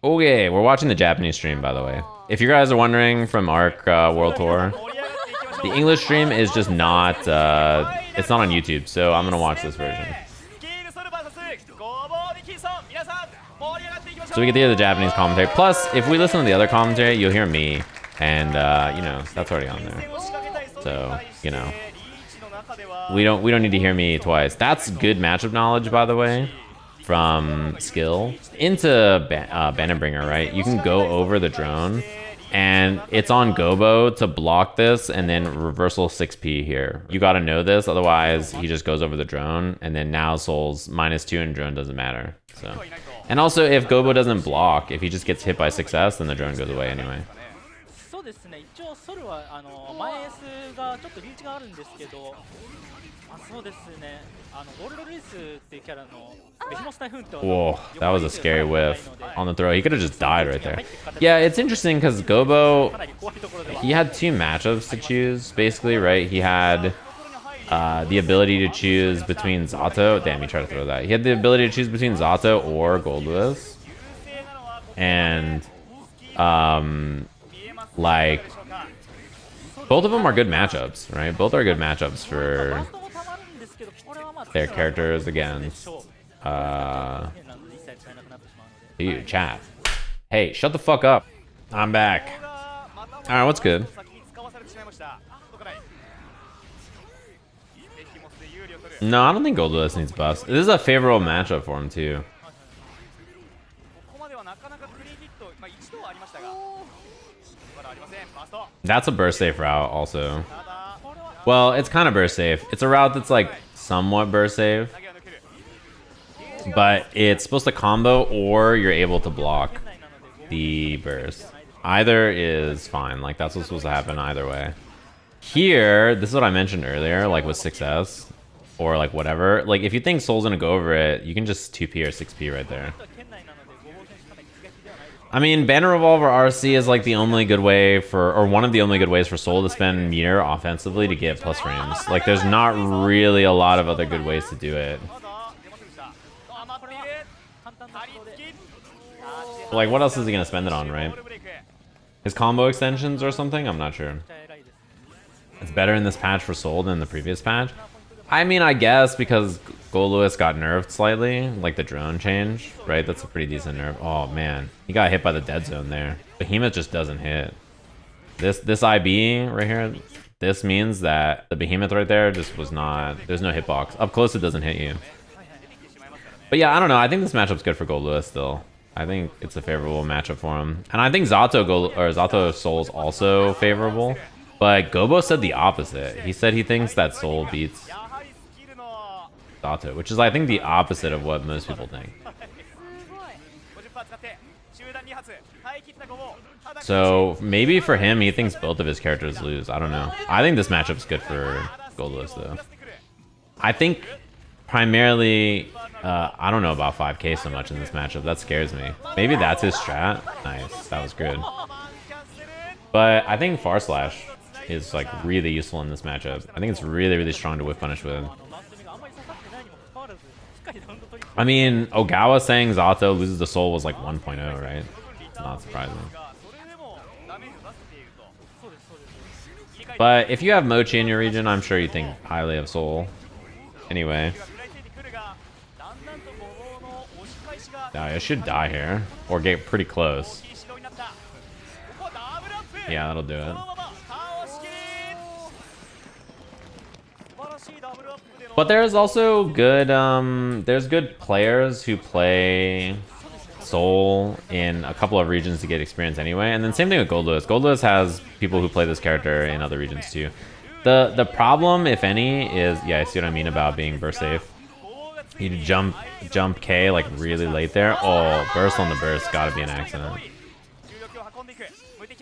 Okay, we're watching the Japanese stream, by the way. If you guys are wondering from ARC World Tour, the English stream is just not, it's not on YouTube, so I'm gonna watch this version. So we get to hear the Japanese commentary. Plus, if we listen to the other commentary, you'll hear me, and you know, that's already on there. So, you know, we don't need to hear me twice. That's good matchup knowledge, by the way, from Skyll into Bannerbringer, right? You can go over the drone, and it's on Gobou to block this, and then reversal 6p here. You got to know this, otherwise he just goes over the drone, and then now Soul's -2 and drone doesn't matter. So, and also if Gobou doesn't block, if he just gets hit by 6s, then the drone goes away anyway. Whoa, that was a scary whiff on the throw. He could have just died right there. Yeah, it's interesting because Gobou, he had two matchups to choose, basically, right? He had the ability to choose between Zato. Damn, he tried to throw that. He had the ability to choose between Zato or Goldlewis. And, like, both of them are good matchups, right? Both are good matchups for their characters against you, chat. Hey, shut the fuck up. I'm back. Alright, what's good? No, I don't think Goldlewis needs buffs. This is a favorable matchup for him too. That's a burst safe route also. Well, it's kind of burst safe. It's a route that's like somewhat burst safe, but it's supposed to combo or you're able to block the burst. Either is fine. Like that's what's supposed to happen either way. Here, this is what I mentioned earlier, like with 6S or like whatever. Like if you think Soul's gonna go over it, you can just 2p or 6p right there. I mean, Banner Revolver RC is like the only good way for, or one of the only good ways for Soul to spend meter offensively to get plus frames. Like, there's not really a lot of other good ways to do it. Like, what else is he gonna spend it on, right? His combo extensions or something? I'm not sure. It's better in this patch for Soul than the previous patch. I mean, I guess because Goldlewis got nerfed slightly, like the drone change, right? That's a pretty decent nerf. Oh man, he got hit by the dead zone there. Behemoth just doesn't hit. This IB right here, this means that the Behemoth right there just was not, there's no hitbox. Up close it doesn't hit you. But yeah, I don't know. I think this matchup's good for Goldlewis still. I think it's a favorable matchup for him. And I think Zato Soul's also favorable. But Gobou said the opposite. He said he thinks that Soul beats Zato, which is I think the opposite of what most people think. So maybe for him, he thinks both of his characters lose. I don't know. I think this matchup's good for Goldlewis though. I think primarily, I don't know about 5k so much in this matchup. That scares me. Maybe that's his strat. Nice, that was good. But I think Far Slash is like really useful in this matchup. I think it's really strong to whiff punish with. I mean, Ogawa saying Zato loses the Soul was like 1.0, right? It's not surprising. But if you have Mocchi in your region, I'm sure you think highly of Soul. Anyway. I should die here. Or get pretty close. Yeah, that'll do it. But there's also good, there's good players who play Soul in a couple of regions to get experience anyway. And then same thing with Goldlewis. Goldlewis has people who play this character in other regions too. The problem, if any, is, yeah, I see what I mean about being burst safe. You jump K like really late there. Oh, burst on the burst, gotta be an accident.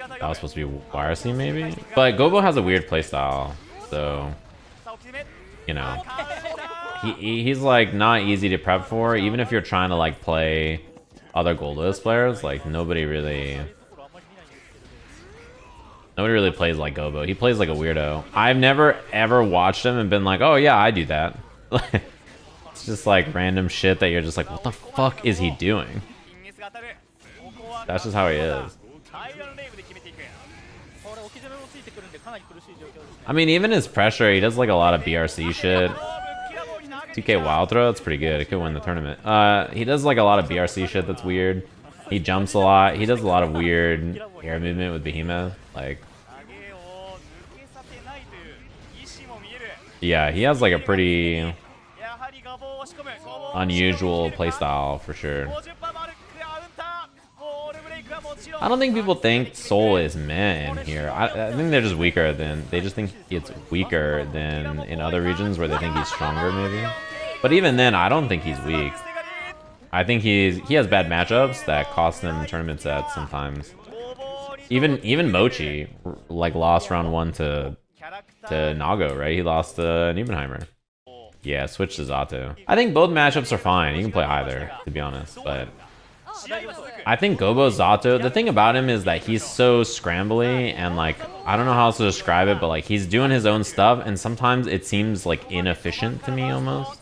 That was supposed to be YRC maybe? But Gobou has a weird playstyle, so, you know. He's like not easy to prep for, even if you're trying to like play other Goldlewis players. Like nobody really plays like Gobou. He plays like a weirdo. I've never ever watched him and been like, oh yeah, I do that. It's just like random shit that you're just like, what the fuck is he doing? That's just how he is. I mean, even his pressure, he does like a lot of BRC shit. 2K wild throw, that's pretty good. It could win the tournament. He does like a lot of BRC shit that's weird. He jumps a lot. He does a lot of weird air movement with Behemoth. Like, yeah, he has like a pretty unusual playstyle for sure. I don't think people think Soul is meh in here. I think they're just weaker than, they just think it's weaker than in other regions where they think he's stronger maybe. But even then, I don't think he's weak. I think he has bad matchups that cost him tournament sets sometimes. Even Mocchi like lost round 1 to Nago, right? He lost to NBNHMR. Yeah, switch to Zato. I think both matchups are fine. You can play either, to be honest, but I think Gobou Zato, the thing about him is that he's so scrambly and like, I don't know how else to describe it, but like he's doing his own stuff and sometimes it seems like inefficient to me almost.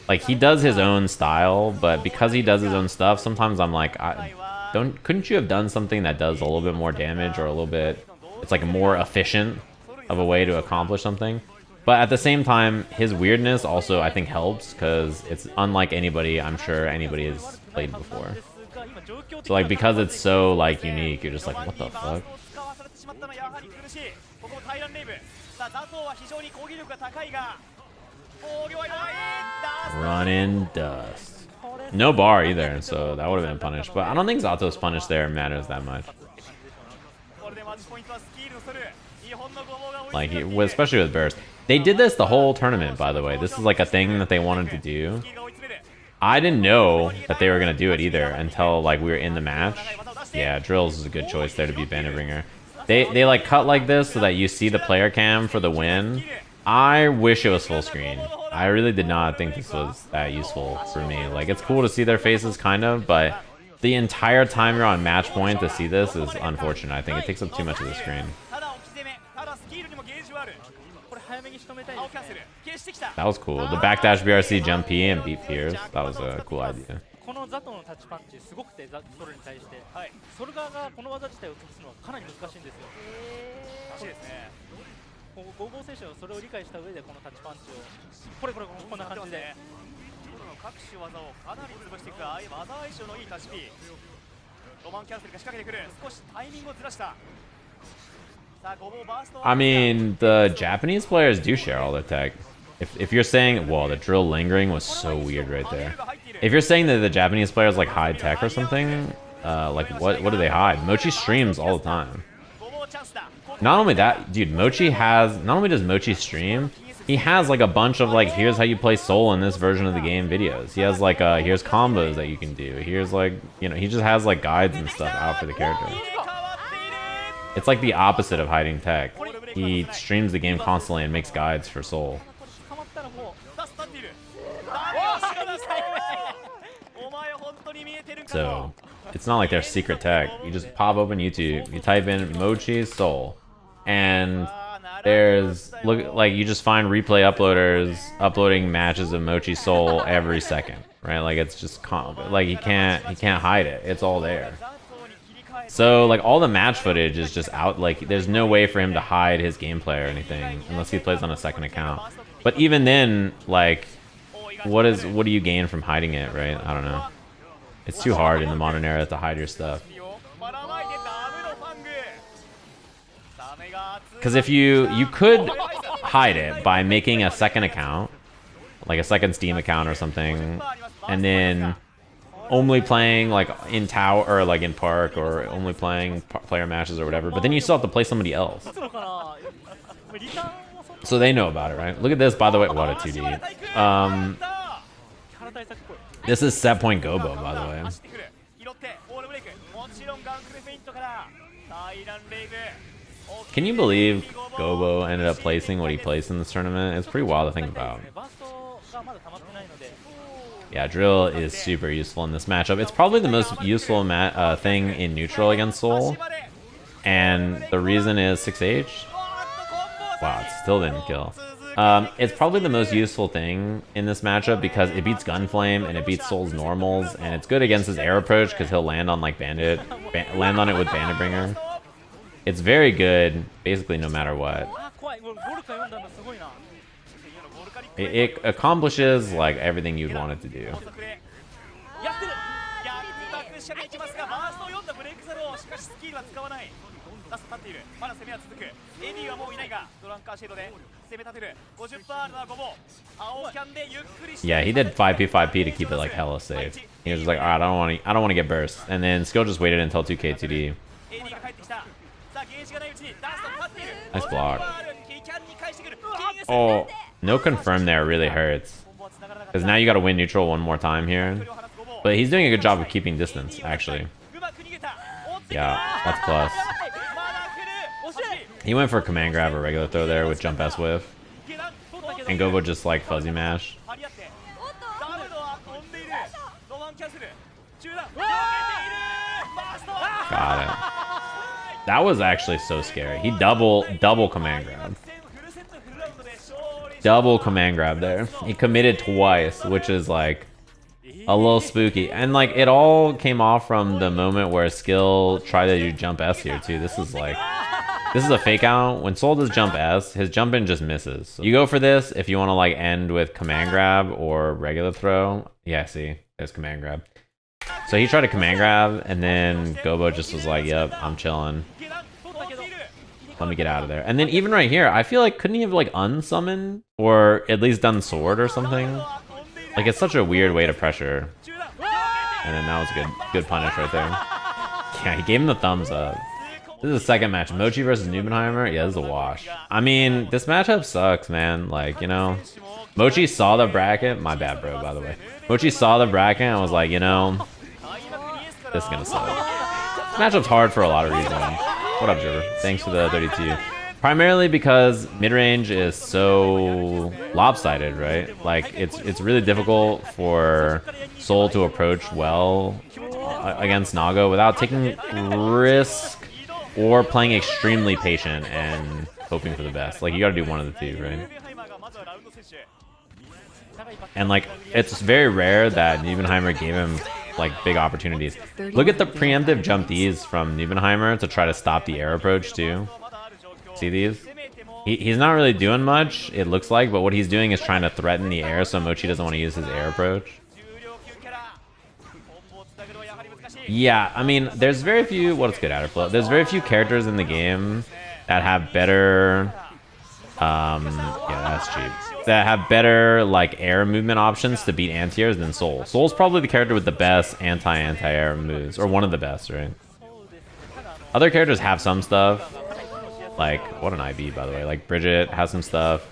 Like he does his own style, but because he does his own stuff, sometimes I'm like, couldn't you have done something that does a little bit more damage or a little bit, it's like more efficient of a way to accomplish something. But at the same time, his weirdness also I think helps because it's unlike anybody I'm sure anybody has played before. So like because it's so like unique, you're just like, what the fuck? Running dust. No bar either, so that would have been punished. But I don't think Zato's punish there matters that much. Like, especially with burst. They did this the whole tournament, by the way. This is like a thing that they wanted to do. I didn't know that they were going to do it either until like we were in the match. Yeah, Drills is a good choice there to be Bandit-Bringer. They like cut like this so that you see the player cam for the win. I wish it was full screen. I really did not think this was that useful for me. Like, it's cool to see their faces, kind of, but the entire time you're on match point to see this is unfortunate. I think it takes up too much of the screen. That was cool. The backdash BRC jump P and beat Pierce. That was a cool idea. I mean, the Japanese players do share all their tech. If you're saying, whoa, the drill lingering was so weird right there. If you're saying that the Japanese players like hide tech or something, like what do they hide? Mochi streams all the time. Not only that, dude, Mochi has, not only does Mochi stream, he has like a bunch of like, here's how you play Soul in this version of the game videos. He has like, here's combos that you can do. Here's like, you know, he just has like guides and stuff out for the character. It's like the opposite of hiding tech. He streams the game constantly and makes guides for Soul. So, it's not like they're secret tech. You just pop open YouTube, you type in Mochi Soul, and there's, look, like, you just find replay uploaders uploading matches of Mochi Soul every second, right? Like, it's just, like, he can't hide it. It's all there. So, like, all the match footage is just out. Like, there's no way for him to hide his gameplay or anything unless he plays on a second account. But even then, like, what do you gain from hiding it, right? I don't know. It's too hard in the modern era to hide your stuff. Because if you could hide it by making a second account, like a second Steam account or something, and then only playing like in tower or like in park or only playing player matches or whatever, but then you still have to play somebody else. So they know about it, right? Look at this, by the way. What a 2D. This is set point Gobou, by the way. Can you believe Gobou ended up placing what he placed in this tournament? It's pretty wild to think about. Yeah, drill is super useful in this matchup. It's probably the most useful thing in neutral against Soul. And the reason is 6H. Wow, it still didn't kill. It's probably the most useful thing in this matchup because it beats Gunflame and it beats Soul's normals, and it's good against his air approach because he'll land on like land on it with Bandit Bringer. It's very good, basically no matter what. It accomplishes like everything you'd want it to do. Yeah, he did 5p 5p to keep it like hella safe. He was just like, alright, I don't want to get burst. And then Skyll just waited until 2k 2d. Nice block. Oh, no confirm there really hurts. Because now you gotta win neutral one more time here. But he's doing a good job of keeping distance, actually. Yeah, that's plus. He went for a command grab or regular throw there with jump S whiff. And Gobou just like fuzzy mash. Got it. That was actually so scary. He double command grab. Double command grab there. He committed twice, which is like a little spooky. And like it all came off from the moment where Skyll tried to do jump S here too. This is a fake out. When Soul does jump S, his jump in just misses. So you go for this if you want to like end with command grab or regular throw. Yeah, see, there's command grab. So he tried to command grab, and then Gobou just was like, yep, I'm chilling. Let me get out of there. And then even right here, I feel like couldn't he have like unsummoned or at least done sword or something? Like it's such a weird way to pressure. And then that was a good punish right there. Yeah, he gave him the thumbs up. This is the second match. Mocchi versus NBNHMR? Yeah, this is a wash. I mean, this matchup sucks, man. Like, you know, Mocchi saw the bracket. My bad, bro, by the way. Mocchi saw the bracket and was like, you know, this is gonna suck. This matchup's hard for a lot of reasons. What up, Jibber? Thanks for the 32. Primarily because mid-range is so lopsided, right? Like, it's really difficult for Soul to approach well against Nago without taking risk or playing extremely patient and hoping for the best. Like, you gotta do one of the two, right? And like, it's very rare that NBNHMR gave him like big opportunities. Look at the preemptive jump Ds from NBNHMR to try to stop the air approach too. See these? He's not really doing much, it looks like, but what he's doing is trying to threaten the air so Mocchi doesn't want to use his air approach. Yeah, I mean, there's very few... What's good, Adderflow? There's very few characters in the game that have better... yeah, that's cheap. That have better, like, air movement options to beat anti-airs than Soul. Soul's probably the character with the best anti-air moves, or one of the best, right? Other characters have some stuff. Like, what an IB, by the way. Like, Bridget has some stuff.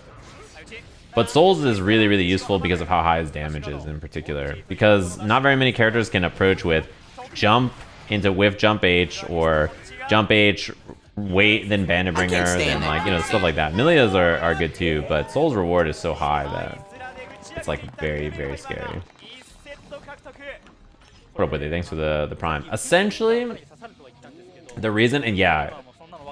But Soul's is really, really useful because of how high his damage is in particular. Because not very many characters can approach with jump into whiff jump H, or jump H, wait, then Bandit Bringer, then like, you know, stuff like that. Milia's are good too, but Soul's reward is so high that it's like very, very scary. What up with it? Thanks for the prime. Essentially, the reason, and yeah,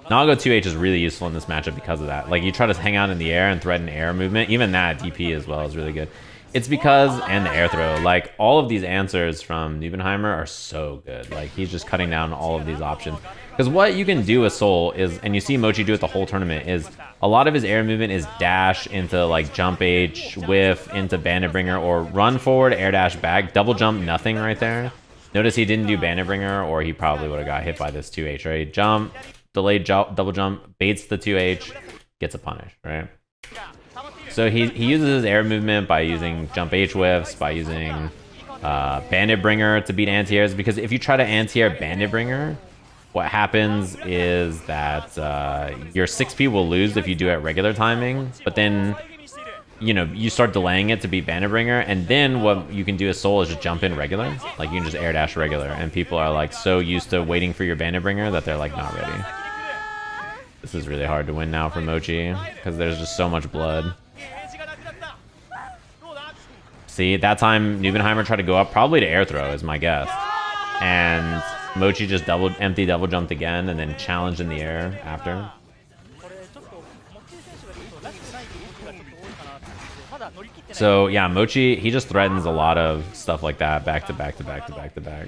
Nago 2H is really useful in this matchup because of that. Like, you try to hang out in the air and threaten air movement. Even that DP as well is really good. It's because, and the air throw, like, all of these answers from NBNHMR are so good. Like, he's just cutting down all of these options. Because what you can do with Soul is, and you see Mocchi do it the whole tournament, is a lot of his air movement is dash into, like, jump H, whiff, into Bandit Bringer, or run forward, air dash back, double jump, nothing right there. Notice he didn't do Bandit Bringer, or he probably would have got hit by this 2H, right? Jump, delayed jump, double jump, baits the 2H, gets a punish, right? So he uses his air movement by using jump H whiffs, by using Bandit Bringer to beat anti-airs, because if you try to anti-air Bandit Bringer, what happens is that your 6P will lose if you do it at regular timing, but then, you know, you start delaying it to beat Bandit Bringer, and then what you can do as Soul is just jump in regular. Like, you can just air dash regular, and people are like so used to waiting for your Bandit Bringer that they're like not ready. This is really hard to win now for Mocchi, because there's just so much blood. See, that time NBNHMR tried to go up, probably to air throw is my guess. And Mocchi just empty double jumped again and then challenged in the air after. So yeah, Mocchi, he just threatens a lot of stuff like that, back to back to back to back to back.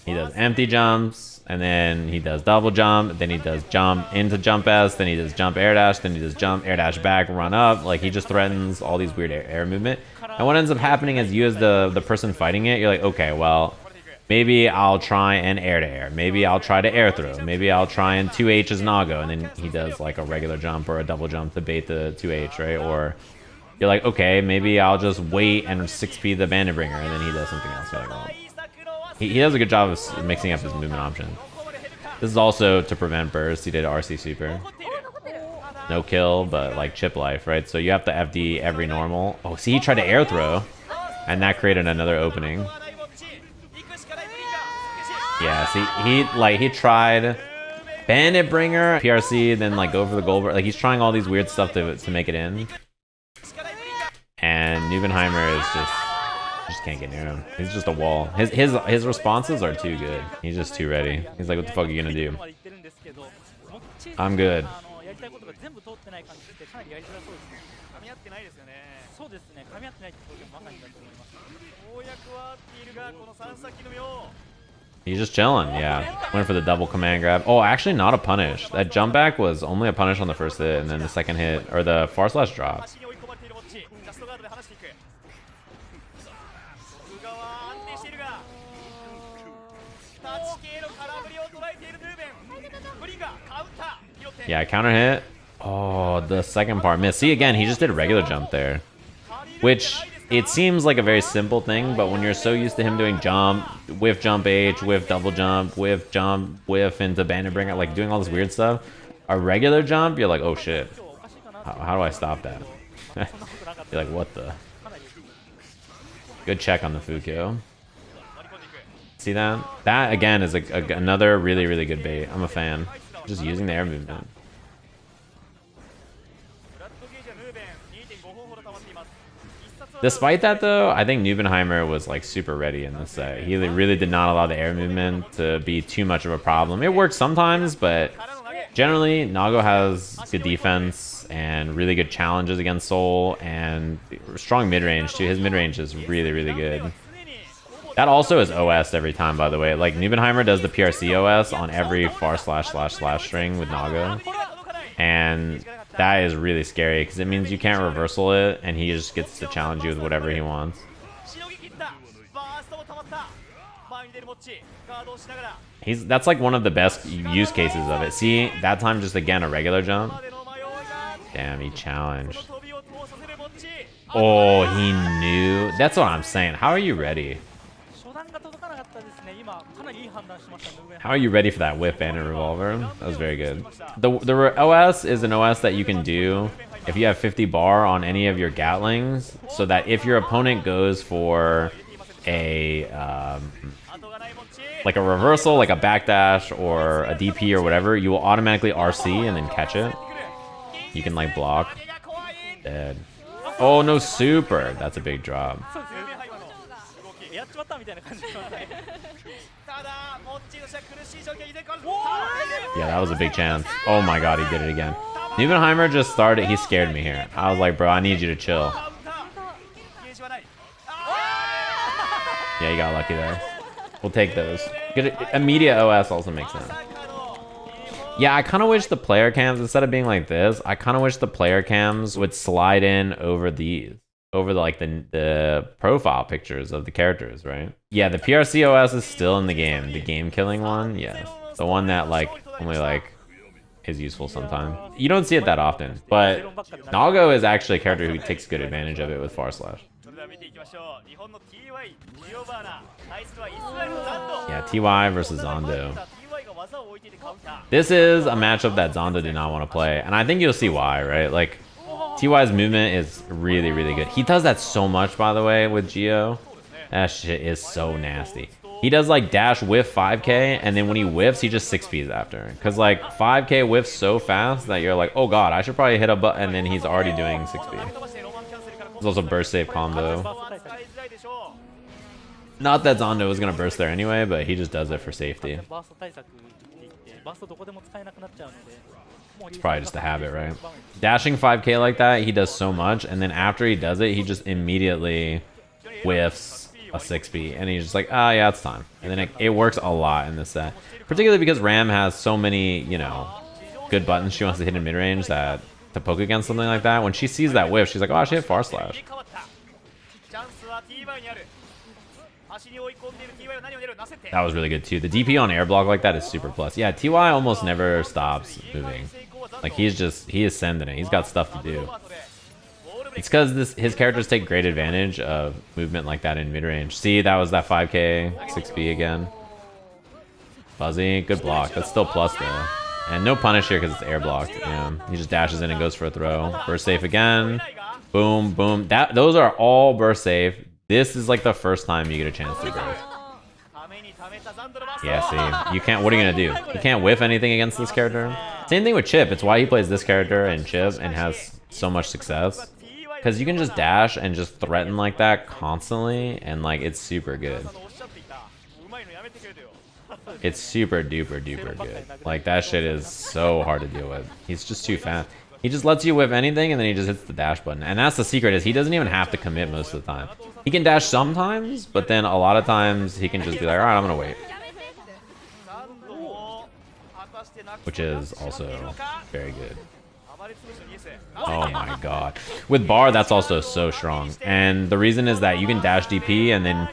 He does empty jumps, and then he does double jump, then he does jump into jump S, then he does jump air dash, then he does jump air dash back, run up. Like, he just threatens all these weird air movement. And what ends up happening is you as the person fighting it, you're like, okay, well, maybe I'll try an air to air. Maybe I'll try to air throw. Maybe I'll try and 2H as Nago, and then he does like a regular jump or a double jump to bait the 2H, right? Or you're like, okay, maybe I'll just wait and 6P the Bandit Bringer, and then he does something else. You're like, well, he does a good job of mixing up his movement options. This is also to prevent burst. He did RC super. No kill, but like chip life, right? So you have to FD every normal. Oh, see, he tried to air throw, and that created another opening. Yeah, see, he tried Bandit Bringer, PRC, then like go for the gold. Like, he's trying all these weird stuff to make it in. And Nubenheimer is just can't get near him. He's just a wall. His responses are too good. He's just too ready. He's like, what the fuck are you gonna do? I'm good. He's just chilling, yeah. Went for the double command grab. Oh, actually not a punish. That jump back was only a punish on the first hit, and then the second hit, or the far slash drop. Yeah, counter hit. Oh, the second part missed. See, again, he just did a regular jump there. Which, it seems like a very simple thing, but when you're so used to him doing jump, whiff jump H, whiff double jump, whiff into Bandit Bringer, like doing all this weird stuff, a regular jump, you're like, oh shit. How do I stop that? You're like, what the? Good check on the Fukyo. See that? That, again, is another really, really good bait. I'm a fan. Just using the air movement. Despite that, though, I think Nubenheimer was like super ready in this set. He really did not allow the air movement to be too much of a problem. It works sometimes, but generally, Nago has good defense and really good challenges against Soul and strong mid-range too. His mid-range is really, really good. That also is OS every time, by the way. Like, Nubenheimer does the PRC OS on every far slash string with Nago. And that is really scary, because it means you can't reversal it, and he just gets to challenge you with whatever he wants. That's like one of the best use cases of it. See, that time just, again, a regular jump. Damn, he challenged. Oh, he knew. That's what I'm saying. How are you ready? How are you ready for that whip Bandit Revolver? That was very good. The OS is an OS that you can do if you have 50 bar on any of your Gatlings, so that if your opponent goes for a like a reversal, like a backdash or a DP or whatever, you will automatically RC and then catch it. You can like block. Dead. Oh, no super. That's a big drop. Yeah, that was a big chance. Oh my god, he did it again. Nubenheimer just started. He scared me here. I was like, bro, I need you to chill. Yeah, you got lucky there. We'll take those. Good. Immediate OS also makes sense. Yeah, I kind of wish the player cams, instead of being like this, I kind of wish the player cams would slide in over these. Over the profile pictures of the characters, right? Yeah, the PRC OS is still in the game. The game killing one, yes. The one that like only like is useful sometimes. You don't see it that often, but Nago is actually a character who takes good advantage of it with far slash. Yeah, TY versus Zando. This is a matchup that Zando did not want to play, and I think you'll see why, right? Like, TY's movement is really, really good. He does that so much, by the way, with Geo. That shit is so nasty. He does like dash whiff 5k, and then when he whiffs, he just 6Ps after. Because like 5k whiffs so fast that you're like, oh god, I should probably hit a button, and then he's already doing 6p. There's also burst save combo. Not that Zando was gonna burst there anyway, but he just does it for safety. It's probably just a habit, right? Dashing 5k like that, he does so much, and then after he does it, he just immediately whiffs a 6B, and he's just like, ah, yeah, it's time. And then it works a lot in this set. Particularly because Ram has so many, you know, good buttons she wants to hit in mid-range that to poke against something like that, when she sees that whiff, she's like, oh, she hit far slash. That was really good too. The DP on air block like that is super plus. Yeah, TY almost never stops moving. Like he is sending it. He's got stuff to do. It's because his characters take great advantage of movement like that in mid-range. See, that was that 5k 6B again. Fuzzy, good block. That's still plus though. And no punish here because it's air blocked. Yeah, he just dashes in and goes for a throw. Burst safe again. Boom, boom. Those are all burst safe. This is like the first time you get a chance to burst. Yeah, see, you can't. What are you gonna do? You can't whiff anything against this character. Same thing with Chipp. It's why he plays this character and Chipp and has so much success. Because you can just dash and just threaten like that constantly, and like it's super good. It's super duper duper good. Like that shit is so hard to deal with. He's just too fast. He just lets you whiff anything and then he just hits the dash button. And that's the secret, is he doesn't even have to commit most of the time. He can dash sometimes, but then a lot of times he can just be like, alright, I'm gonna wait. Which is also very good. Oh my god. With bar, that's also so strong. And the reason is that you can dash DP and then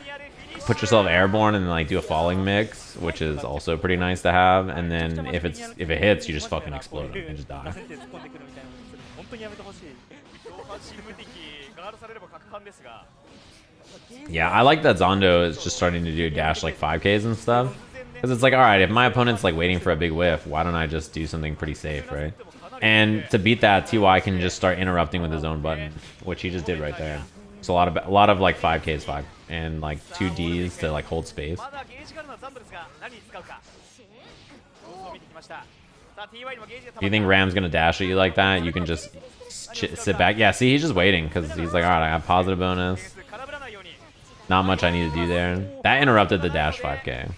put yourself airborne and like do a falling mix, which is also pretty nice to have. And then if it hits, you just fucking explode and just die. Yeah, I like that Zando is just starting to do dash like 5Ks and stuff. Because it's like, alright, if my opponent's like waiting for a big whiff, why don't I just do something pretty safe, right? And to beat that, TY can just start interrupting with his own button, which he just did right there. It's a lot of like 5Ks, 5, and like 2 Ds to like hold space. If you think Ram's gonna dash at you like that, you can just sit back. Yeah, see, he's just waiting because he's like, alright, I have positive bonus. Not much I need to do there. That interrupted the dash 5K.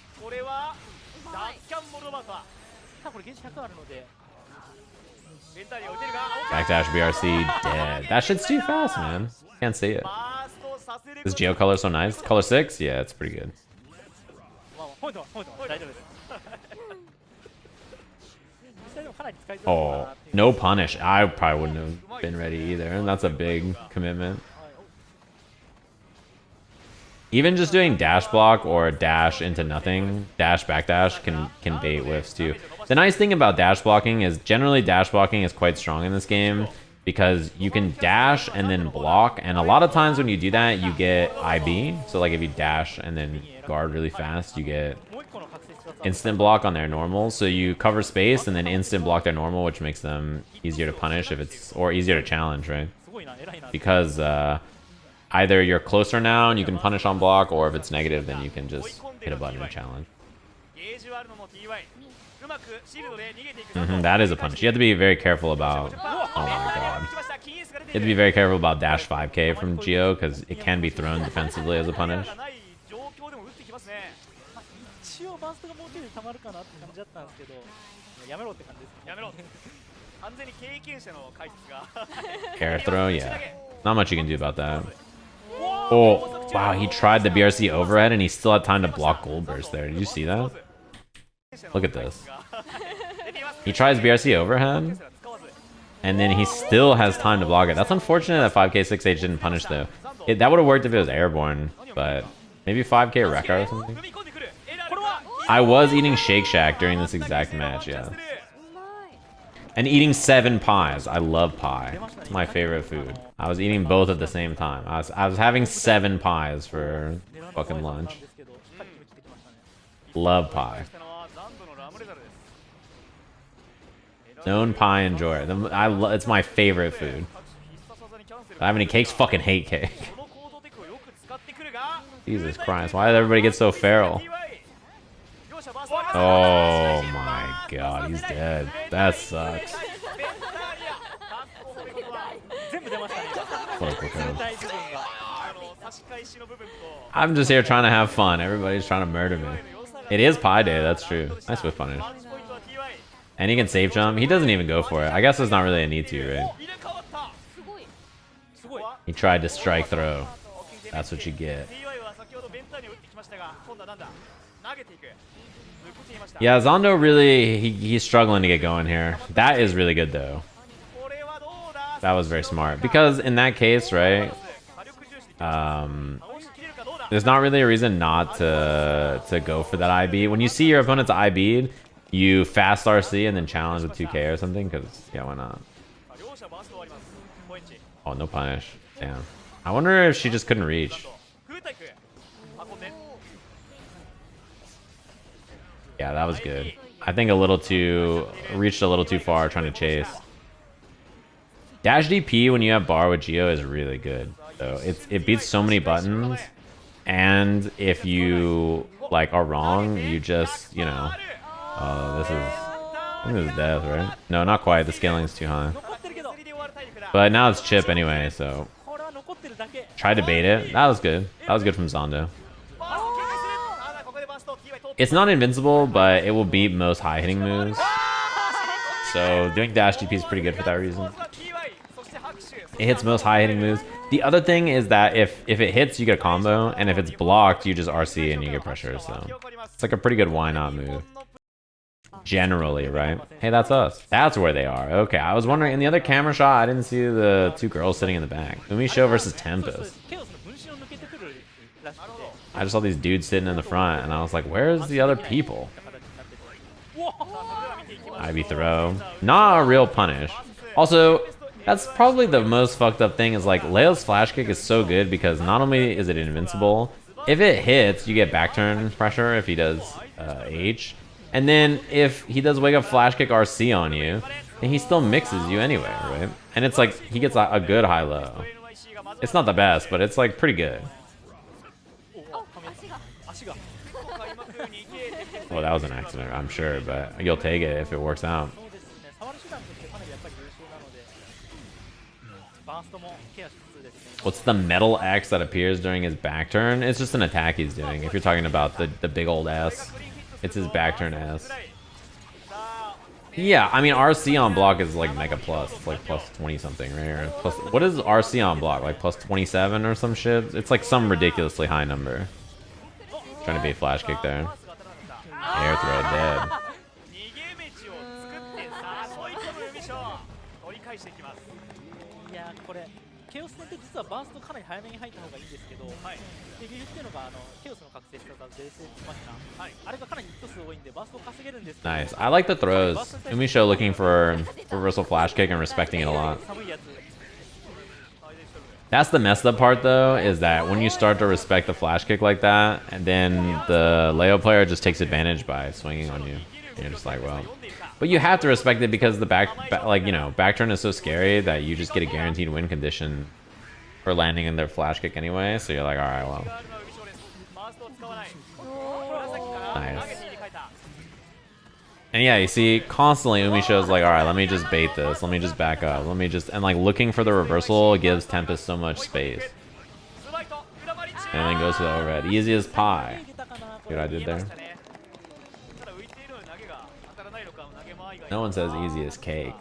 Backdash BRC dead. That shit's too fast, man. Can't see it. Is Geo color so nice? Color 6? Yeah, it's pretty good. Oh, no punish. I probably wouldn't have been ready either. And that's a big commitment. Even just doing dash block or dash into nothing, dash backdash can bait whiffs too. The nice thing about dash blocking is generally dash blocking is quite strong in this game because you can dash and then block, and a lot of times when you do that you get IB. So like if you dash and then guard really fast, you get instant block on their normal. So you cover space and then instant block their normal, which makes them easier to punish if it's, or easier to challenge, right? Because either you're closer now and you can punish on block, or if it's negative then you can just hit a button and challenge. That is a punish. You have to be very careful about... Oh my god. You have to be very careful about dash 5k from Geo because it can be thrown defensively as a punish. Air throw, yeah. Not much you can do about that. Oh, wow, he tried the BRC overhead and he still had time to block Gold Burst there. Did you see that? Look at this. He tries BRC overhead, and then he still has time to block it. That's unfortunate that 5k 6H didn't punish though. That would have worked if it was airborne, but maybe 5k Rekka or something. I was eating Shake Shack during this exact match, yeah. And eating 7 pies. I love pie. It's my favorite food. I was eating both at the same time. I was having 7 pies for fucking lunch. Love pie. Known pie enjoyer. It's my favorite food. If I have any cakes, fucking hate cake. Jesus Christ, why did everybody get so feral? Oh my god, he's dead. That sucks. I'm just here trying to have fun. Everybody's trying to murder me. It is Pie Day, that's true. Nice whiff punish. And he can safe jump. He doesn't even go for it. I guess there's not really a need to, right? He tried to strike throw. That's what you get. Yeah, Zando really, he's struggling to get going here. That is really good though. That was very smart. Because in that case, right, there's not really a reason not to go for that IB. When you see your opponent's IB'd, you fast RC and then challenge with 2K or something, because, yeah, why not? Oh, no punish. Damn. I wonder if she just couldn't reach. Yeah, that was good. I think reached a little too far trying to chase. Dash DP when you have bar with Geo is really good. So it beats so many buttons, and if you like are wrong, you just, you know, I think this is death, right? No, not quite. The scaling is too high. But now it's Chipp anyway, so tried to bait it. That was good. That was good from Zando. It's not invincible, but it will beat most high hitting moves. So doing dash DP is pretty good for that reason. It hits most high hitting moves. The other thing is that if it hits, you get a combo, and if it's blocked, you just RC and you get pressure. So it's like a pretty good why not move. Generally, right? Hey, that's us. That's where they are. Okay, I was wondering, in the other camera shot, I didn't see the two girls sitting in the back. UMISHO versus Tempest. I just saw these dudes sitting in the front, and I was like, where's the other people? Ivy throw. Not a real punish. Also, that's probably the most fucked up thing, is like, Leo's flash kick is so good because not only is it invincible, if it hits, you get back turn pressure if he does H. And then if he does wake up flash kick RC on you, then he still mixes you anyway, right? And it's like, he gets a good high-low. It's not the best, but it's like pretty good. Well, that was an accident, I'm sure, but you'll take it if it works out. What's the metal X that appears during his back turn? It's just an attack he's doing. If you're talking about the big old S, it's his back turn S. Yeah, I mean, RC on block is like mega plus. It's like plus 20 something, right? Or plus, what is RC on block? Like plus 27 or some shit? It's like some ridiculously high number. Trying to be a flash kick there. Air throw dead. Nice. I like the throws. UMISHO looking for reversal flash kick and respecting it a lot. That's the messed up part though, is that when you start to respect the flash kick like that, and then the Leo player just takes advantage by swinging on you. And you're just like, well. But you have to respect it because the back turn is so scary that you just get a guaranteed win condition for landing in their flash kick anyway. So you're like, all right, well. Nice. And yeah, you see, constantly UMISHO's like, all right, let me just bait this. Let me just back up. Let me just, and like looking for the reversal gives Tempest so much space. And then goes to the overhead. Easy as pie. See what I did there? No one says easy as cake.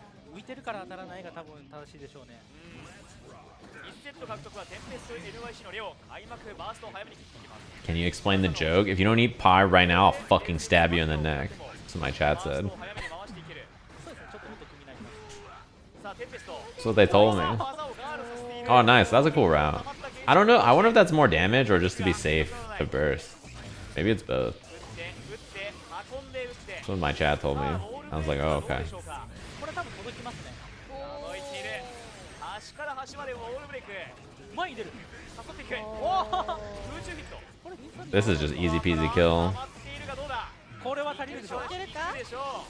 Can you explain the joke? If you don't eat pie right now, I'll fucking stab you in the neck. That's what my chat said. That's what they told me. Oh, nice. That's a cool route. I don't know. I wonder if that's more damage or just to be safe to burst. Maybe it's both. That's what my chat told me. I was like, oh, okay. This is just easy peasy kill.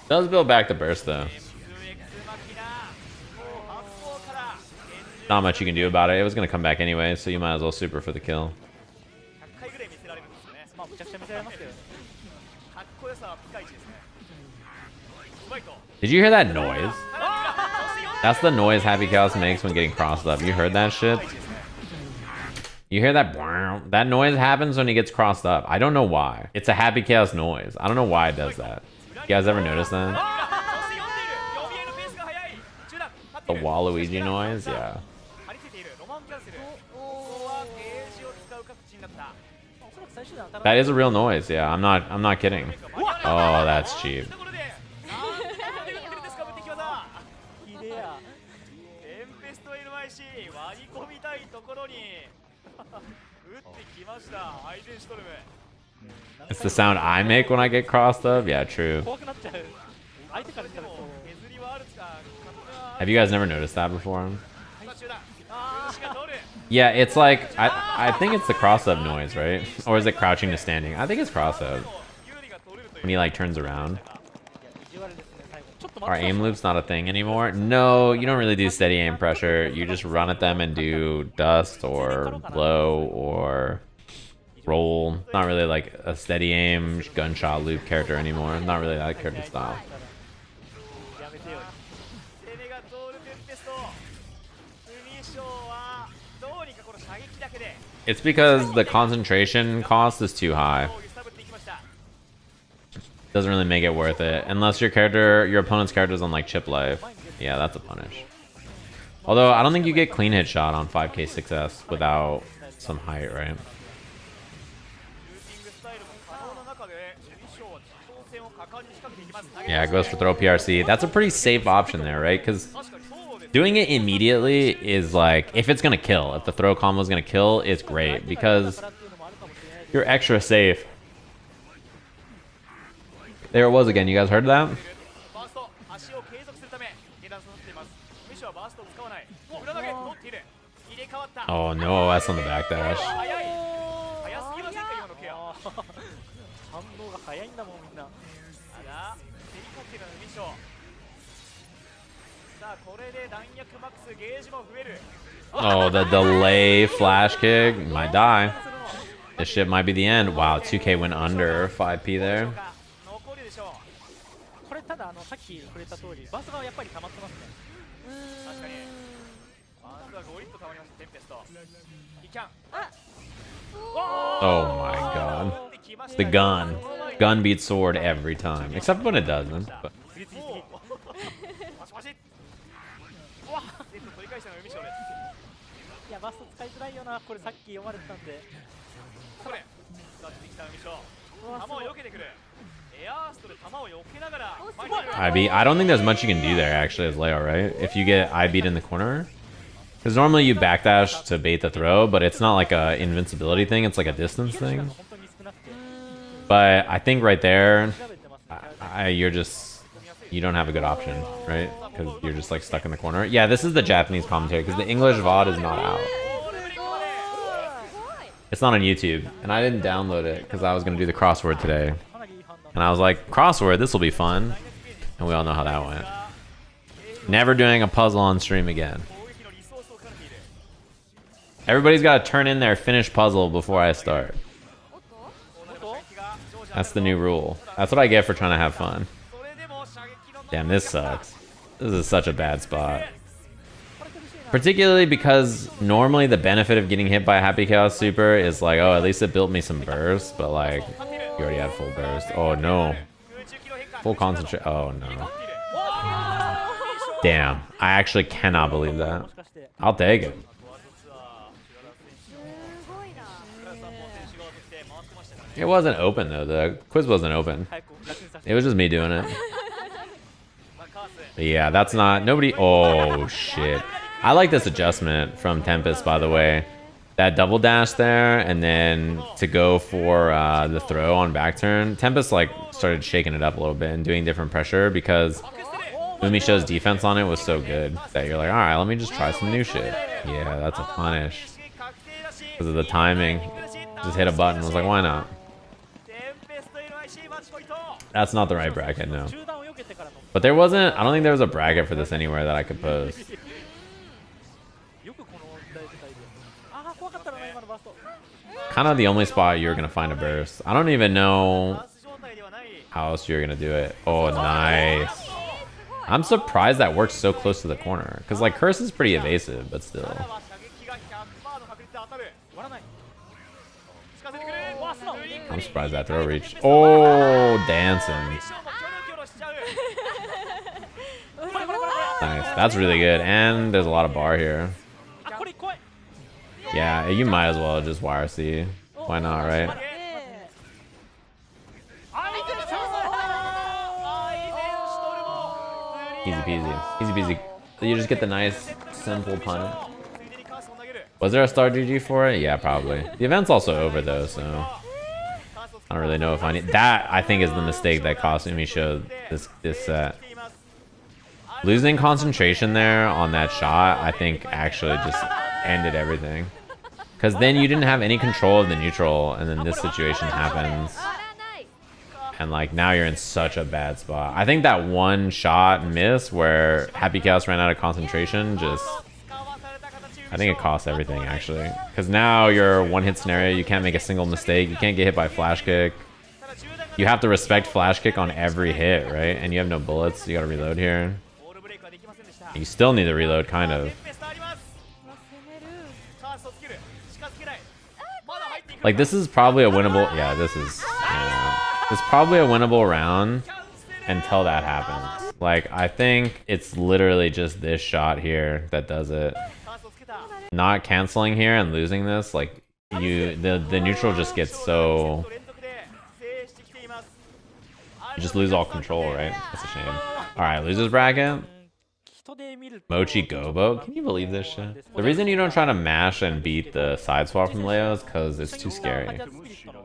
Does build back the burst though. Not much you can do about it. It was gonna come back anyway, so you might as well super for the kill. Did you hear that noise? That's the noise Happy Chaos makes when getting crossed up. You heard that shit? You hear that? That noise happens when he gets crossed up. I don't know why. It's a Happy Chaos noise. I don't know why it does that. You guys ever notice that? The Waluigi noise, yeah. That is a real noise, yeah. I'm not kidding. Oh, that's cheap. It's the sound I make when I get crossed up. Yeah, true. Have you guys never noticed that before? Yeah, it's like I think it's the cross-up noise, right? Or is it crouching to standing? I think it's cross-up. When he like turns around. Our aim loop's not a thing anymore. No, you don't really do steady aim pressure. You just run at them and do dust or blow or roll. Not really like a steady aim gunshot loop character anymore. Not really that character style. It's because the concentration cost is too high. Doesn't really make it worth it. Unless your opponent's character is on like Chipp life. Yeah, that's a punish. Although, I don't think you get clean hit shot on 5k 6S without some height, right? Yeah, it goes for throw PRC. That's a pretty safe option there, right? Because doing it immediately is like, if it's going to kill, if the throw combo is going to kill, it's great. Because you're extra safe. There it was again. You guys heard that? Oh no, that's on the backdash. Oh, the delay flash kick might die. This shit might be the end. Wow, 2K went under 5p there. Oh my god. The gun. Gun beats sword every time. Except when it doesn't. But. IB. I don't think there's much you can do there actually as Leo, right? If you get IB'd in the corner. Because normally you backdash to bait the throw, but it's not like a invincibility thing, it's like a distance thing. But I think right there, you don't have a good option, right? Because you're just like stuck in the corner. Yeah, this is the Japanese commentary, because the English VOD is not out. It's not on YouTube, and I didn't download it because I was going to do the crossword today. And I was like, crossword, this will be fun. And we all know how that went. Never doing a puzzle on stream again. Everybody's got to turn in their finished puzzle before I start. That's the new rule. That's what I get for trying to have fun. Damn, this sucks. This is such a bad spot. Particularly because normally the benefit of getting hit by a Happy Chaos Super is like, oh, at least it built me some burst, but like, you already had full burst. Oh no. Full concentrate. Oh no. Damn. I actually cannot believe that. I'll take it. It wasn't open though. The quiz wasn't open. It was just me doing it. But yeah, that's not... Nobody... Oh, shit. I like this adjustment from Tempest, by the way. That double dash there, and then to go for the throw on back turn. Tempest like started shaking it up a little bit and doing different pressure because UMISHO's defense on it was so good that you're like, alright, let me just try some new shit. Yeah, that's a punish. Because of the timing. Just hit a button. I was like, why not? That's not the right bracket, no. But there wasn't... I don't think there was a bracket for this anywhere that I could post. Kind of the only spot you're going to find a burst. I don't even know how else you're going to do it. Oh, nice. I'm surprised that works so close to the corner. Because, like, Curse is pretty evasive, but still. I'm surprised that throw reached. Oh, dancing. Nice. That's really good. And there's a lot of bar here. Yeah, you might as well just YRC. Why not, right? Easy peasy. Easy peasy. You just get the nice, simple punt. Was there a star GG for it? Yeah, probably. The event's also over though, so I don't really know if I need that. I think is the mistake that cost UMISHO this set. Losing concentration there on that shot, I think actually just ended everything. Because then you didn't have any control of the neutral, and then this situation happens. And like now you're in such a bad spot. I think that one shot miss where Happy Chaos ran out of concentration just... I think it costs everything actually. Because now you're one hit scenario, you can't make a single mistake, you can't get hit by flash kick. You have to respect flash kick on every hit, right? And you have no bullets, so you gotta reload here. You still need to reload, kind of. Like this is probably a winnable... Yeah, this is... Yeah. It's probably a winnable round until that happens. Like, I think it's literally just this shot here that does it. Not canceling here and losing this, like, the neutral just gets so... You just lose all control, right? That's a shame. Alright, losers bracket. Mocchi Gobou. Can you believe this shit? The reason you don't try to mash and beat the side swap from Leo is because it's too scary.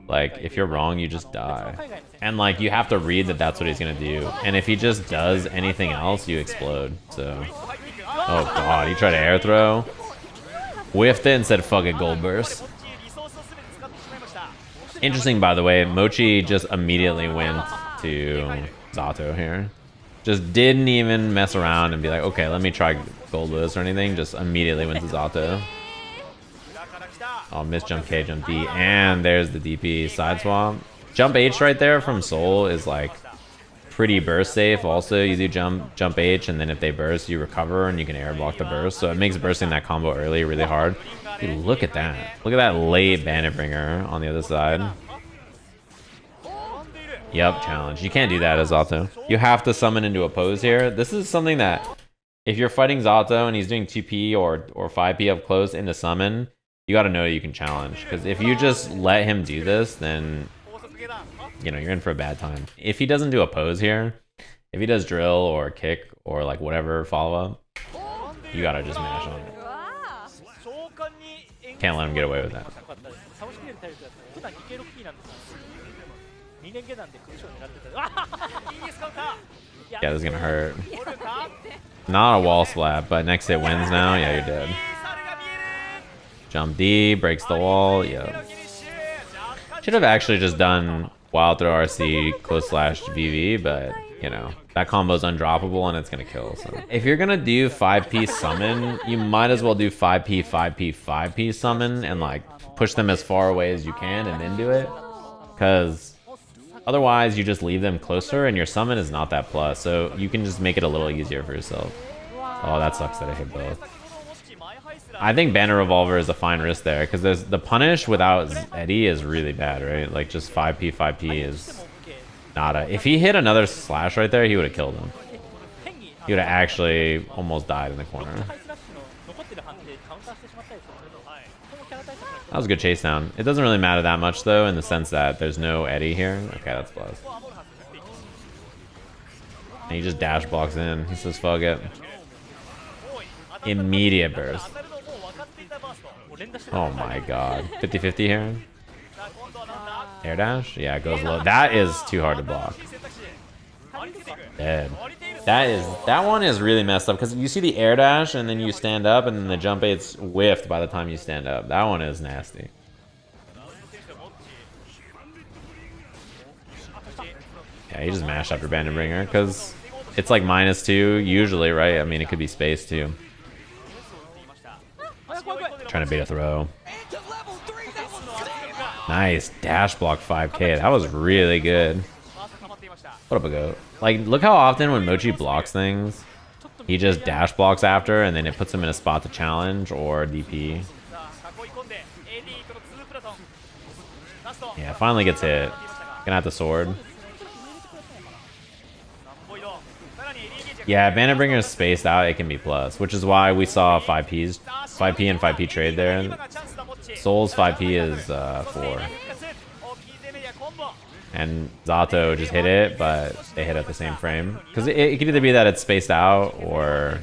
Like, if you're wrong, you just die. And, like, you have to read that that's what he's gonna do. And if he just does anything else, you explode. So... Oh, God. He tried to air throw. Whiffed it and said, fuck it, gold burst. Interesting, by the way. Mocchi just immediately went to Zato here. Just didn't even mess around and be like, okay, let me try Goldlewis or anything. Just immediately went to Zato. Oh, miss jump K, jump D, and there's the DP side swap. Jump H right there from Soul is like pretty burst safe. Also, you do jump H, and then if they burst, you recover and you can air block the burst. So it makes bursting that combo early really hard. Dude, look at that. Look at that late Bandit Bringer on the other side. Yep, challenge. You can't do that as Zato. You have to summon into a pose here. This is something that if you're fighting Zato and he's doing 2P or 5P up close into summon, you got to know you can challenge, because if you just let him do this, then you know you're in for a bad time. If he doesn't do a pose here, if he does drill or kick or like whatever follow up, you gotta just mash on it. Can't let him get away with that. Yeah, this is gonna hurt. Not a wall slap, but next hit wins now. Yeah, you're dead. Jump D, breaks the wall, yeah. Should have actually just done wild throw RC close slash VV, but you know, that combo's undroppable and it's gonna kill. So if you're gonna do 5P summon, you might as well do 5P, 5P, 5P summon and like push them as far away as you can and then do it. Because otherwise you just leave them closer and your summon is not that plus. So you can just make it a little easier for yourself. Oh, that sucks that I hit both. I think Banner Revolver is a fine risk there, because there's the punish without Eddie is really bad, right? Like just 5P, 5P is not a... If he hit another slash right there, he would have killed him. He would have actually almost died in the corner. That was a good chase down. It doesn't really matter that much though, in the sense that there's no Eddie here. Okay, that's plus. And he just dash blocks in. He says, fuck it. Immediate burst. Oh my god. 50-50 here. Air dash? Yeah, it goes low. That is too hard to block. Dead. That one is really messed up, because you see the air dash and then you stand up and then the jump 8's whiffed by the time you stand up. That one is nasty. Yeah, you just mash after Bandit Bringer because it's like -2 usually, right? I mean, it could be space too. Trying to bait a throw. Nice dash block 5K. That was really good. What up a goat? Like, look how often when Mocchi blocks things, he just dash blocks after, and then it puts him in a spot to challenge or DP. Yeah, finally gets hit. Gonna have the sword. Yeah, Bannerbringer's spaced out, it can be plus, which is why we saw 5P and 5P trade there. Soul's 5P is 4. And Zato just hit it, but they hit at the same frame. Because it could either be that it's spaced out or...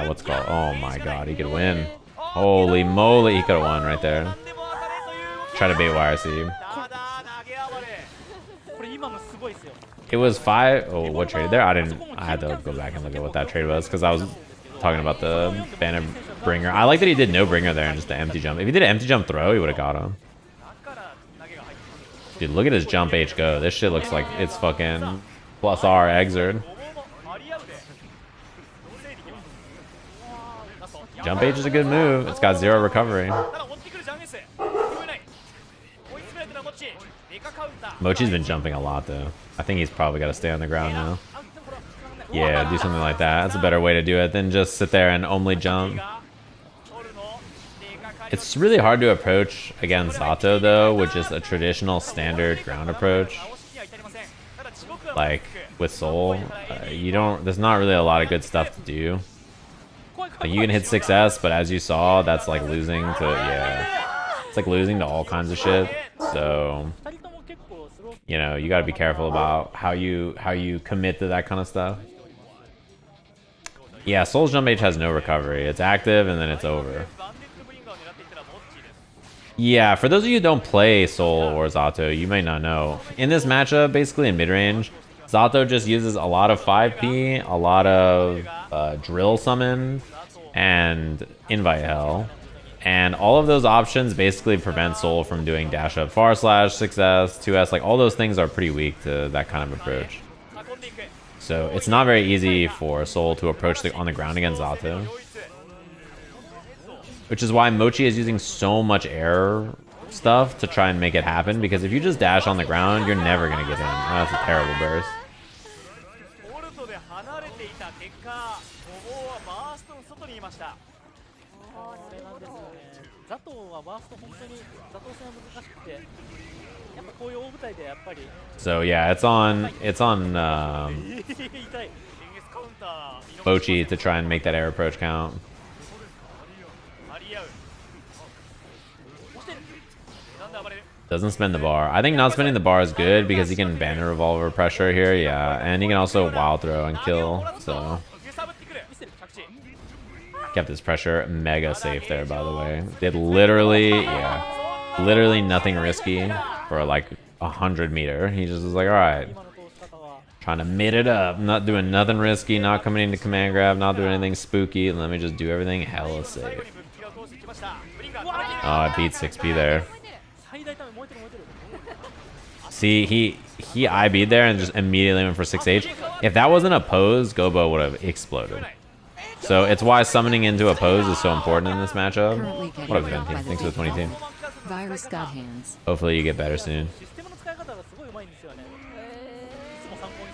what's called? Oh my god, he could win. Holy moly, he could have won right there. Try to bait YRC. It was 5. Oh, what trade there? I had to go back and look at what that trade was because I was talking about the banner bringer. I like that he did no bringer there and just the empty jump. If he did an empty jump throw, he would have got him. Dude, look at his jump H go. This shit looks like it's fucking plus R Exerd. Jump H is a good move. It's got 0 recovery. Mochi's been jumping a lot though. I think he's probably got to stay on the ground now. Yeah, do something like that. That's a better way to do it than just sit there and only jump. It's really hard to approach against Zato though with just a traditional standard ground approach. Like with Soul, there's not really a lot of good stuff to do. Like you can hit 6S, but as you saw, that's like losing to, yeah. It's like losing to all kinds of shit. So, you know, you gotta be careful about how you commit to that kind of stuff. Yeah, Soul's jump H has no recovery. It's active and then it's over. Yeah, for those of you who don't play Soul or Zato, you may not know. In this matchup, basically in mid-range, Zato just uses a lot of 5P, a lot of Drill Summon, and Invite Hell. And all of those options basically prevent Soul from doing dash up far slash, 6S, 2S, like all those things are pretty weak to that kind of approach. So it's not very easy for Soul to approach on the ground against Zato. Which is why Mocchi is using so much air stuff to try and make it happen, because if you just dash on the ground, you're never going to get in. That's a terrible burst. So yeah, it's on Mocchi to try and make that air approach count. Doesn't spend the bar. I think not spending the bar is good because he can banner revolver pressure here, yeah, and he can also wild throw and kill. So kept his pressure mega safe there, by the way. Did literally, yeah, literally nothing risky for like 100 meter. He just was like, all right, trying to mid it up, not doing nothing risky, not coming into command grab, not doing anything spooky. Let me just do everything hella safe. Oh, I beat 6P there. See, he IB'd there and just immediately went for 6H. If that wasn't a pose, Gobou would have exploded. So it's why summoning into a pose is so important in this matchup. What up, Venti? Thanks for the 22. Virus got hands. Hopefully you get better soon.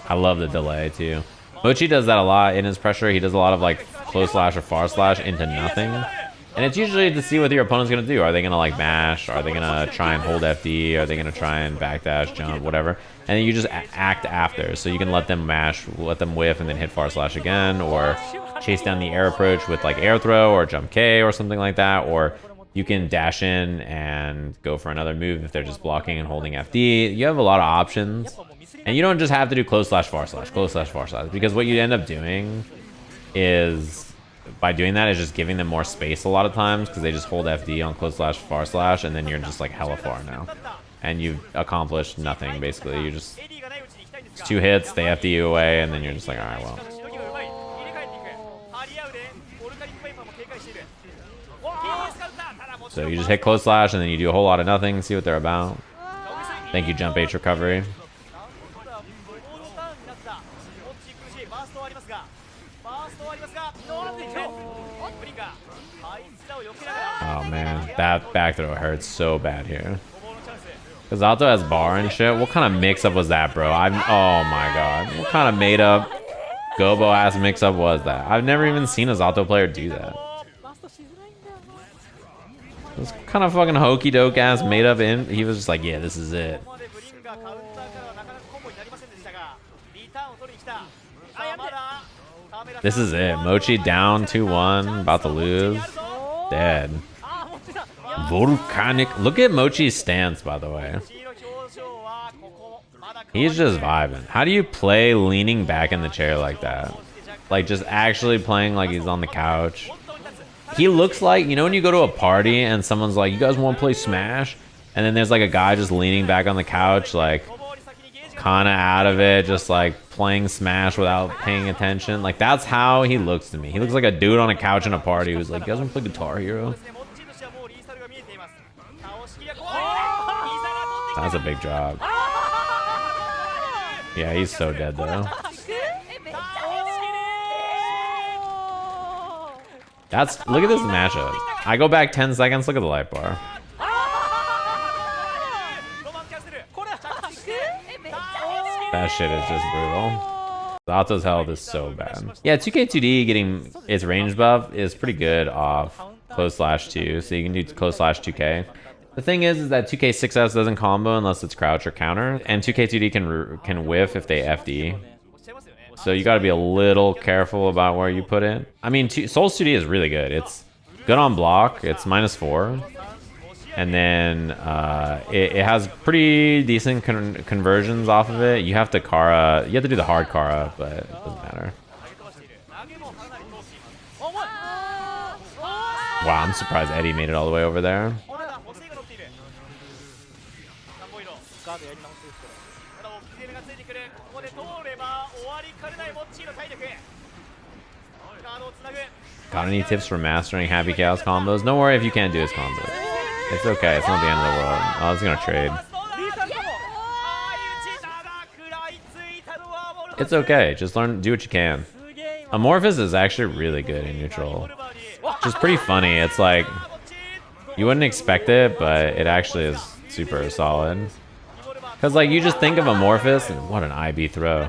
I love the delay too. Mocchi does that a lot in his pressure. He does a lot of like close slash or far slash into nothing. And it's usually to see what your opponent's going to do. Are they going to like mash? Are they going to try and hold FD? Are they going to try and backdash, jump, whatever? And then you just act after. So you can let them mash, let them whiff, and then hit far slash again. Or chase down the air approach with like air throw or jump K or something like that. Or you can dash in and go for another move if they're just blocking and holding FD. You have a lot of options. And you don't just have to do close slash far slash, close slash far slash. Because what you end up doing is... by doing that is just giving them more space a lot of times because they just hold FD on close slash far slash and then you're just like hella far now and you've accomplished nothing basically. You just, it's 2 hits, they FD you away, and then you're just like, all right, well. So you just hit close slash and then you do a whole lot of nothing, see what they're about. Thank you, jump H recovery. Oh man, that back throw hurts so bad here. Because Zato has bar and shit. What kind of mix-up was that, bro? Oh my god. What kind of made-up Gobou ass mix-up was that? I've never even seen a Zato player do that. This kind of fucking hokey doke ass made-up in. He was just like, yeah, this is it. This is it. Mocchi down 2-1, about to lose. Dead. Volcanic. Look at Mochi's stance, by the way. He's just vibing. How do you play leaning back in the chair like that? Like, just actually playing like he's on the couch. He looks like, you know when you go to a party and someone's like, you guys want to play Smash? And then there's like a guy just leaning back on the couch, like, kind of out of it, just like playing Smash without paying attention. Like, that's how he looks to me. He looks like a dude on a couch in a party who's like, you guys want to play Guitar Hero? That's a big drop. Yeah, he's so dead though. Look at this matchup. I go back 10 seconds, look at the light bar. That shit is just brutal. Zato's health is so bad. Yeah, 2K2D getting its range buff is pretty good off close/2, so you can do close/2K. The thing is that 2K6S doesn't combo unless it's crouch or counter, and 2K2D can whiff if they FD. So you got to be a little careful about where you put it. I mean, Souls 2D is really good. It's good on block. It's -4. And then it has pretty decent conversions off of it. You have to Kara. You have to do the hard Kara, but it doesn't matter. Wow, I'm surprised Eddie made it all the way over there. Got any tips for mastering Happy Chaos combos? Don't worry if you can't do his combos. It's okay, it's not the end of the world. I was gonna trade. It's okay, just learn, do what you can. Amorphous is actually really good in neutral. Just pretty funny. It's like, you wouldn't expect it, but it actually is super solid. Cause like, you just think of Amorphous, and what an IB throw.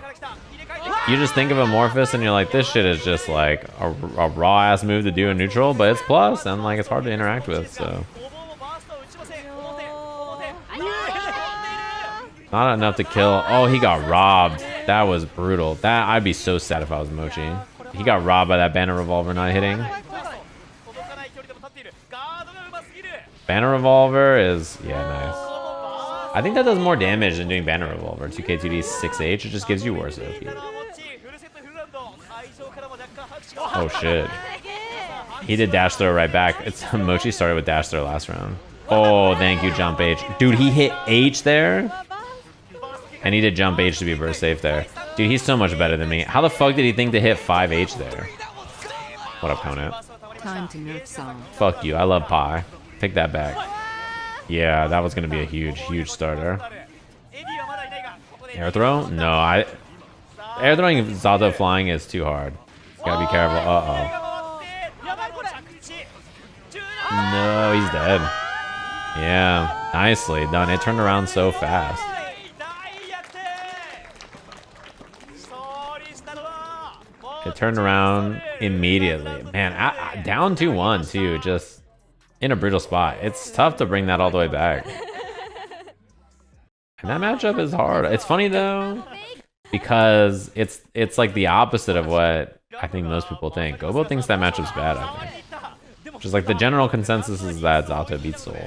You just think of Amorphous and you're like, this shit is just like a raw ass move to do in neutral, but it's plus and like it's hard to interact with, so. Not enough to kill. Oh, he got robbed. That was brutal. That, I'd be so sad if I was Mocchi. He got robbed by that banner revolver not hitting. Banner revolver is, yeah, nice. I think that does more damage than doing banner revolver. 2K2D 6H, it just gives you worse OP. Oh shit. He did dash throw right back. It's Mocchi started with dash throw last round. Oh, thank you, jump H. Dude, he hit H there? I need to jump H to be burst safe there. Dude, he's so much better than me. How the fuck did he think to hit 5H there? What up, Conant? Time to nerf song. Fuck you, I love pie. Take that back. Yeah, that was gonna be a huge starter. Air throw? No, air throwing Zato flying is too hard. Gotta be careful. Uh-oh. No, he's dead. Yeah, nicely done. It turned around so fast. It turned around immediately. Man, down 2-1 too, just in a brutal spot. It's tough to bring that all the way back. And that matchup is hard. It's funny though, because it's like the opposite of what I think most people think. Gobou thinks that matchup's bad, I think. Just like the general consensus is that Zato beats Soul.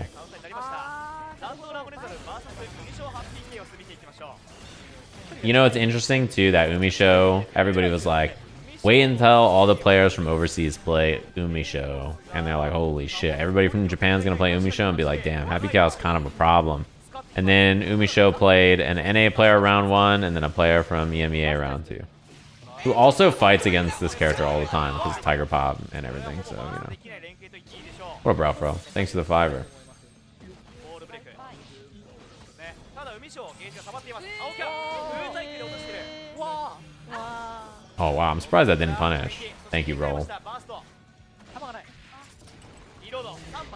You know, it's interesting too that UMISHO, everybody was like, wait until all the players from overseas play UMISHO. And they're like, holy shit, everybody from Japan's gonna play UMISHO and be like, damn, Happy Cow's kind of a problem. And then UMISHO played an NA player round 1 and then a player from EMEA round 2. Who also fights against this character all the time because Tiger Pop and everything, so, you know. What up, bro? Thanks for the $5. Oh wow, I'm surprised that didn't punish. Thank you, Roll.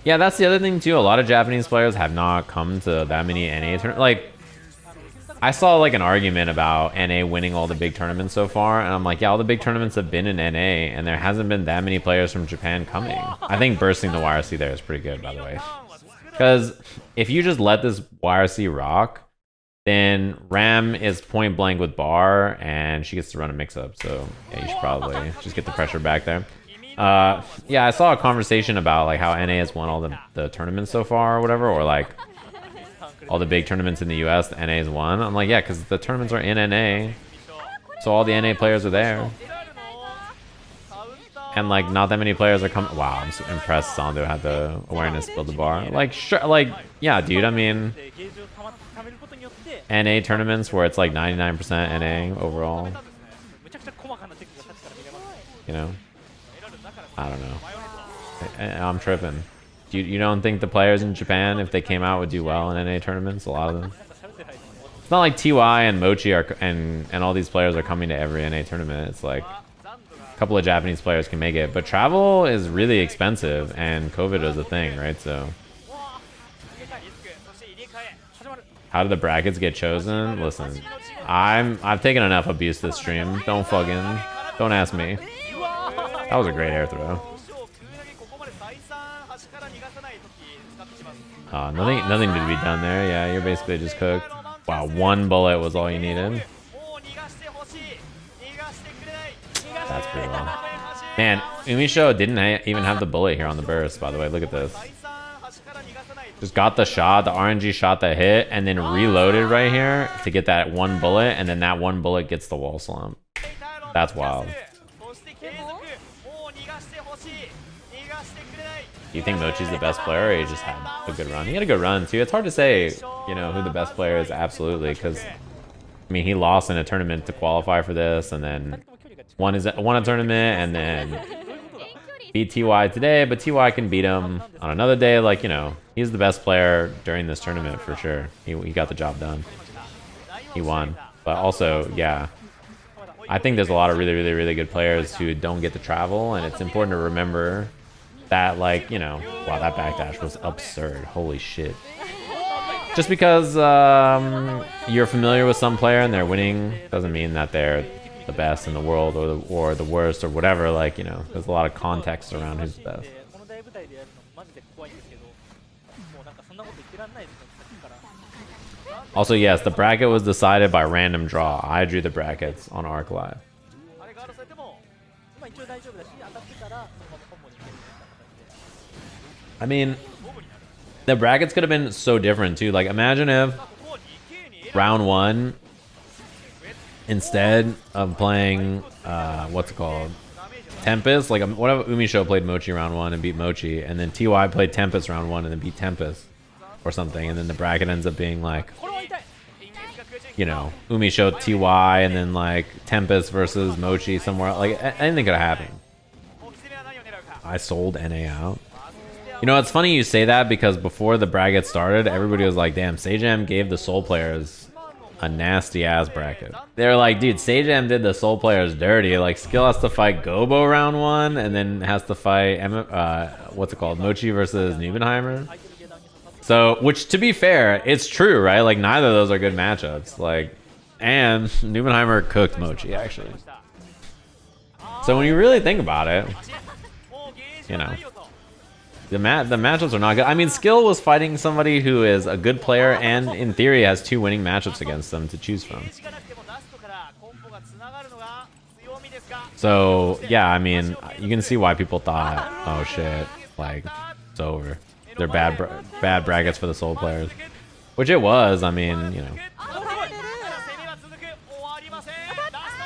Yeah, that's the other thing too. A lot of Japanese players have not come to that many NA tournaments. Like, I saw like an argument about NA winning all the big tournaments so far, and I'm like, yeah, all the big tournaments have been in NA, and there hasn't been that many players from Japan coming. I think bursting the YRC there is pretty good, by the way. Because if you just let this YRC rock, Then Ram is point blank with Bar, and she gets to run a mix-up. So yeah, you should probably just get the pressure back there. Yeah, I saw a conversation about like how NA has won all the tournaments so far or whatever, or like all the big tournaments in the US, the NA has won. I'm like, yeah, because the tournaments are in NA, so all the NA players are there. And like not that many players are coming. Wow, I'm so impressed Zando had the awareness to build the bar. Like sure, like yeah, dude. I mean, NA tournaments where it's like 99% NA overall. You know, I don't know. I'm tripping. You don't think the players in Japan, if they came out, would do well in NA tournaments? A lot of them. It's not like TY and Mocchi are and all these players are coming to every NA tournament. It's like a couple of Japanese players can make it, but travel is really expensive, and COVID is a thing, right? So, how did the brackets get chosen? Listen, I've taken enough abuse this stream. Don't ask me. That was a great air throw. Nothing to be done there. Yeah, you're basically just cooked. Wow, one bullet was all you needed. That's pretty well. Man, UMISHO didn't even have the bullet here on the burst, by the way. Look at this. Just got the shot, the RNG shot that hit, and then reloaded right here to get that one bullet, and then that one bullet gets the wall slump. That's wild. Do you think Mochi's the best player, or he just had a good run? He had a good run, too. It's hard to say, you know, who the best player is, absolutely, because, I mean, he lost in a tournament to qualify for this, and then won a tournament, and then beat TY today, but TY can beat him on another day. Like, you know, he's the best player during this tournament, for sure. He got the job done. He won. But also, yeah, I think there's a lot of really, really, really good players who don't get to travel, and it's important to remember that, like, you know, wow, that backdash was absurd. Holy shit. Just because you're familiar with some player and they're winning doesn't mean that they're the best in the world or the worst or whatever. Like, you know, there's a lot of context around who's the best. Also, yes, the bracket was decided by random draw. I drew the brackets on Arc Live. I mean, the brackets could have been so different too. Like, imagine if round one, instead of playing, what's it called, Tempest, like what if UMISHO played Mocchi round one and beat Mocchi, and then TY played Tempest round one and then beat Tempest or something, and then the bracket ends up being like, you know, UMISHO TY and then like Tempest versus Mocchi somewhere. Like, anything could have happened. I sold NA out. You know, it's funny you say that, because before the bracket started, everybody was like, damn, Sajam gave the Soul players a nasty ass bracket. They're like, dude, Sajam did the Soul players dirty. Like, Skyll has to fight Gobou round one, and then has to fight, what's it called, Mocchi versus NBNHMR. So, which, to be fair, it's true, right? Like, neither of those are good matchups. Like, and NBNHMR cooked Mocchi, actually. So when you really think about it, you know, the matchups are not good. I mean, Skyll was fighting somebody who is a good player and, in theory, has 2 winning matchups against them to choose from. So, yeah, I mean, you can see why people thought, oh shit, like, it's over. They're bad brackets for the Soul players. Which it was, I mean, you know.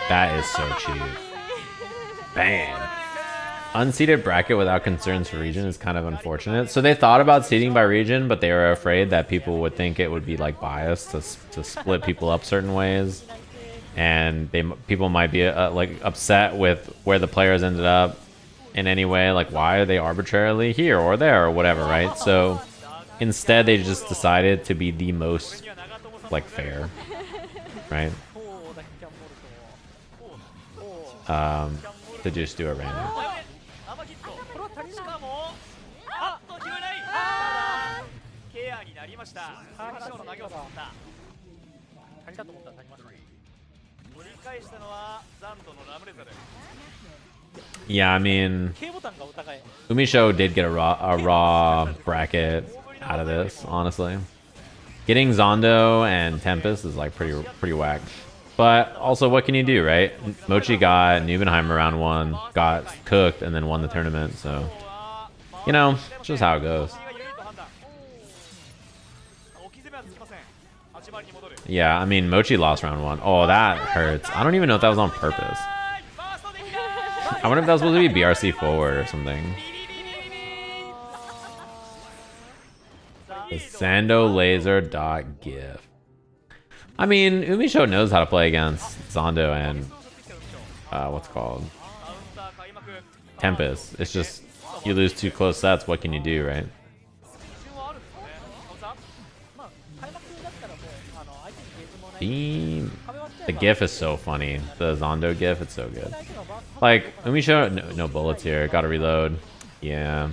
That is so cheap. Bam. Unseeded bracket without concerns for region is kind of unfortunate. So they thought about seeding by region, but they were afraid that people would think it would be like biased to split people up certain ways, and people might be like upset with where the players ended up in any way. Like, why are they arbitrarily here or there or whatever, right? So instead, they just decided to be the most like fair, right? To just do it random. Yeah, I mean, UMISHO did get a raw bracket out of this, honestly. Getting Zando and Tempest is like pretty whack. But also, what can you do, right? Mocchi got NBNHMR round 1, got cooked, and then won the tournament. So, you know, it's just how it goes. Yeah, I mean, Mocchi lost round 1. Oh, that hurts. I don't even know if that was on purpose. I wonder if that was supposed to be BRC forward or something. The Zando laser dot gif. I mean, UMISHO knows how to play against Zando and what's it called? Tempest. It's just you lose 2 close sets, what can you do, right? Beam. The gif is so funny. The Zando gif, it's so good. Like, UMISHO, no bullets here. Gotta reload. Yeah.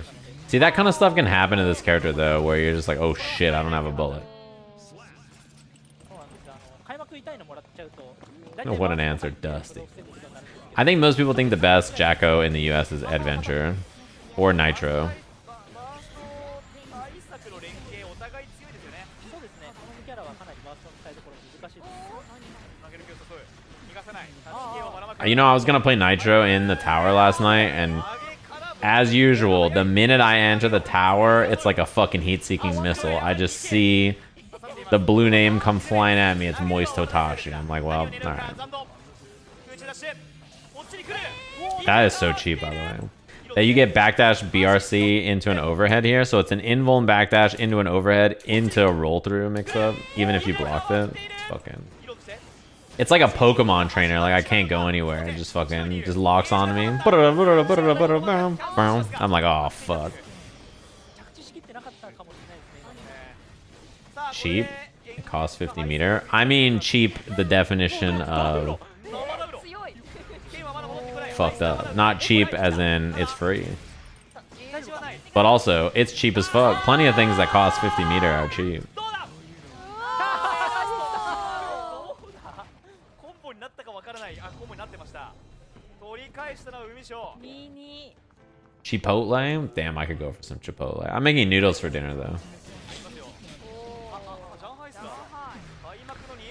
See, that kind of stuff can happen to this character, though, where you're just like, oh shit, I don't have a bullet. Oh, what an answer, Dusty. I think most people think the best Jacko in the US is Adventure. Or Nitro. You know, I was gonna play Nitro in the tower last night, and as usual, the minute I enter the tower, it's like a fucking heat-seeking missile. I just see the blue name come flying at me. It's Moiste Totashi. I'm like, well, alright. That is so cheap, by the way. That you get backdash BRC into an overhead here, so it's an invuln backdash into an overhead into a roll-through mix-up, even if you blocked it. It's fucking... It's like a Pokemon trainer, like I can't go anywhere. It just fucking just locks onto me. I'm like, oh fuck. Cheap? It costs 50 meter. I mean cheap, the definition of fucked up. Not cheap as in it's free. But also, it's cheap as fuck. Plenty of things that cost 50 meter are cheap. Chipotle? Damn, I could go for some Chipotle. I'm making noodles for dinner, though.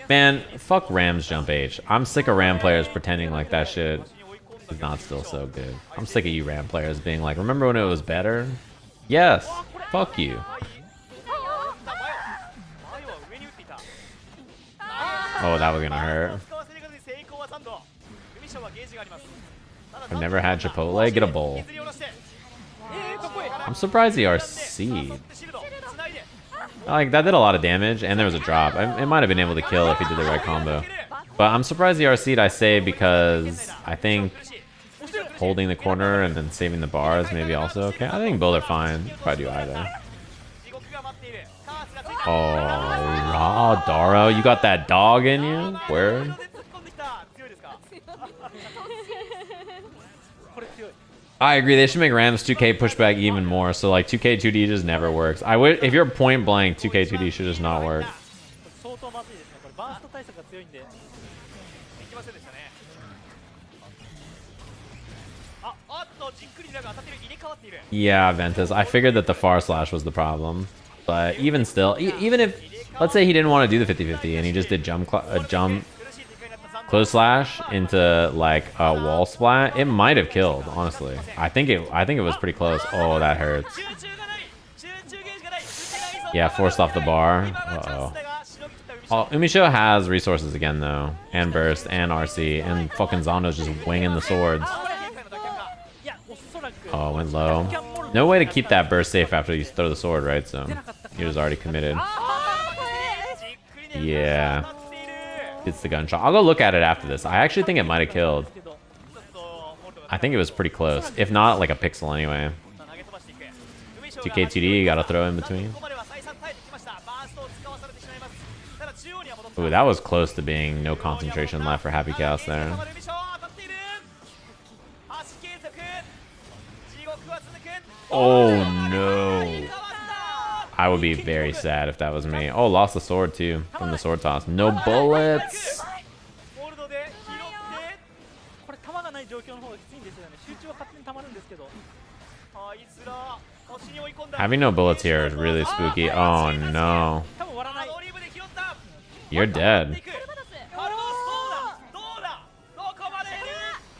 Man, fuck Ram's jump H. I'm sick of Ram players pretending like that shit is not still so good. I'm sick of you Ram players being like, remember when it was better? Yes. Fuck you. Oh, that was gonna hurt. I've never had Chipotle. Get a bowl. I'm surprised he RC'd. Like, that did a lot of damage, and there was a drop. It might have been able to kill if he did the right combo. But I'm surprised he RC'd, I say, because I think holding the corner and then saving the bar is maybe also okay. I think both are fine. Probably do either. Oh, raw Daro, you got that dog in you? Word? I agree. They should make Rams 2K pushback even more. So like 2K 2D just never works. I would, if you're point blank, 2K 2D should just not work. Yeah, Ventus. I figured that the far slash was the problem, but even still, even if let's say he didn't want to do the 50-50 and he just did jump close slash into like a wall splat, it might have killed. Honestly, I think it was pretty close. Oh, that hurts. Yeah, forced off the bar. Uh-oh. Oh, UMISHO has resources again though, and burst and RC, and fucking Zando's just winging the swords. Oh, went low. No way to keep that burst safe after you throw the sword, right? So he was already committed. Yeah. It's the gunshot. I'll go look at it after this. I actually think it might have killed. I think it was pretty close. If not, like a pixel anyway. 2K2D, you gotta throw in between. Ooh, that was close to being no concentration left for Happy Chaos there. Oh no. I would be very sad if that was me. Oh, lost the sword too from the sword toss. No bullets. Having no bullets here is really spooky. Oh no. You're dead.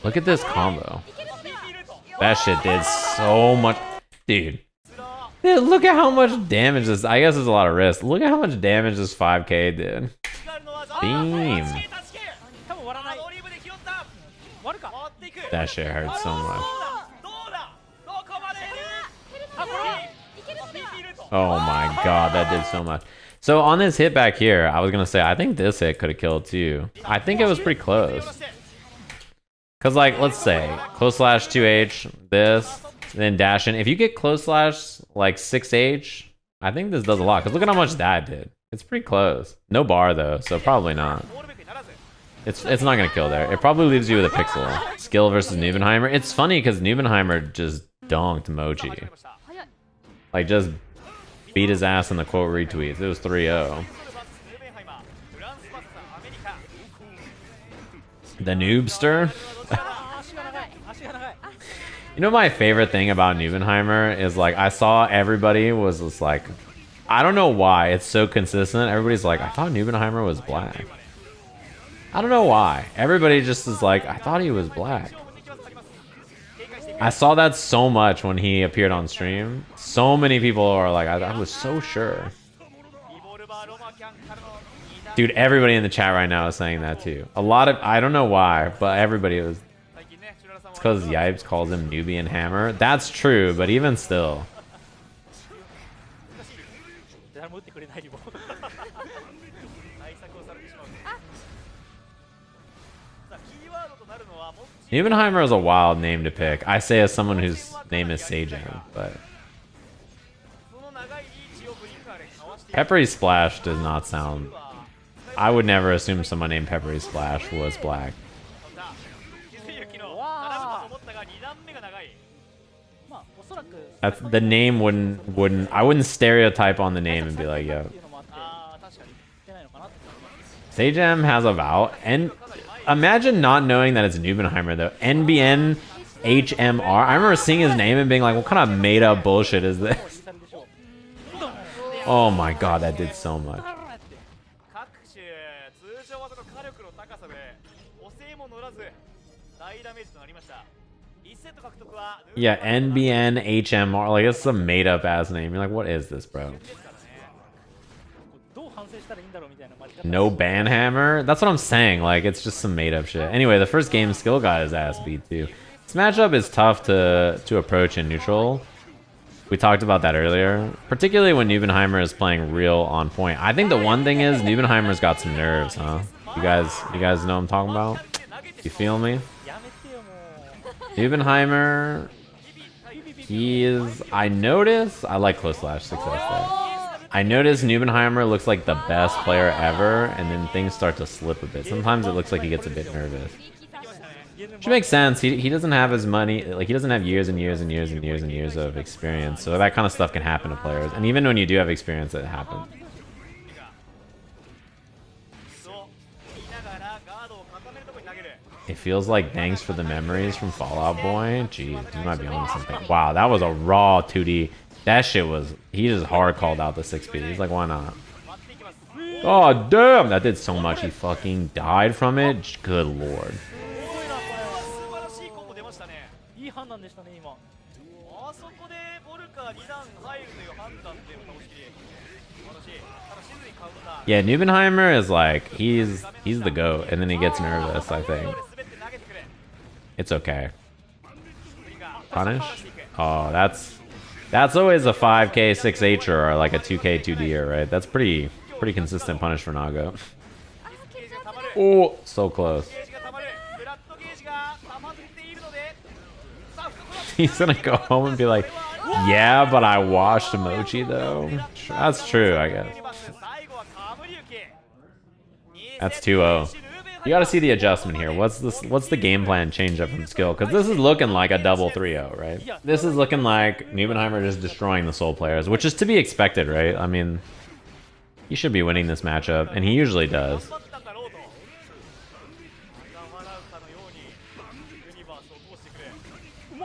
Look at this combo. That shit did so much. Dude. Dude, look at how much damage this. I guess it's a lot of risk. Look at how much damage this 5k did. Beam. That shit hurts so much. Oh my god, that did so much. So on this hit back here, I was gonna say, I think this hit could have killed too. I think it was pretty close. Cause like, let's say, close slash 2H, this, then dash in. If you get close slash like 6H, I think this does a lot. Cause look at how much that did. It's pretty close. No bar though, so probably not. It's not gonna kill there. It probably leaves you with a pixel. Skyll versus Nubenheimer. It's funny because Nubenheimer just donked Mocchi. Like just beat his ass in the quote retweets. It was 3-0. The noobster. You know my favorite thing about Nubenheimer is like I saw everybody was just like, I don't know why it's so consistent. Everybody's like, I thought Nubenheimer was black. I don't know why. Everybody just is like, I thought he was black. I saw that so much when he appeared on stream. So many people are like, I was so sure. Dude, everybody in the chat right now is saying that too. A lot of, I don't know why, but everybody was. It's because Yipes calls him NBNHMR. That's true, but even still. Nubenheimer is a wild name to pick. I say as someone whose name is Sajam, but Peppery Splash does not sound. I would never assume someone named Peppery Splash was black. That's, the name wouldn't. I wouldn't stereotype on the name and be like, yo. Sajam has a vowel, and imagine not knowing that it's Nubenheimer though. NBNHMR. I remember seeing his name and being like, what kind of made up bullshit is this? Oh my god, that did so much. Yeah, NBNHMR. Like, it's a made up ass name. You're like, what is this, bro? No banhammer? That's what I'm saying. Like, it's just some made up shit. Anyway, the first game, Skyll got his ass beat too. This matchup is tough to approach in neutral. We talked about that earlier. Particularly when Nubenheimer is playing real on point. I think the one thing is Nubenheimer's got some nerves, huh? You guys know what I'm talking about? You feel me? Nubenheimer, he is. I like close slash success there. I notice Nubenheimer looks like the best player ever, and then things start to slip a bit. Sometimes it looks like he gets a bit nervous. Which makes sense. He doesn't have as many, like he doesn't have years and years and years and years and years of experience. So that kind of stuff can happen to players. And even when you do have experience, it happens. It feels like thanks for the memories from Fallout Boy. Jeez, you might be on something. Wow, that was a raw 2D. That shit was. He just hard called out the 6P. He's like, why not? Oh damn, that did so much. He fucking died from it. Good lord. Yeah, Nubenheimer is like he's the GOAT, and then he gets nervous. I think it's okay. Punish? Oh, that's always a 5k 6H or like a 2k 2D, right? That's pretty consistent punish for Nago. Oh, so close. He's gonna go home and be like, yeah, but I washed Mocchi though. That's true, I guess. That's 2-0. You gotta see the adjustment here. What's the game plan change up from Skyll? Because this is looking like a double 3-0, right? This is looking like Nubenheimer just destroying the soul players, which is to be expected, right? I mean, he should be winning this matchup, and he usually does.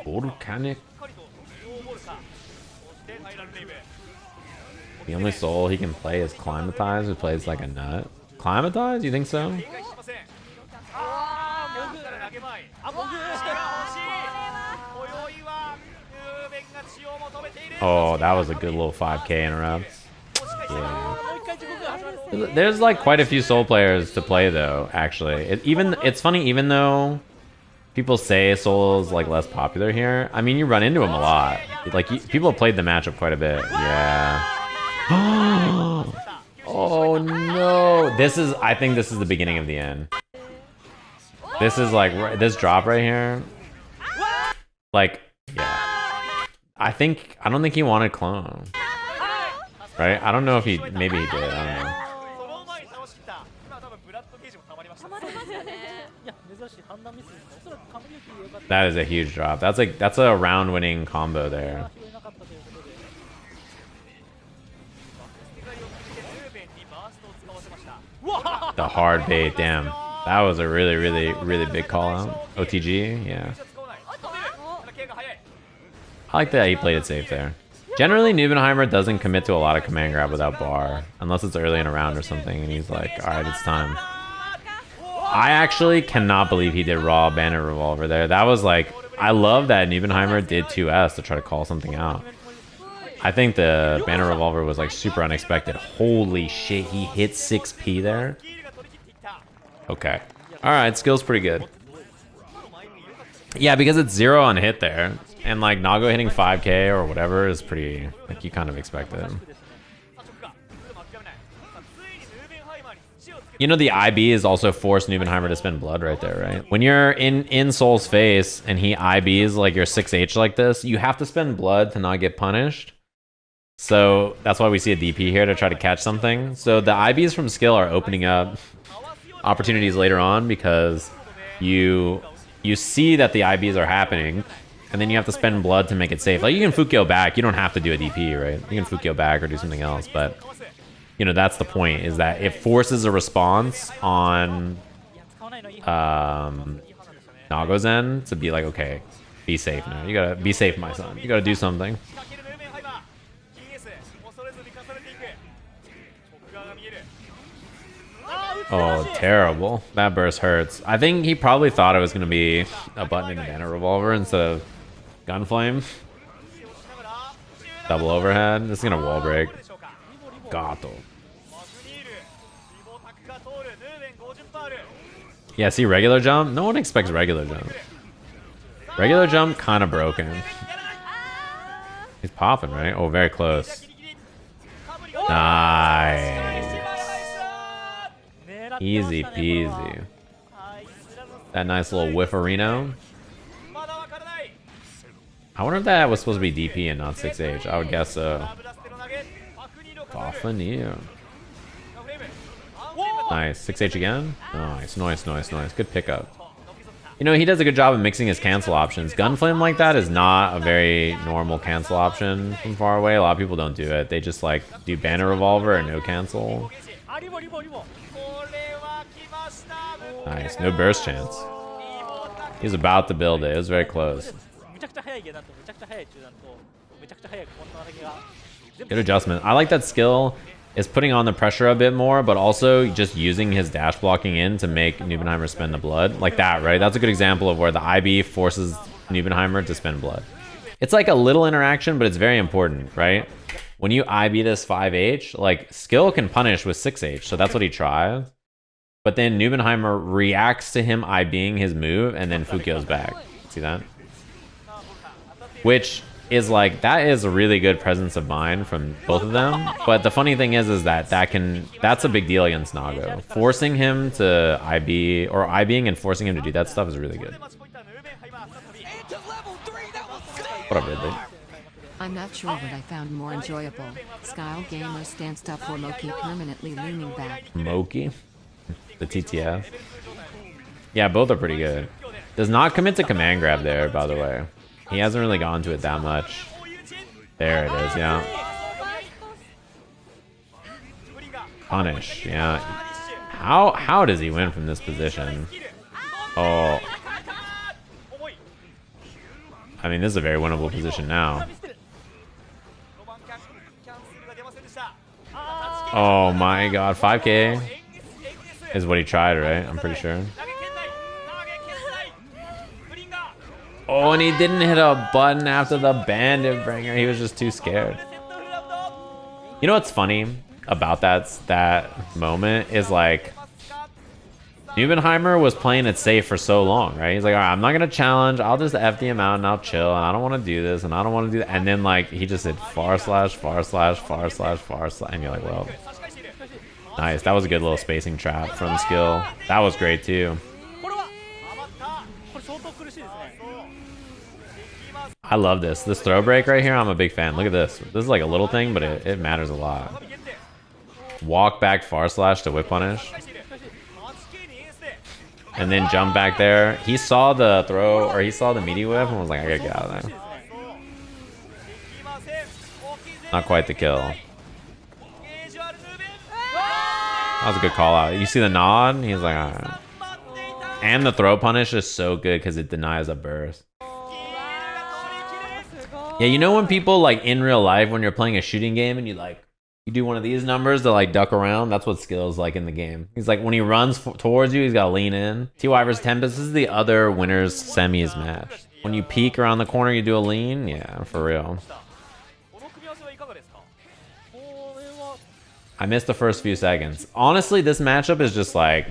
Volcanic. The only soul he can play is Climatize, who plays like a nut. Climatize? You think so? Oh, that was a good little 5k interrupt. Yeah. There's like quite a few soul players to play though, actually. It's funny, even though people say soul is like less popular here, I mean, you run into him a lot. Like, people have played the matchup quite a bit. Yeah. Oh no. I think this is the beginning of the end. This is like, this drop right here. Like, yeah. I don't think he wanted clone. Right? I don't know if maybe he did, I don't know. That is a huge drop. That's a round winning combo there. The hard bait, damn. That was a really, really, really big call out. OTG, yeah. I like that he played it safe there. Generally, Nubenheimer doesn't commit to a lot of command grab without bar, unless it's early in a round or something, and he's like, alright, it's time. I actually cannot believe he did raw Banner Revolver there. That was like, I love that Nubenheimer did 2S to try to call something out. I think the Banner Revolver was like super unexpected. Holy shit, he hit 6p there. Okay. Alright, skill's pretty good. Yeah, because it's 0 on hit there. And like Nago hitting 5k or whatever is pretty, like, you kind of expect it. You know, the IB is also forced Nubenheimer to spend blood right there, right? When you're in Soul's face and he IBs like your 6H like this, you have to spend blood to not get punished. So that's why we see a DP here to try to catch something. So the IBs from Skyll are opening up opportunities later on because you see that the IBs are happening, and then you have to spend blood to make it safe. Like, you can Fukyo back. You don't have to do a DP, right? You can Fukyo back or do something else, but you know, that's the point, is that it forces a response on Nago's end to be like, okay, be safe now. You gotta be safe, my son. You gotta do something. Oh, terrible. That burst hurts. I think he probably thought it was going to be a button and Banner Revolver instead of Gunflame. Double overhead. This is going to wall break. Zato. Yeah, see regular jump? No one expects regular jump. Regular jump, kind of broken. He's popping, right? Oh, very close. Nice. Easy peasy. That nice little whifferino. I wonder if that was supposed to be DP and not 6H. I would guess so. Fafania. Nice. 6H again? Nice, nice, nice, nice. Good pickup. You know, he does a good job of mixing his cancel options. Gunflame like that is not a very normal cancel option from far away. A lot of people don't do it. They just like do Banner Revolver and no cancel. Nice, no burst chance. He's about to build it. It was very close. Good adjustment. I like that Skyll is putting on the pressure a bit more, but also just using his dash blocking in to make Nubenheimer spend the blood. Like that, right? That's a good example of where the IB forces Nubenheimer to spend blood. It's like a little interaction, but it's very important, right? When you IB this 5H, like, Skyll can punish with 6H, so that's what he tries. But then Nubenheimer reacts to him IBing his move and then Fukyo's back. See that? Which is like, that is a really good presence of mind from both of them. But the funny thing is that that's a big deal against Nago. Forcing him to IB, or IBing and forcing him to do that stuff is really good. What up, Ridley? I'm not sure what I found more enjoyable. Skyll gamer stanced up or Mocchi permanently leaning back. Mocchi? The TTF? Yeah, both are pretty good. Does not commit to command grab there, by the way. He hasn't really gone to it that much. There it is, yeah. Punish, yeah. How does he win from this position? Oh. I mean, this is a very winnable position now. Oh my god, 5k is what he tried, right? I'm pretty sure. Oh, and he didn't hit a button after the bandit bringer. He was just too scared. You know what's funny about that moment is like Neubenheimer was playing it safe for so long, right? He's like, all right, I'm not gonna challenge. I'll just FD him out and I'll chill. And I don't want to do this and I don't want to do that. And then like he just did ////////// and you're like, well, nice. That was a good little spacing trap from Skyll. That was great too. I love this. This throw break right here, I'm a big fan. Look at this. This is like a little thing, but it matters a lot. Walk back // to whip punish. And then jump back there. He saw the throw, or he saw the meaty whip and was like, I gotta get out of there. Not quite the kill. That was a good call out. You see the nod? He's like, all right. And the throw punish is so good because it denies a burst. Yeah, you know when people like in real life when you're playing a shooting game and you do one of these numbers to like duck around? That's what Skyll's like in the game. He's like when he runs towards you, he's got to lean in. TY versus Tempest, this is the other winners semis match. When you peek around the corner, you do a lean. Yeah, for real. I missed the first few seconds. Honestly, this matchup is just like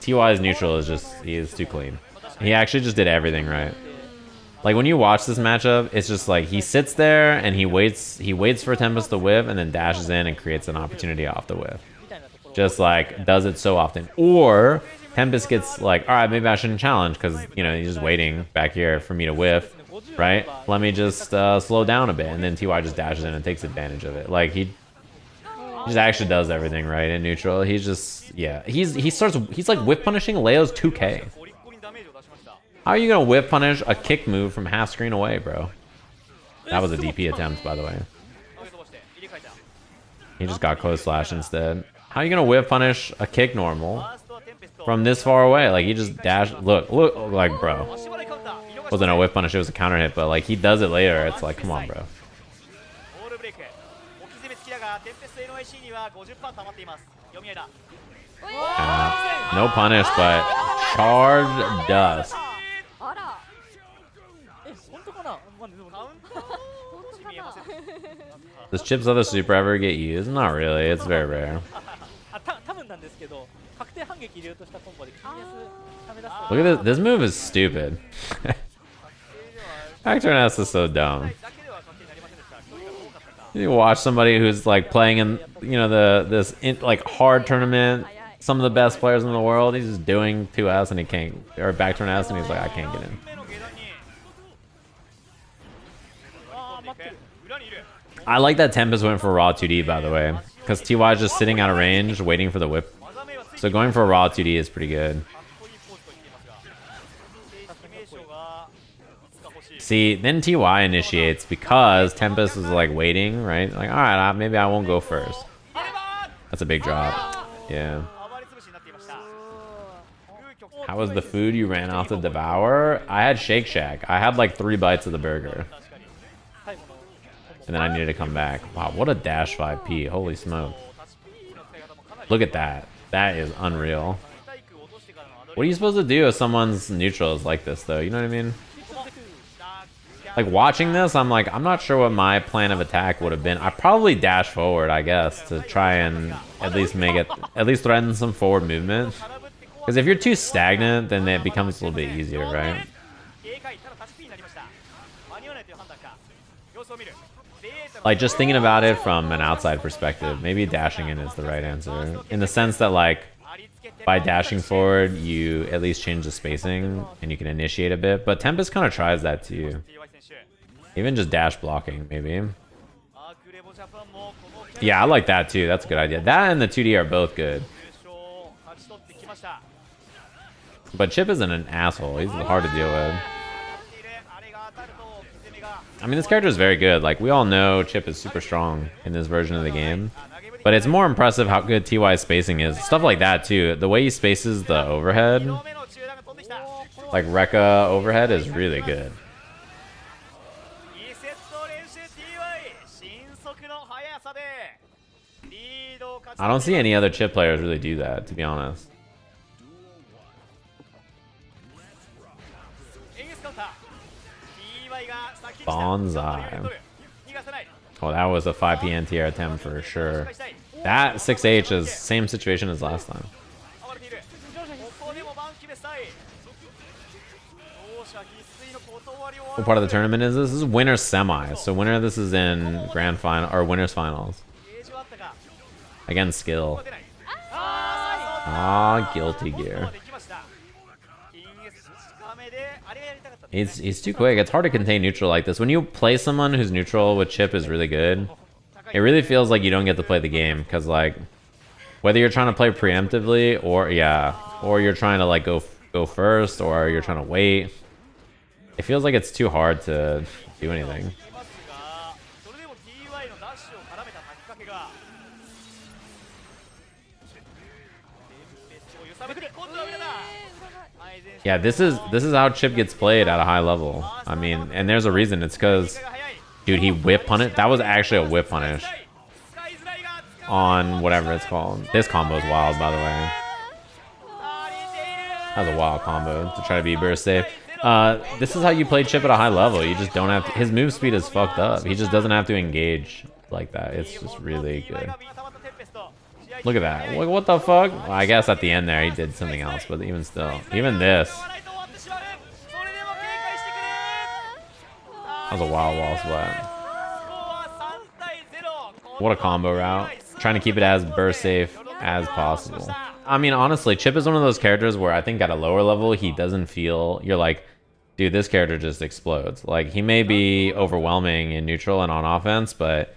TY's neutral is just he is too clean. He actually just did everything right. Like when you watch this matchup, it's just like he sits there and he waits for Tempest to whip and then dashes in and creates an opportunity off the whip. Just like does it so often. Or Tempest gets like, all right, maybe I shouldn't challenge because you know he's just waiting back here for me to whiff, right? Let me just slow down a bit, and then TY just dashes in and takes advantage of it. Like he just actually does everything right in neutral. He's just he's like whip punishing Leo's 2k. How are you gonna whip punish a kick move from half screen away, bro? That was a DP attempt, by the way. He just got close slash instead. How are you gonna whip punish a kick normal from this far away? Like he just dashed. Look, like bro. Wasn't a whip punish, it was a counter hit, but like he does it later. It's like, come on, bro. No punish, but charged dust. Does Chipp's other super ever get used? Not really, it's very rare. Look at this, this move is stupid. Actor S is so dumb. You watch somebody who's like playing in, you know, this hard tournament, some of the best players in the world, he's just doing 2S and he can't, or back turn S and he's like, I can't get in. I like that Tempest went for raw 2D, by the way, because TY is just sitting out of range, waiting for the whip. So going for raw 2D is pretty good. See, then TY initiates because Tempest is like waiting, right? Like, all right, maybe I won't go first. That's a big drop. Yeah. How was the food you ran off to devour? I had Shake Shack. I had like 3 bites of the burger. And then I needed to come back. Wow, what a dash 5P. Holy smoke. Look at that. That is unreal. What are you supposed to do if someone's neutral is like this, though? You know what I mean? Like, watching this, I'm like, I'm not sure what my plan of attack would have been. I probably dash forward, I guess, to try and at least threaten some forward movement. Because if you're too stagnant, then it becomes a little bit easier, right? Like, just thinking about it from an outside perspective, maybe dashing in is the right answer. In the sense that, like, by dashing forward, you at least change the spacing and you can initiate a bit. But Tempest kind of tries that too. Even just dash blocking, maybe. Yeah, I like that too. That's a good idea. That and the 2D are both good. But Chipp isn't an asshole. He's hard to deal with. I mean, this character is very good. Like, we all know Chipp is super strong in this version of the game. But it's more impressive how good TY's spacing is. Stuff like that, too. The way he spaces the overhead, like Rekka overhead, is really good. I don't see any other Chipp players really do that, to be honest. Bonsai. Oh, that was a 5 PNTR attempt for sure. That 6H is same situation as last time. What part of the tournament is this? This is winner's semi. So winner of this is in grand final or winner's finals. Against Skyll. Ah, guilty gear. He's too quick. It's hard to contain neutral like this. When you play someone who's neutral with Chipp is really good, it really feels like you don't get to play the game. Because, like, whether you're trying to play preemptively or, yeah, or you're trying to, like, go first or you're trying to wait, it feels like it's too hard to do anything. Yeah, this is how Chipp gets played at a high level. I mean, and there's a reason. It's because, dude, he whip punished. That was actually a whip punish on whatever it's called. This combo is wild, by the way. That was a wild combo to try to be burst safe. This is how you play Chipp at a high level. You just don't have to. His move speed is fucked up. He just doesn't have to engage like that. It's just really good. Look at that. Like, what the fuck? Well, I guess at the end there he did something else, but even still. Even this. That was a wild wall splat. What a combo route. Trying to keep it as burst safe as possible. I mean, honestly, Chipp is one of those characters where I think at a lower level he doesn't feel... You're like, dude, this character just explodes. Like, he may be overwhelming in neutral and on offense, but...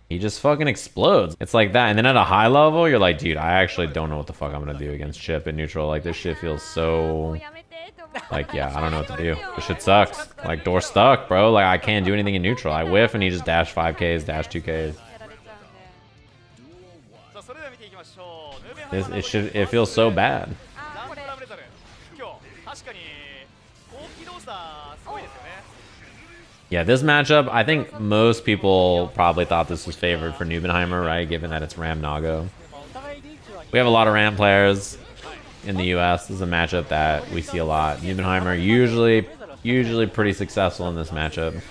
he just fucking explodes. It's like that. And then at a high level, you're like, dude, I actually don't know what the fuck I'm gonna do against Chipp in neutral. Like, this shit feels so... like, yeah, I don't know what to do. This shit sucks. Like, door stuck, bro. Like, I can't do anything in neutral. I whiff and he just dash 5Ks, dash 2Ks. It feels so bad. Yeah, this matchup, I think most people probably thought this was favored for NBNHMR, right? Given that it's Ram Nago. We have a lot of Ram players in the US. This is a matchup that we see a lot. NBNHMR usually pretty successful in this matchup. I'm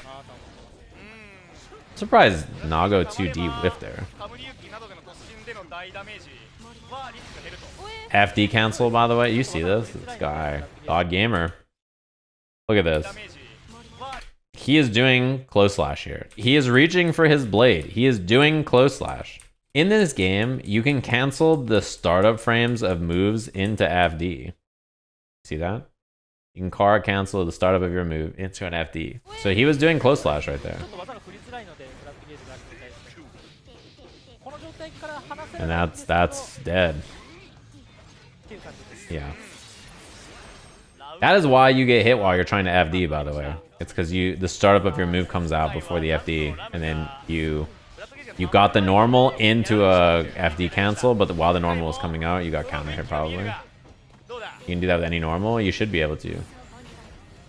surprised Nago 2D whiffed there. FD cancel, by the way. You see this? This guy. God gamer. Look at this. He is doing close slash here. He is reaching for his blade. He is doing close slash. In this game, you can cancel the startup frames of moves into FD. See that? You can card cancel the startup of your move into an FD. So he was doing close slash right there. And that's dead. Yeah. That is why you get hit while you're trying to FD, by the way. It's because the startup of your move comes out before the FD, and then you got the normal into a FD cancel, but while the normal was coming out, you got counter hit probably. You can do that with any normal. You should be able to.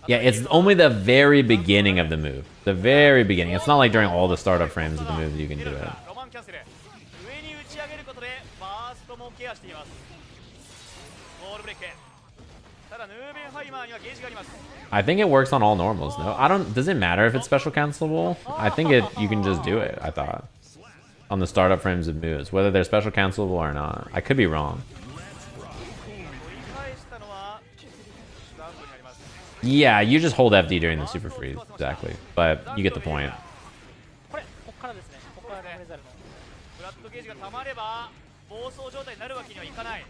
Yeah, it's only the very beginning of the move. The very beginning. It's not like during all the startup frames of the move that you can do it. I think it works on all normals. No, does it matter if it's special cancelable? I think you can just do it. I thought on the startup frames of moves, whether they're special cancelable or not. I could be wrong. Yeah, you just hold FD during the super freeze, exactly. But you get the point.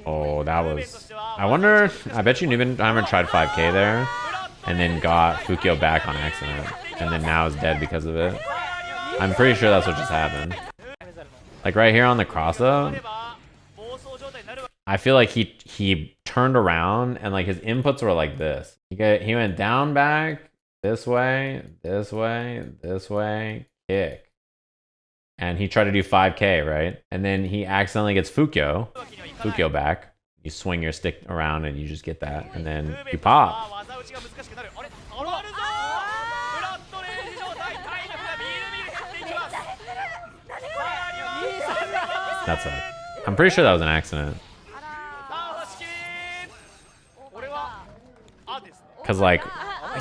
Oh, that was... I wonder... I bet you NBNHMR tried 5k there, and then got Fukyo back on accident, and then now is dead because of it. I'm pretty sure that's what just happened. Like right here on the cross-up, I feel like he turned around, and like his inputs were like this. He went down, back, this way, this way, this way, kick. And he tried to do 5k, right? And then he accidentally gets Fukyo back. You swing your stick around and you just get that. And then you pop. That's it. I'm pretty sure that was an accident. Because, like,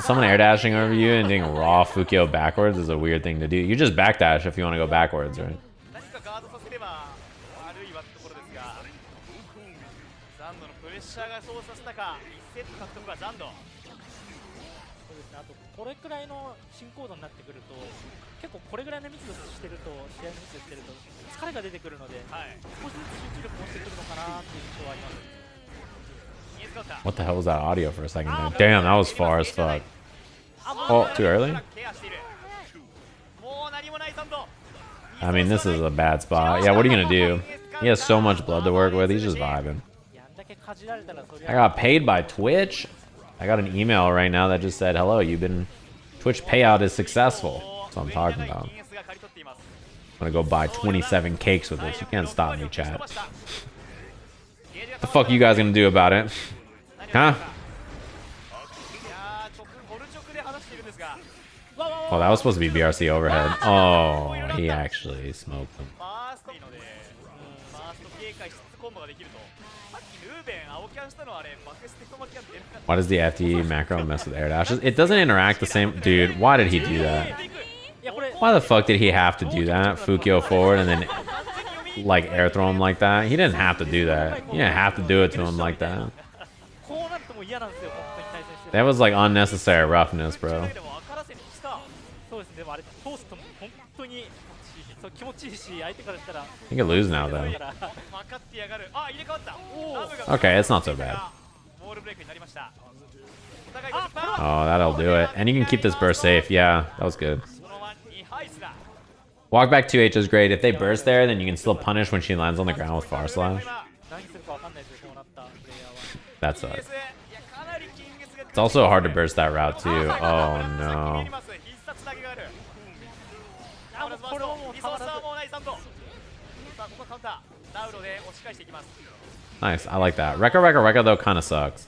someone air dashing over you and doing raw Fukio backwards is a weird thing to do. You just backdash if you want to go backwards, right? What the hell was that audio for a second there? Damn, that was far as fuck. Oh, too early? I mean, this is a bad spot. Yeah, what are you gonna do? He has so much blood to work with. He's just vibing. I got paid by Twitch. I got an email right now that just said, hello, you've been... Twitch payout is successful. That's what I'm talking about. I'm gonna go buy 27 cakes with this. You can't stop me, chat. What the fuck you guys gonna do about it? Huh? Oh, that was supposed to be BRC overhead. Oh, he actually smoked them. Why does the FD macro mess with air dashes? It doesn't interact the same. Dude, why did he do that? Why the fuck did he have to do that? Fukio forward and then like air throw him like that? He didn't have to do that. He didn't have to do it to him like that. That was like unnecessary roughness, bro. You can lose now though. Okay, it's not so bad. Oh, that'll do it. And you can keep this burst safe. Yeah, that was good. Walk back 2H is great. If they burst there, then you can still punish when she lands on the ground with far slash. That sucks. It's also hard to burst that route too. Oh no. Nice, I like that. Rekka though kind of sucks.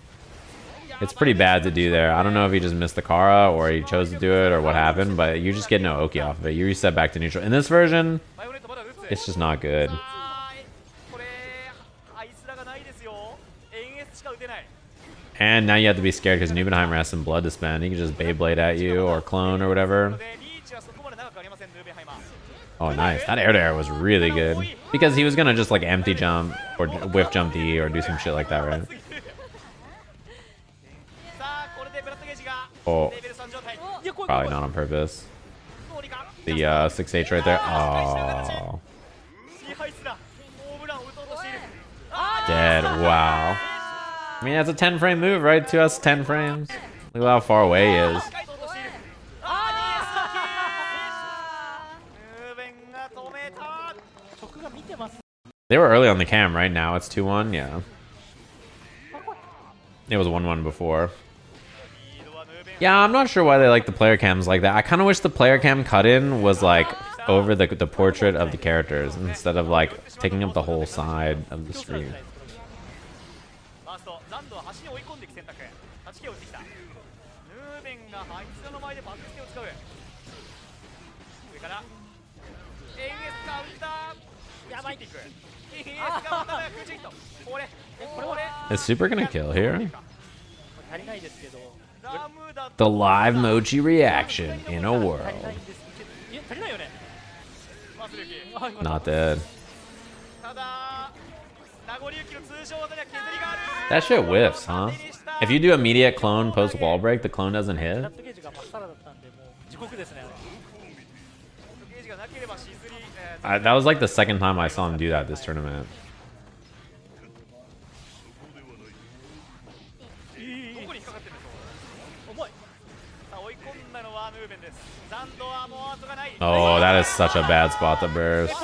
It's pretty bad to do there. I don't know if he just missed the Kara or he chose to do it or what happened, but you just get no Oki off of it. You reset back to neutral. In this version, it's just not good. And now you have to be scared because NBNHMR has some blood to spend. He can just Beyblade at you or clone or whatever. Oh, nice. That air to air was really good. Because he was going to just like empty jump or whiff jump D or do some shit like that, right? Oh, probably not on purpose. The 6H right there. Oh. Dead. Wow. I mean, that's a 10 frame move, right? 2S 10 frames. Look at how far away he is. They were early on the cam, right? Now it's 2-1. Yeah. It was 1-1 before. Yeah, I'm not sure why they like the player cams like that. I kind of wish the player cam cut-in was like over the portrait of the characters instead of like taking up the whole side of the stream. Is Super gonna kill here? The live Mocchi reaction in a world. Not dead. That shit whiffs, huh? If you do immediate clone post wall break, the clone doesn't hit. That was like the second time I saw him do that this tournament. Oh, that is such a bad spot to burst.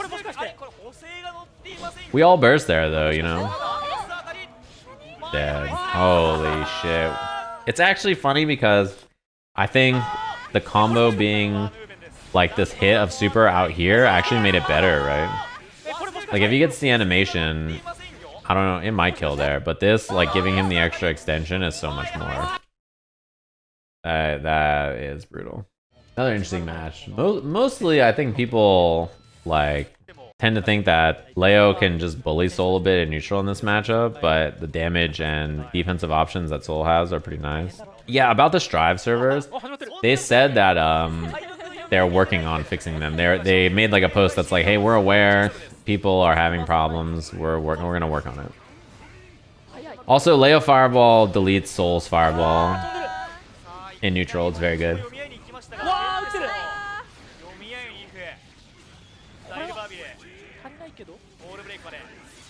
We all burst there though, you know? Dead. Holy shit. It's actually funny because I think the combo being like this hit of super out here actually made it better, right? Like if he gets the animation, I don't know, it might kill there, but this, like giving him the extra extension is so much more. That is brutal. Another interesting match. Mostly, I think people like tend to think that Leo can just bully Soul a bit in neutral in this matchup, but the damage and defensive options that Soul has are pretty nice. Yeah, about the Strive servers, they said that they're working on fixing them. They made like a post that's like, hey, we're aware people are having problems. We're gonna work on it. Also, Leo Fireball deletes Soul's Fireball in neutral. It's very good.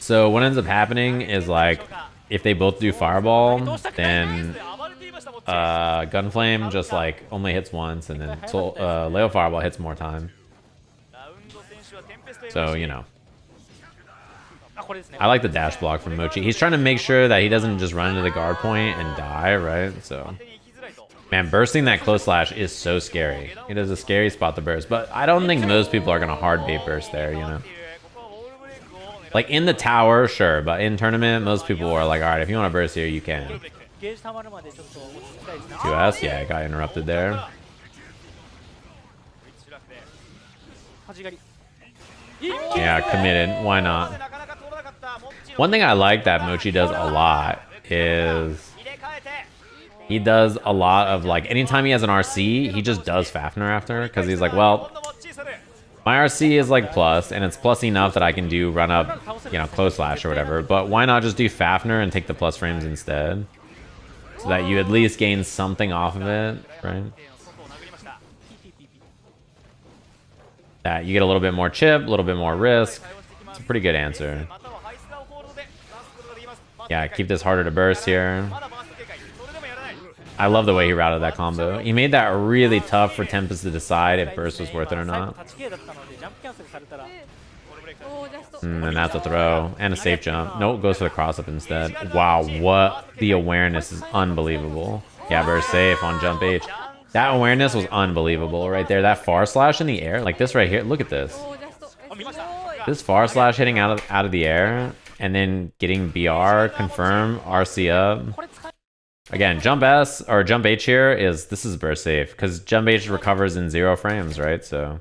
So what ends up happening is like, if they both do Fireball, then Gunflame just like only hits once, and then Leo Fireball hits more time. So, you know. I like the dash block from Mocchi. He's trying to make sure that he doesn't just run into the guard point and die, right? So, man, bursting that close slash is so scary. It is a scary spot to burst, but I don't think most people are going to hard bait burst there, you know? Like, in the tower, sure, but in tournament, most people are like, alright, if you want to burst here, you can. 2S, yeah, got interrupted there. Yeah, committed. Why not? One thing I like that Mocchi does a lot is he does a lot of like, anytime he has an RC, he just does Fafnir after, because he's like, well, my RC is like plus, and it's plus enough that I can do run up, you know, close slash or whatever, but why not just do Fafnir and take the plus frames instead? So that you at least gain something off of it, right? That you get a little bit more chip, a little bit more risk. It's a pretty good answer. Yeah, keep this harder to burst here. I love the way he routed that combo. He made that really tough for Tempest to decide if burst was worth it or not. And that's a throw. And a safe jump. Nope, goes for the cross up instead. Wow, what? The awareness is unbelievable. Yeah, burst safe on jump H. That awareness was unbelievable right there. That far slash in the air. Like this right here. Look at this. This far slash hitting out of the air. And then getting BR, confirm, RC up. Again, jump S or jump H here is, this is burst safe. Because jump H recovers in 0 frames, right? So.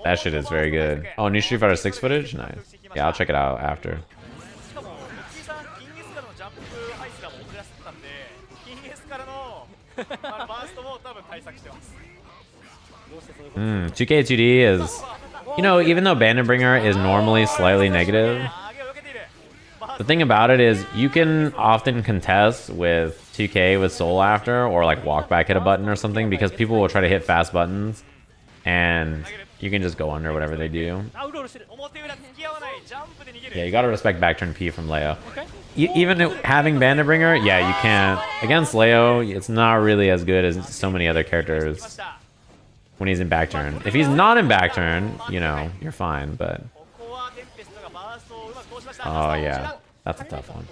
That shit is very good. Oh, new Street Fighter 6 footage? Nice. Yeah, I'll check it out after. 2K2D is, you know, even though Banditbringer is normally slightly negative, the thing about it is you can often contest with 2K with Soul after, or like walk back hit a button or something, because people will try to hit fast buttons and you can just go under whatever they do. Yeah, you gotta respect back turn P from Leo. Even having Banditbringer, yeah, you can't. Against Leo, it's not really as good as so many other characters when he's in back turn. If he's not in back turn, you know, you're fine, but... Oh, yeah. That's a tough one.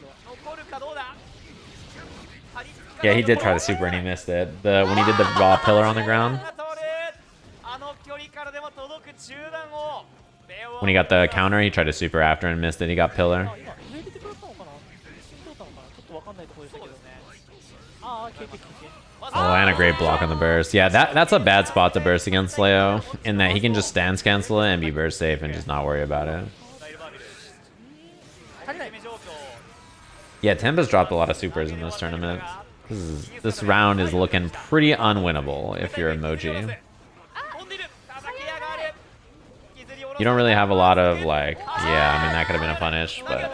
Yeah, he did try to super and he missed it. When he did the raw pillar on the ground. When he got the counter, he tried to super after and missed it. He got pillar. Oh, and a great block on the burst. Yeah, that's a bad spot to burst against Leo, in that he can just stance cancel it and be burst safe and just not worry about it. Yeah, Tempest dropped a lot of supers in this tournament. This round is looking pretty unwinnable if you're Mocchi. You don't really have a lot of like, yeah, I mean that could have been a punish, but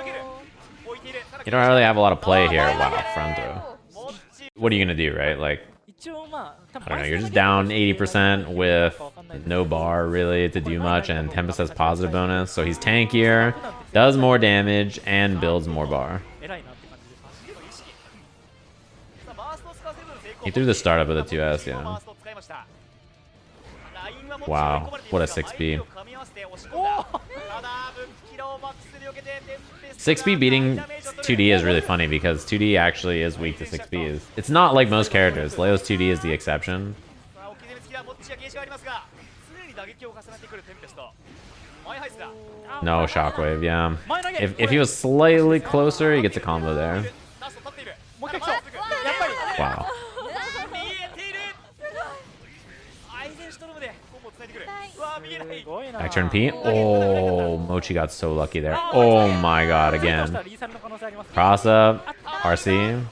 you don't really have a lot of play here. Wow, front throw. What are you gonna do, right? Like, I don't know, you're just down 80% with no bar really to do much, and Tempest has positive bonus, so he's tankier, does more damage, and builds more bar. He threw the startup with a 2S, yeah. Wow, what a 6B. 6B beating 2D is really funny because 2D actually is weak to 6Bs. It's not like most characters. Leo's 2D is the exception. No shockwave, yeah. If he was slightly closer, he gets a combo there. Wow. Back turn P. Oh, Mocchi got so lucky there. Oh my god, again. Cross up. RC.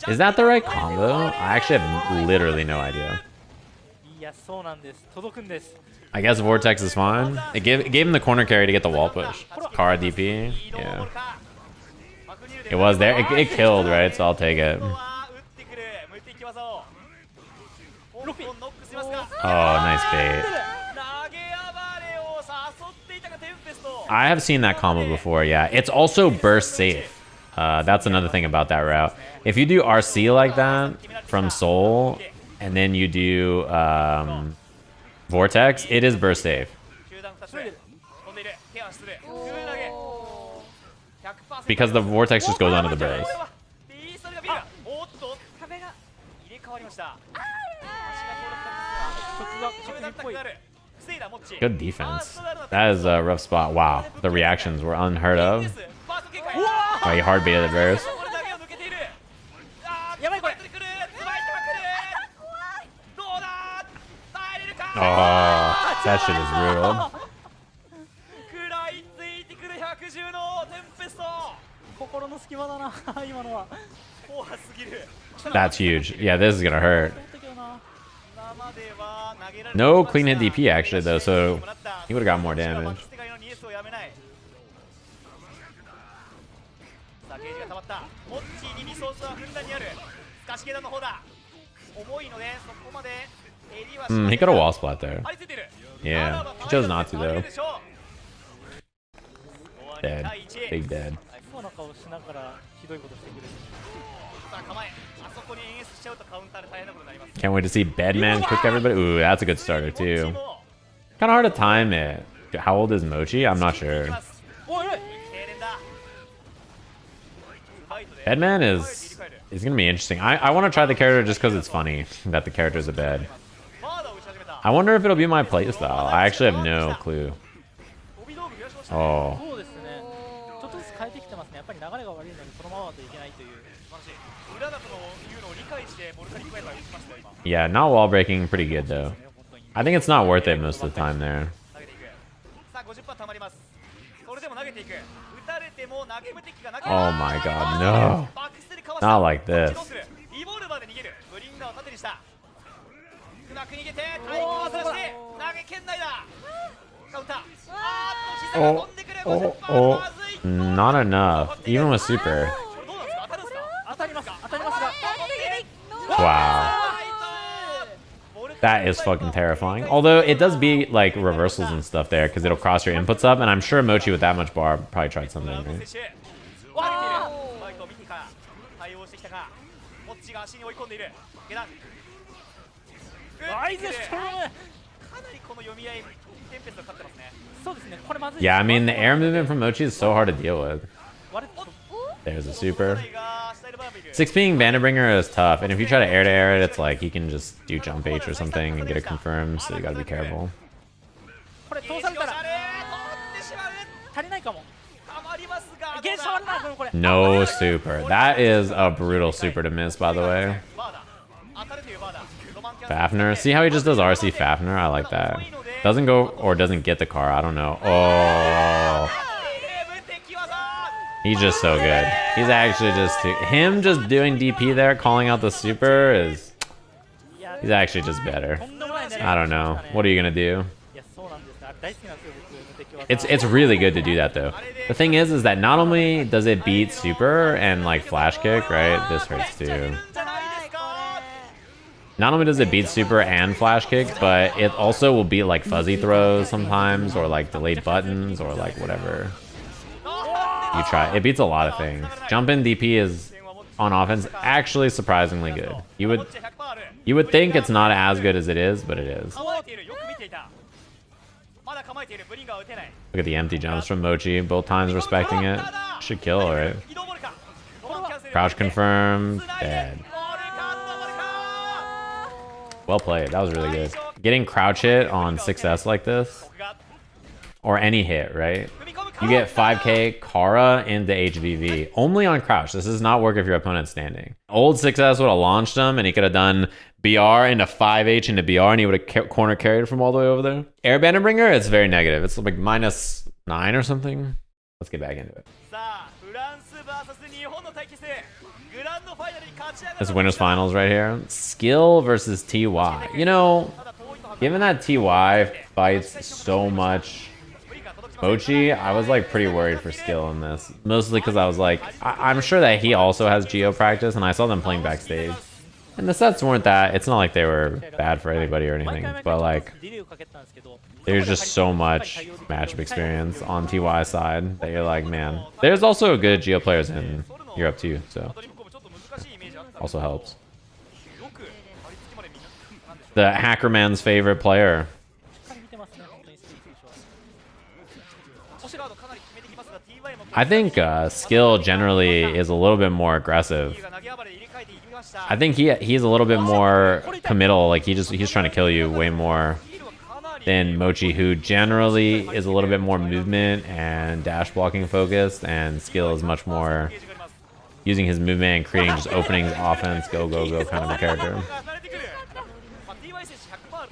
Is that the right combo? I actually have literally no idea. I guess Vortex is fine. It gave him the corner carry to get the wall push. Kara DP. Yeah. It was there. It killed, right? So I'll take it. Oh, nice bait. I have seen that combo before, yeah. It's also burst safe. That's another thing about that route. If you do RC like that from Soul, and then you do Vortex, it is burst safe. Because the Vortex just goes onto the burst. Good defense. That is a rough spot. Wow, the reactions were unheard of. Oh, he hard baited the burst. Oh, that shit is brutal. That's huge. Yeah, this is gonna hurt. No clean hit DP actually though, so he would have got more damage. He could have wall splat there. Yeah, he chose not to though. Dead. Big dead. Can't wait to see Bedman cook everybody. Ooh, that's a good starter too. Kind of hard to time it. How old is Mocchi? I'm not sure. Bedman is gonna be interesting. I want to try the character just because it's funny that the character's a bed. I wonder if it'll be my playstyle. I actually have no clue. Oh. Yeah, not wall breaking, pretty good though. I think it's not worth it most of the time there. Oh my god, no. Not like this. Oh. Not enough, even with super. Wow. That is fucking terrifying. Although it does beat like reversals and stuff there because it'll cross your inputs up, and I'm sure Mocchi with that much bar probably tried something, right? Yeah, I mean the air movement from Mocchi is so hard to deal with. There's a super. 6-ping Banditbringer is tough, and if you try to air it, it's like he can just do jump H or something and get it confirmed, so you gotta be careful. No super. That is a brutal super to miss, by the way. Fafnir. See how he just does RC Fafnir? I like that. Doesn't go or doesn't get the car. I don't know. Oh. He's just so good. He's actually just... Him just doing DP there, calling out the super is... He's actually just better. I don't know. What are you going to do? It's really good to do that, though. The thing is that not only does it beat super and, like, flash kick, right? This hurts, too. Not only does it beat super and flash kick, but it also will beat, like, fuzzy throws sometimes, or, like, delayed buttons, or, like, whatever. You try. It beats a lot of things. Jump in DP is on offense actually surprisingly good. You would think it's not as good as it is, but it is. Look at the empty jumps from Mocchi, both times respecting it. Should kill, right? Crouch confirmed. Dead. Well played. That was really good. Getting crouch hit on 6S like this, or any hit, right? You get 5k Kara into HVV. Only on crouch. This does not work if your opponent's standing. Old 6S would have launched him and he could have done BR into 5H into BR and he would have corner carried from all the way over there. Air Bannerbringer, it's very negative. It's like -9 or something. Let's get back into it. This winners finals right here. Skill versus TY. You know, given that TY fights so much Mocchi, I was like pretty worried for Skill in this. Mostly because I was like, I'm sure that he also has Geo practice and I saw them playing backstage. And the sets weren't that, it's not like they were bad for anybody or anything, but like, there's just so much matchup experience on TY side that you're like, man. There's also good Geo players in Europe too, so also helps. The Hackerman's favorite player. I think Skill generally is a little bit more aggressive. I think he's a little bit more committal. Like he's trying to kill you way more than Mocchi, who generally is a little bit more movement and dash blocking focused, and Skill is much more using his movement and creating just openings, offense, go kind of a character.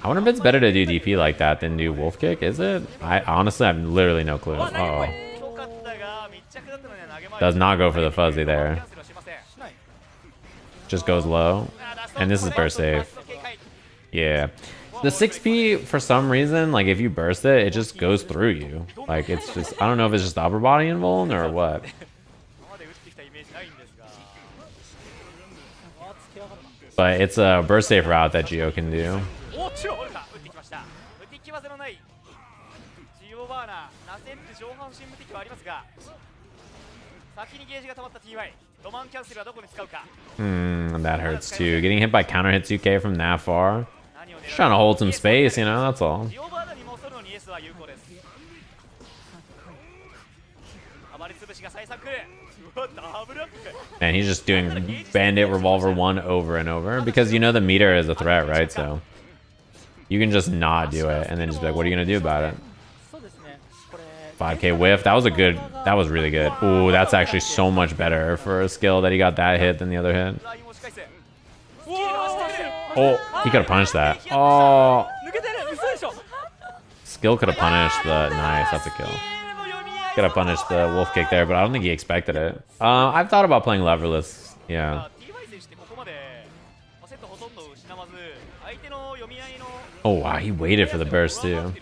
I wonder if it's better to do DP like that than do wolf kick. Is it? I honestly have literally no clue. Uh-oh. Does not go for the fuzzy there. Just goes low. And this is burst safe. Yeah. The 6P, for some reason, like if you burst it, it just goes through you. Like it's just, I don't know if it's just upper body invuln or what. But it's a burst safe route that Geo can do. That hurts too. Getting hit by counter hit 2k from that far. Just trying to hold some space, you know, that's all. And he's just doing Bandit Revolver 1 over and over because you know the meter is a threat, right? So you can just not do it and then just be like, what are you gonna do about it? 5k whiff. That was really good. Ooh, that's actually so much better for a Skill that he got that hit than the other hit. Oh, he could have punished that. Oh, Skill could have punished the nice. That's a kill. Could have punished the wolf kick there, but I don't think he expected it. I've thought about playing leverless. Yeah. Oh wow, he waited for the burst too.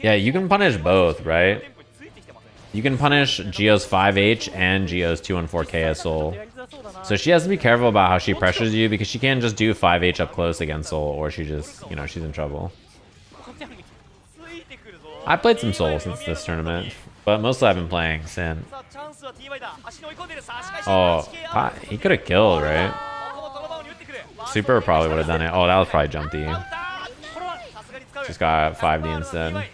Yeah, you can punish both, right? You can punish Geo's 5H and Geo's 214K as Soul. So she has to be careful about how she pressures you because she can't just do 5H up close against Soul or she just, you know, she's in trouble. I played some Soul since this tournament, but mostly I've been playing Sin. Oh, he could have killed, right? Super probably would have done it. Oh, that was probably jump D. Just got 5D instead.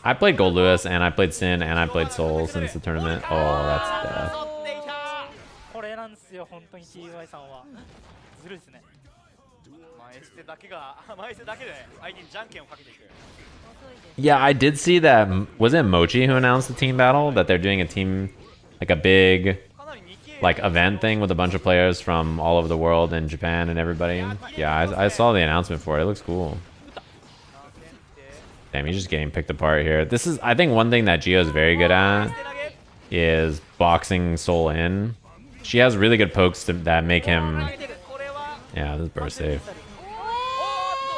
I played Goldlewis and I played Sin and I played Soul since the tournament. Oh, that's death. Yeah, I did see that. Was it Mocchi who announced the team battle? That they're doing a team, like a big, like event thing with a bunch of players from all over the world and Japan and everybody. Yeah, I saw the announcement for it. It looks cool. Damn, he's just getting picked apart here. This is, I think, one thing that Geo is very good at is boxing Soul in. She has really good pokes that make him. Yeah, this is burst safe.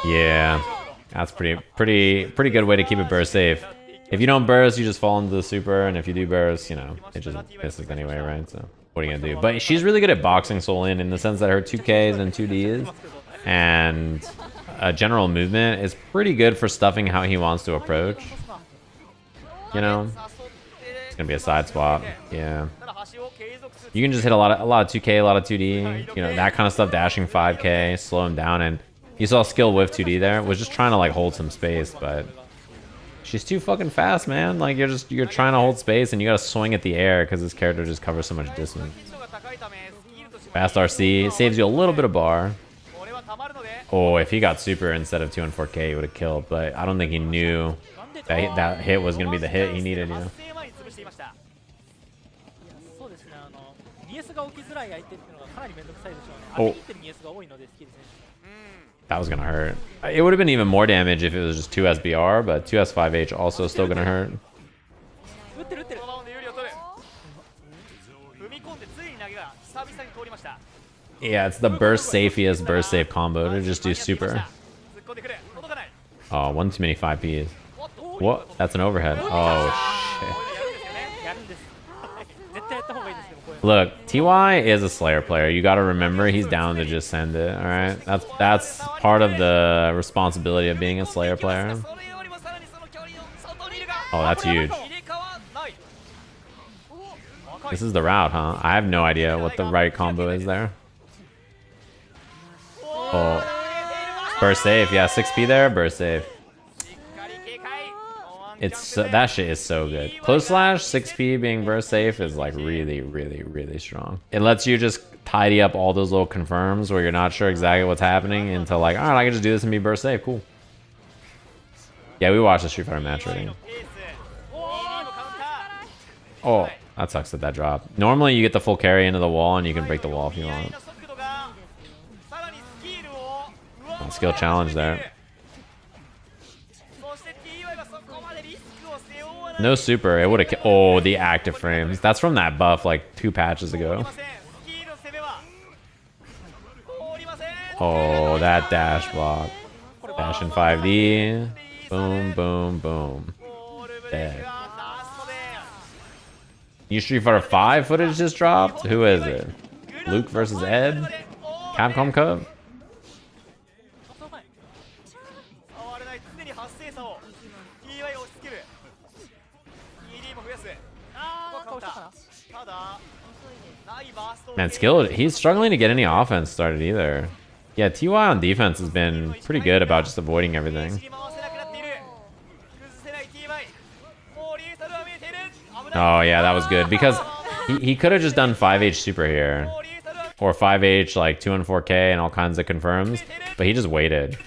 Yeah, that's pretty good way to keep it burst safe. If you don't burst, you just fall into the super, and if you do burst, you know, it just misses anyway, right? So what are you gonna do? But she's really good at boxing Soul in the sense that her 2Ks and 2Ds and general movement is pretty good for stuffing how he wants to approach. You know, it's gonna be a side swap. Yeah, you can just hit a lot of 2K, a lot of 2D. You know, that kind of stuff. Dashing 5K, slow him down, and you saw Skill whiff 2D there. Was just trying to like hold some space, but she's too fucking fast, man. Like you're trying to hold space and you gotta swing at the air because this character just covers so much distance. Fast RC saves you a little bit of bar. Oh, if he got super instead of 2 and 4K, he would have killed, but I don't think he knew That hit was gonna be the hit he needed, you know. Oh. That was gonna hurt. It would have been even more damage if it was just 2 SBR, but 2 S5H also still gonna hurt. Yeah, it's the burst safest burst safe combo to just do super. Oh, one too many 5Ps. What? That's an overhead. Oh, shit. Look, TY is a Slayer player. You gotta remember he's down to just send it, alright? That's part of the responsibility of being a Slayer player. Oh, that's huge. This is the route, huh? I have no idea what the right combo is there. Oh. Burst safe. Yeah, 6P there, burst safe. It's that shit is so good. Close slash 6P being burst safe is like really strong. It lets you just tidy up all those little confirms where you're not sure exactly what's happening until like, all right, I can just do this and be burst safe. Cool. Yeah, we watched the Street Fighter match already. Oh, that sucks that dropped. Normally you get the full carry into the wall and you can break the wall if you want. Oh, skill challenge there. No super. It would have. Oh, the active frames. That's from that buff like 2 patches ago. Oh, that dash block. Dash in 5D. Boom, boom, boom. Dead. New Street Fighter 5 footage just dropped? Who is it? Luke versus Ed? Capcom Cup? Man, Skill, he's struggling to get any offense started either. Yeah, TY on defense has been pretty good about just avoiding everything. Oh yeah, that was good because he could have just done 5H super here. Or 5H like 2 and 4K and all kinds of confirms, but he just waited.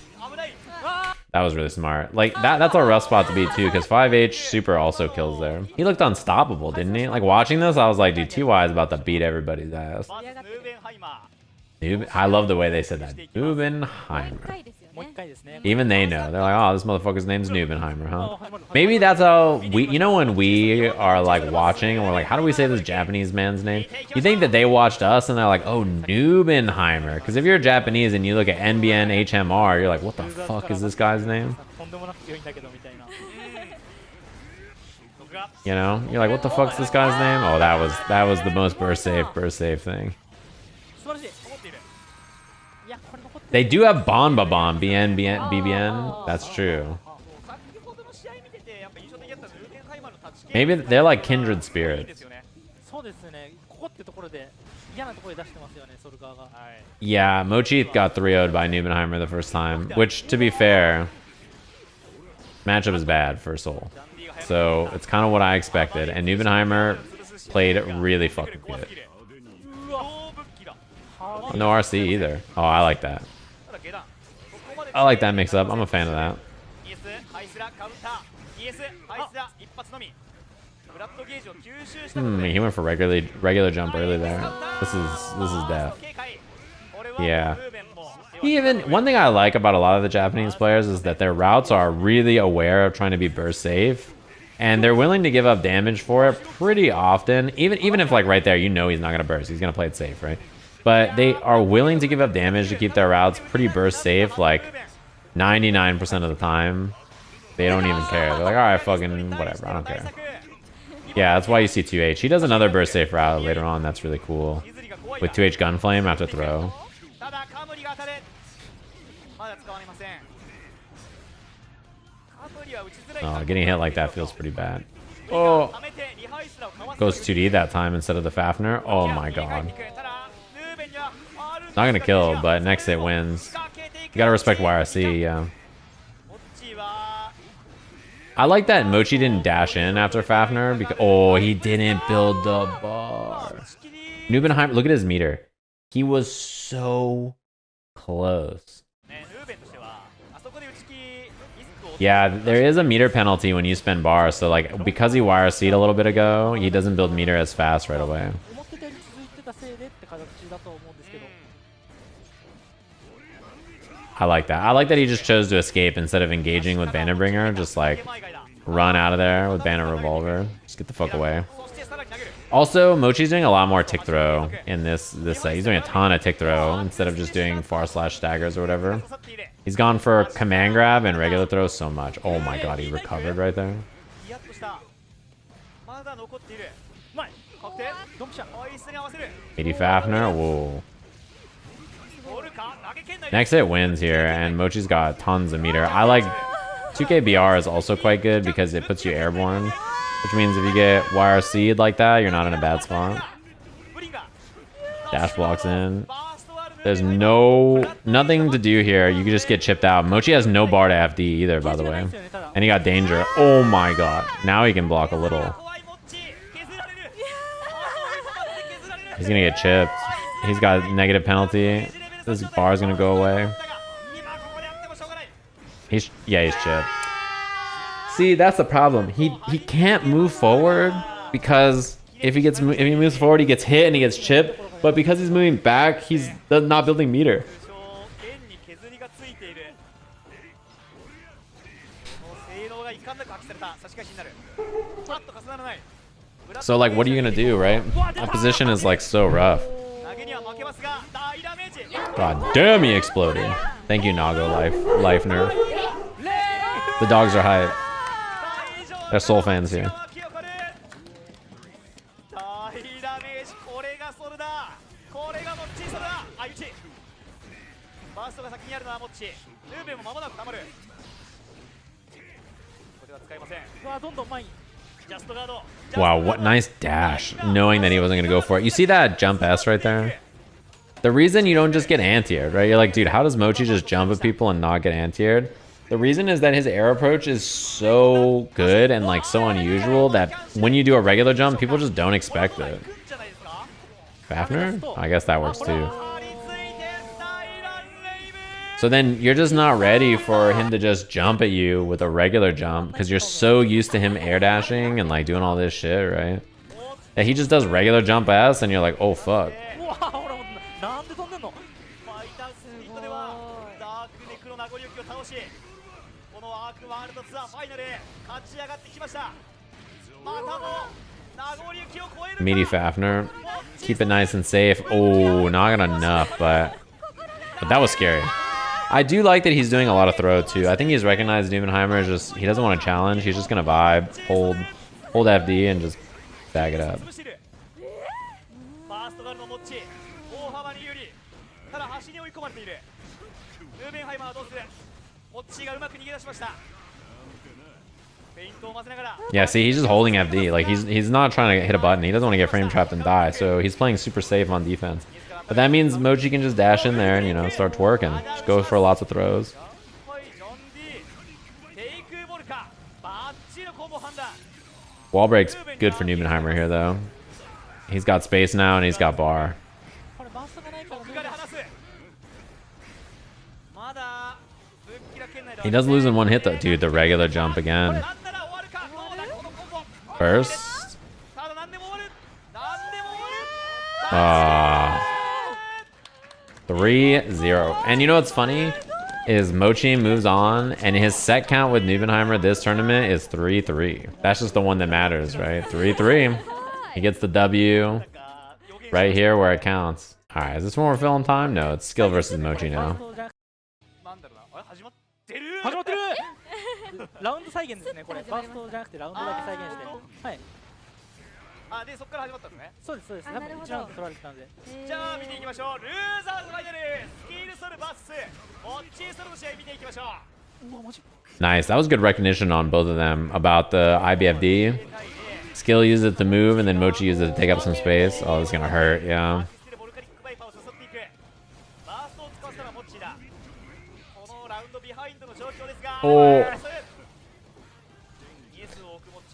That was really smart. Like that's a rough spot to beat too, because 5H super also kills there. He looked unstoppable, didn't he? Like watching this, I was like, dude, TY is about to beat everybody's ass. I love the way they said that. Nubenheimer. Even they know. They're like, oh, this motherfucker's name's Nubenheimer, huh? Maybe that's how we, you know, when we are like watching and we're like, how do we say this Japanese man's name? You think that they watched us and they're like, oh, Nubenheimer. Because if you're Japanese and you look at NBNHMR, you're like, what the fuck is this guy's name? You know, you're like, what the fuck's this guy's name? Oh, that was the most burst safe thing. They do have Bonba Bomb, BBN. That's true. Maybe they're like kindred spirits. Yeah, Mocchi got 3-0'd by Nubenheimer the first time, which, to be fair, matchup is bad for Soul. So it's kind of what I expected, and Nubenheimer played really fucking good. No RC either. Oh, I like that. I like that mix-up. I'm a fan of that. He went for regular jump early there. This is death. Yeah. One thing I like about a lot of the Japanese players is that their routes are really aware of trying to be burst safe, and they're willing to give up damage for it pretty often. Even if like right there, you know he's not gonna burst. He's gonna play it safe, right? But they are willing to give up damage to keep their routes pretty burst safe, like 99% of the time. They don't even care. They're like, alright, fucking whatever, I don't care. Yeah, that's why you see 2H. He does another burst safe route later on, that's really cool. With 2H Gunflame after throw. Oh, getting hit like that feels pretty bad. Oh! Goes 2D that time instead of the Fafnir. Oh my god. Not gonna kill, but next hit wins. You gotta respect YRC, yeah. I like that Mocchi didn't dash in after Fafnir because oh, he didn't build the bar. Nubenheimer, look at his meter. He was so close. Yeah, there is a meter penalty when you spend bar, so like because he wire seed a little bit ago, he doesn't build meter as fast right away. I like that. I like that he just chose to escape instead of engaging with Bannerbringer, just like run out of there with Banner Revolver. Just get the fuck away. Also, Mochi's doing a lot more tick throw in this set. He's doing a ton of tick throw instead of just doing far slash staggers or whatever. He's gone for command grab and regular throw so much. Oh my god, he recovered right there. Eighty Fafner, whoa. Next hit wins here, and Mochi's got tons of meter. I like 2K BR is also quite good because it puts you airborne, which means if you get wire seed like that, you're not in a bad spot. Dash blocks in. There's nothing to do here. You can just get chipped out. Mochi has no bar to FD either, by the way. And he got danger. Oh my god. Now he can block a little. He's gonna get chipped. He's got negative penalty. This bar is gonna go away. He's chipped. See, that's the problem. He can't move forward because if he moves forward, he gets hit and he gets chipped. But because he's moving back, he's not building meter. So like, what are you gonna do, right? That position is like so rough. God damn, he exploded. Thank you, Nago life nerf. The dogs are hype. They're soul fans here. Wow, what nice dash, knowing that he wasn't gonna go for it. You see that jump S right there? The reason you don't just get anti-aired, right? You're like, dude, how does Mochi just jump at people and not get anti-aired? The reason is that his air approach is so good and like so unusual that when you do a regular jump, people just don't expect it. Fafner? I guess that works too. So then you're just not ready for him to just jump at you with a regular jump because you're so used to him air dashing and like doing all this shit, right? That he just does regular jump S and you're like, oh fuck. Meaty Fafner. Keep it nice and safe. Oh, not enough, but that was scary. I do like that he's doing a lot of throw too. I think he's recognized NBNHMR is just, he doesn't want to challenge. He's just going to vibe, hold FD and just bag it up. Yeah, see, he's just holding FD. Like he's not trying to hit a button. He doesn't want to get frame trapped and die. So he's playing super safe on defense. But that means Mochi can just dash in there and, you know, start twerking. Just go for lots of throws. Wall break's good for NBNHMR here, though. He's got space now and he's got bar. He does lose in one hit, though. Dude, the regular jump again. First. 3-0. And you know what's funny? Is Mochi moves on, and his set count with NBNHMR this tournament is 3-3. That's just the one that matters, right? 3-3. He gets the W right here where it counts. Alright, is this one more film time? No, it's Skyll versus Mochi now. Nice, that was good recognition on both of them about the IBFD. Skyll uses it to move, and then Mochi uses it to take up some space. Oh, this is gonna hurt, yeah. Oh.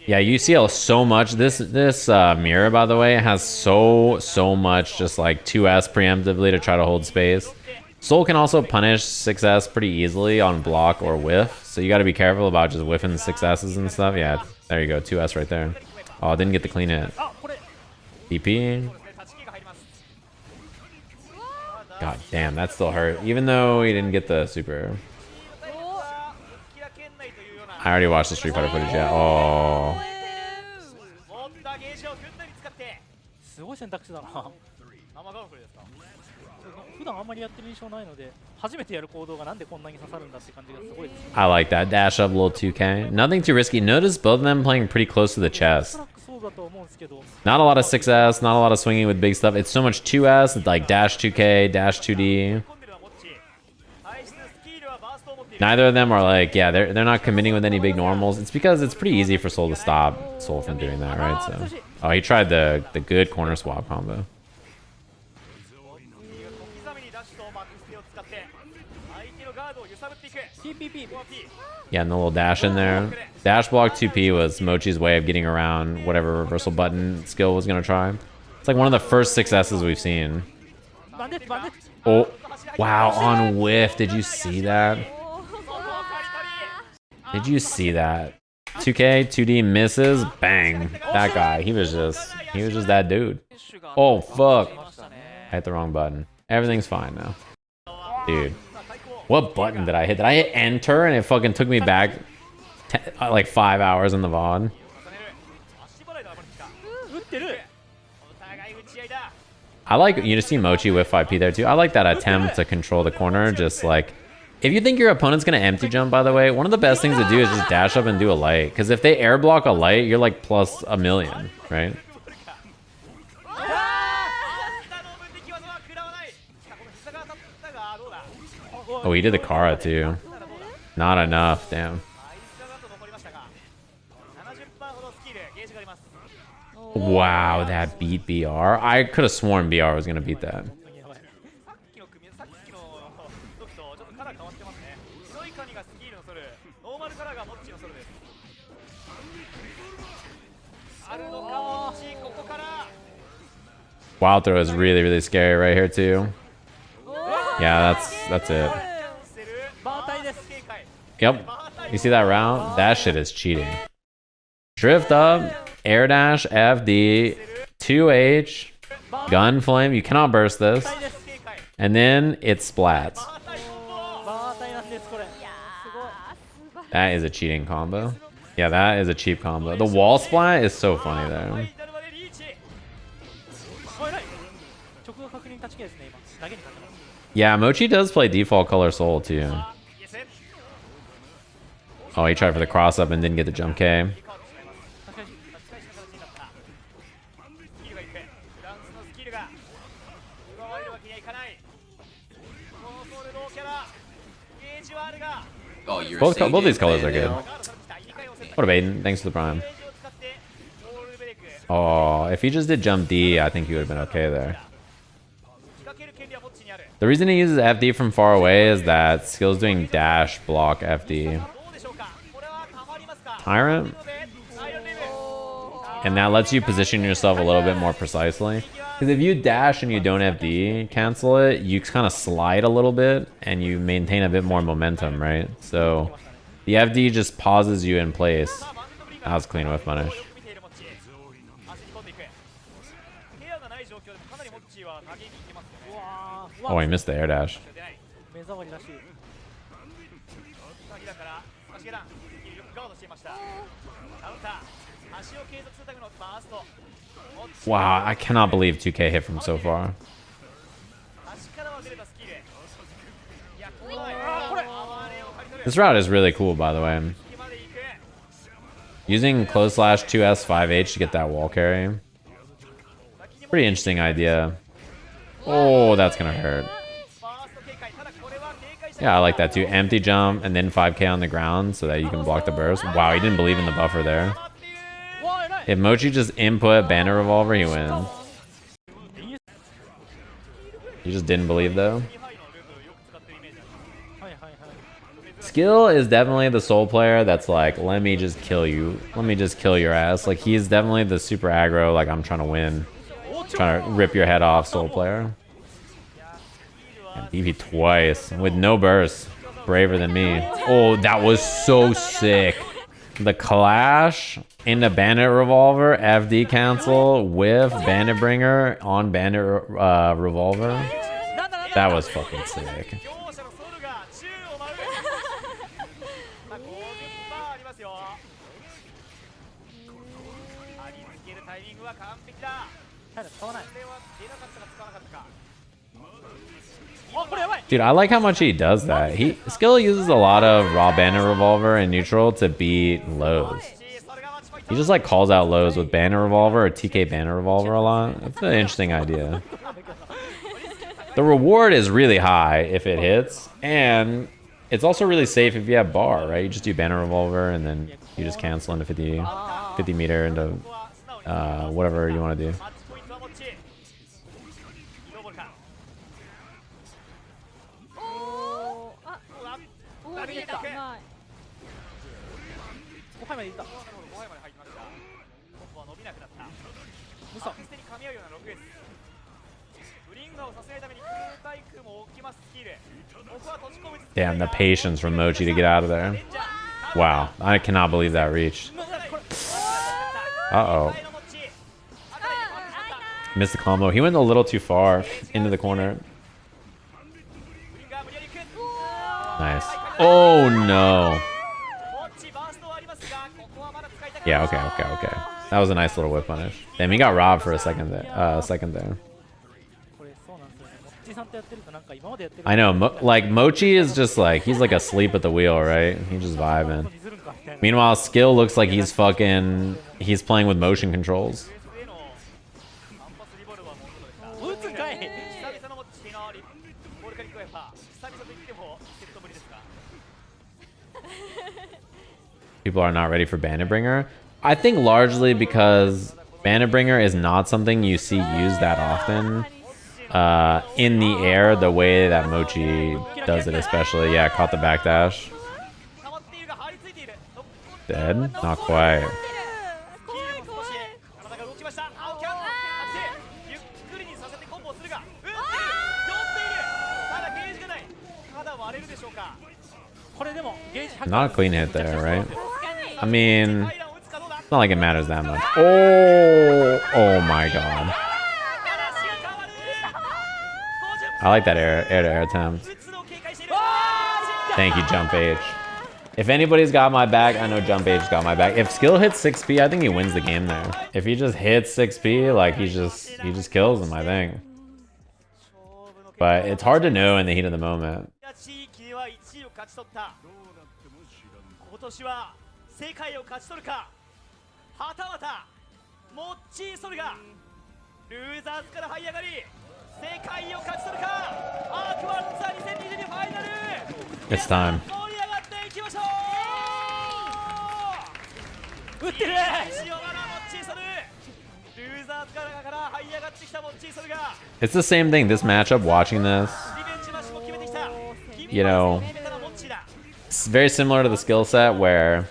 Yeah, you see so much. This mirror, by the way, has so much just like 2S preemptively to try to hold space. Soul can also punish 6S pretty easily on block or whiff, so you got to be careful about just whiffing 6Ss and stuff. Yeah, there you go, 2S right there. Oh, didn't get the clean hit. DP. God damn, that still hurt, even though he didn't get the super. I already watched the Street Fighter footage, yeah. Oh. I like that dash up, little 2K. Nothing too risky. Notice both of them playing pretty close to the chest. Not a lot of 6S, not a lot of swinging with big stuff. It's so much 2S, like dash 2K, dash 2D. Neither of them are like, yeah, they're not committing with any big normals. It's because it's pretty easy for Soul to stop Soul from doing that, right? So, oh, he tried the good corner swap combo. Yeah, and the little dash in there. Dash block 2P was Mochi's way of getting around whatever reversal button skill was gonna try. It's like one of the first successes we've seen. Oh, wow, on whiff. Did you see that? Did you see that? 2K, 2D misses, bang. That guy, he was just that dude. Oh, fuck. I hit the wrong button. Everything's fine now. Dude. What button did I hit? Did I hit enter and it fucking took me back like 5 hours in the VOD? I like, you just see Mochi with 5P there too. I like that attempt to control the corner. Just like, if you think your opponent's gonna empty jump, by the way, one of the best things to do is just dash up and do a light. Because if they air block a light, you're like plus a million, right? Oh, he did the Kara too. Not enough, damn. Wow, that beat BR. I could have sworn BR was gonna beat that. Wild throw is really, really scary right here too. Yeah, that's it. Yep. You see that round? That shit is cheating. Drift up, air dash, FD, 2H, gun flame. You cannot burst this. And then it splats. That is a cheating combo. Yeah, that is a cheap combo. The wall splat is so funny there. Yeah, Mochi does play default color Soul too. Oh, he tried for the cross up and didn't get the jump K. Oh, both these colors are good. What a Baden, thanks for the prime. Oh, if he just did jump D, I think he would have been okay there. The reason he uses FD from far away is that Skill's doing dash, block, FD. Tyrant. And that lets you position yourself a little bit more precisely. Because if you dash and you don't FD cancel it, you kind of slide a little bit and you maintain a bit more momentum, right? So the FD just pauses you in place. That was clean whiff punish. Oh, he missed the air dash. Wow, I cannot believe 2K hit from so far. This route is really cool, by the way. Using close slash 2S 5H to get that wall carry. Pretty interesting idea. Oh, that's gonna hurt. Yeah, I like that too. Empty jump and then 5K on the ground so that you can block the burst. Wow, he didn't believe in the buffer there. If Mochi just input Bandit Revolver, he wins. He just didn't believe though. Skill is definitely the Soul player that's like, let me just kill you. Let me just kill your ass. Like, he's definitely the super aggro, like, I'm trying to win. Trying to rip your head off Soul player. DP twice with no burst. Braver than me. Oh, that was so sick. The clash into Bandit Revolver, FD cancel with Bandit Bringer on Bandit Revolver. That was fucking sick. Dude, I like how much he does that. Skyll uses a lot of raw Bandit Revolver and neutral to beat lows. He just like calls out lows with Bandit Revolver or TK Bandit Revolver a lot. That's an interesting idea. The reward is really high if it hits, and it's also really safe if you have bar, right? You just do Bandit Revolver and then you just cancel into 50 meter into whatever you want to do. Damn, the patience from Mocchi to get out of there. Wow, I cannot believe that reached. Uh-oh. Missed the combo. He went a little too far into the corner. Nice. Oh, no. Yeah, okay. That was a nice little whip punish. Damn, he got robbed for a second there. I know, like, Mocchi is just like, he's like asleep at the wheel, right? He's just vibing. Meanwhile, Skyll looks like he's playing with motion controls. People are not ready for Bandit Bringer. I think largely because Bandit Bringer is not something you see used that often in the air the way that Mocchi does it, especially. Yeah, caught the backdash. Dead? Not quite. Not a clean hit there, right? I mean, it's not like it matters that much. Oh my god. I like that air-to-air attempt. Thank you, Jump H. If anybody's got my back, I know Jump H's got my back. If Skyll hits 6P, I think he wins the game there. If he just hits 6P, like he just kills him, I think. But it's hard to know in the heat of the moment. It's time. It's the same thing, this matchup, watching this, you know, it's very similar to the skill set where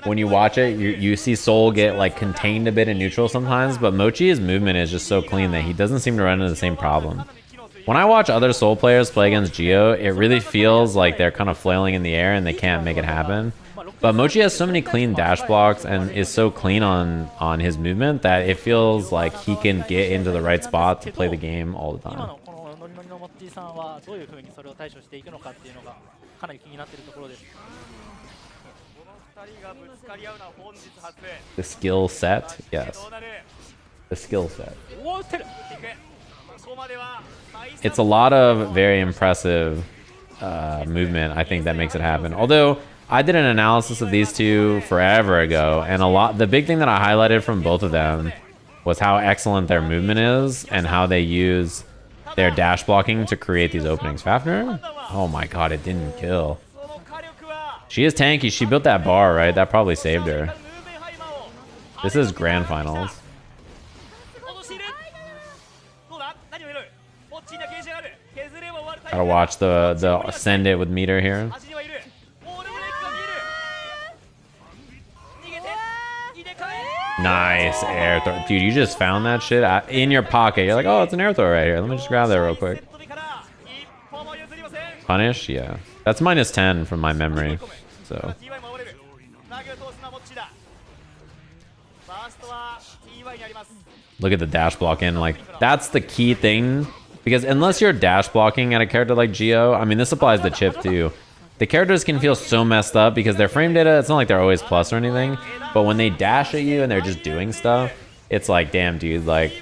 when you watch it, you see Soul get like contained a bit in neutral sometimes, but Mocchi's movement is just so clean that he doesn't seem to run into the same problem. When I watch other Soul players play against Geo, it really feels like they're kind of flailing in the air and they can't make it happen. But Mocchi has so many clean dash blocks and is so clean on his movement that it feels like he can get into the right spot to play the game all the time. The skill set, yes. The skill set. It's a lot of very impressive movement, I think, that makes it happen. Although I did an analysis of these two forever ago, and the big thing that I highlighted from both of them was how excellent their movement is and how they use their dash blocking to create these openings. Fafnir? Oh my god, it didn't kill. She is tanky. She built that bar, right? That probably saved her. This is grand finals. Gotta watch the send it with meter here. Nice air throw. Dude, you just found that shit in your pocket. You're like, oh, it's an air throw right here. Let me just grab that real quick. Punish? Yeah. That's -10 from my memory. So. Look at the dash block in. Like, that's the key thing. Because unless you're dash blocking at a character like Geo, I mean, this applies to Chipp too. The characters can feel so messed up because their frame data, it's not like they're always plus or anything. But when they dash at you and they're just doing stuff, it's like, damn, dude, like,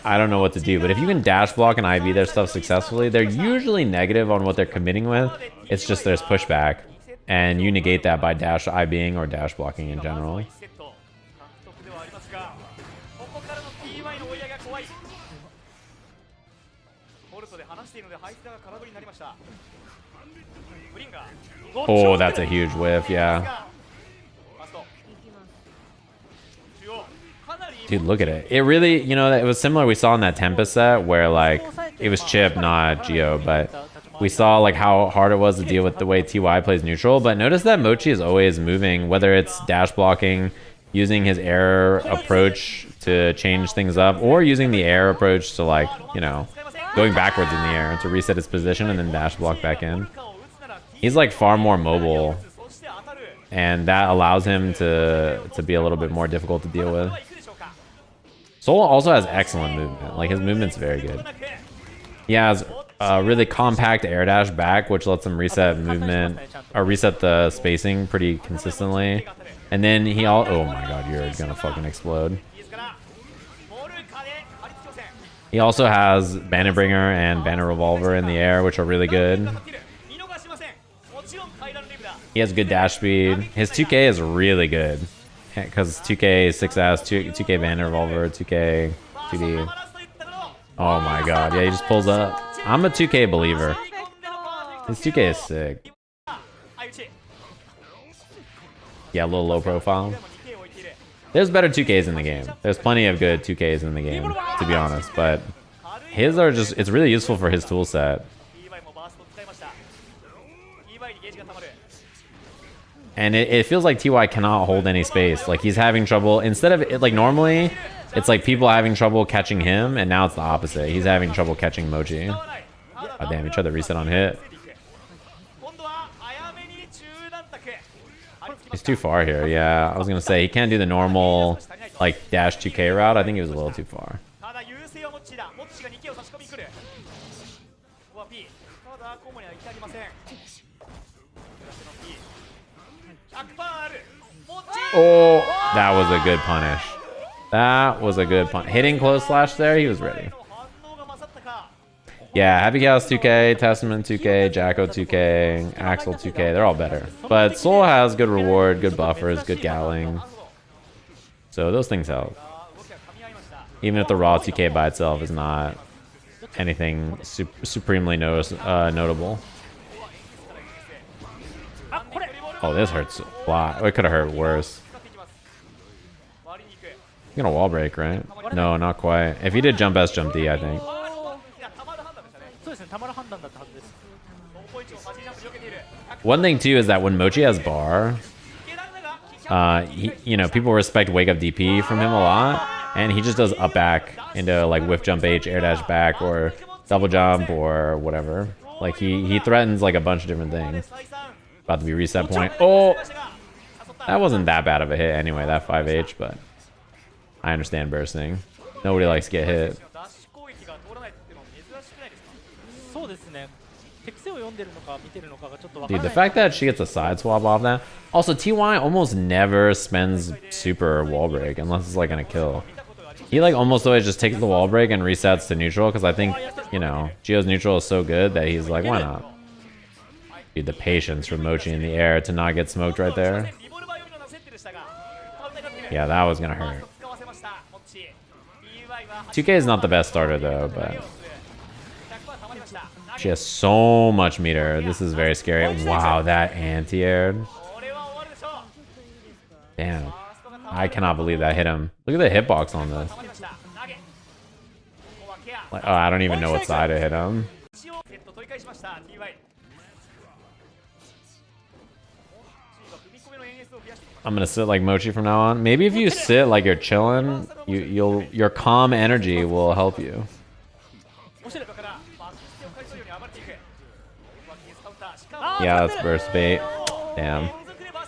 I don't know what to do. But if you can dash block and IV their stuff successfully, they're usually negative on what they're committing with. It's just there's pushback. And you negate that by dash IBing or dash blocking in general. Oh, that's a huge whiff, yeah. Dude, look at it. It really, you know, it was similar we saw in that Tempest set where, like, it was Chipp, not Geo, but we saw, like, how hard it was to deal with the way TY plays neutral. But notice that Mocchi is always moving, whether it's dash blocking, using his air approach to change things up, or using the air approach to, like, you know, going backwards in the air to reset his position and then dash block back in. He's, like, far more mobile, and that allows him to be a little bit more difficult to deal with. Soul also has excellent movement. Like, his movement's very good. He has a really compact air dash back, which lets him reset movement, or reset the spacing pretty consistently. And then he oh my god, you're gonna fucking explode. He also has Bannerbringer and Banner Revolver in the air, which are really good. He has good dash speed. His 2K is really good. Because 2K 6S, 2K Banner Revolver, 2K 2D. Oh my god, yeah, he just pulls up. I'm a 2K believer. His 2K is sick. Yeah, a little low profile. There's better 2Ks in the game. There's plenty of good 2Ks in the game, to be honest. But his are just, it's really useful for his tool set. And it feels like TY cannot hold any space. Like, he's having trouble. Instead of it, like, normally, it's like people having trouble catching him, and now it's the opposite. He's having trouble catching Mocchi. Oh, damn, he tried to reset on hit. He's too far here, yeah. I was going to say, he can't do the normal, like, dash 2K route. I think he was a little too far. Oh, that was a good punish. That was a good punish. Hitting close slash there, he was ready. Yeah, Happy Chaos 2K, Testament 2K, Jacko 2K, Axel 2K, they're all better. But Soul has good reward, good buffers, good galling. So those things help. Even if the raw 2K by itself is not anything supremely notable. Oh, this hurts a lot. It could have hurt worse. You're gonna wall break, right? No, not quite. If he did jump S, jump D, I think. One thing too is that when Mocchi has bar, you know, people respect wake up DP from him a lot, and he just does up back into like whiff jump H, air dash back, or double jump, or whatever. Like he threatens like a bunch of different things. About to be reset point. Oh, that wasn't that bad of a hit anyway, that 5H, but I understand bursting. Nobody likes to get hit. Dude, the fact that she gets a side swap off that. Also, TY almost never spends super wall break unless it's like gonna kill. He like almost always just takes the wall break and resets to neutral because I think, you know, Geo's neutral is so good that he's like, why not? Dude, the patience from Mocchi in the air to not get smoked right there. Yeah, that was gonna hurt. 2K is not the best starter though, but she has so much meter. This is very scary. Wow, that anti-aired. Damn. I cannot believe that hit him. Look at the hitbox on this. Like, oh, I don't even know what side it hit him. I'm gonna sit like Mocchi from now on. Maybe if you sit like you're chilling, your calm energy will help you. Yeah, that's burst bait. Damn.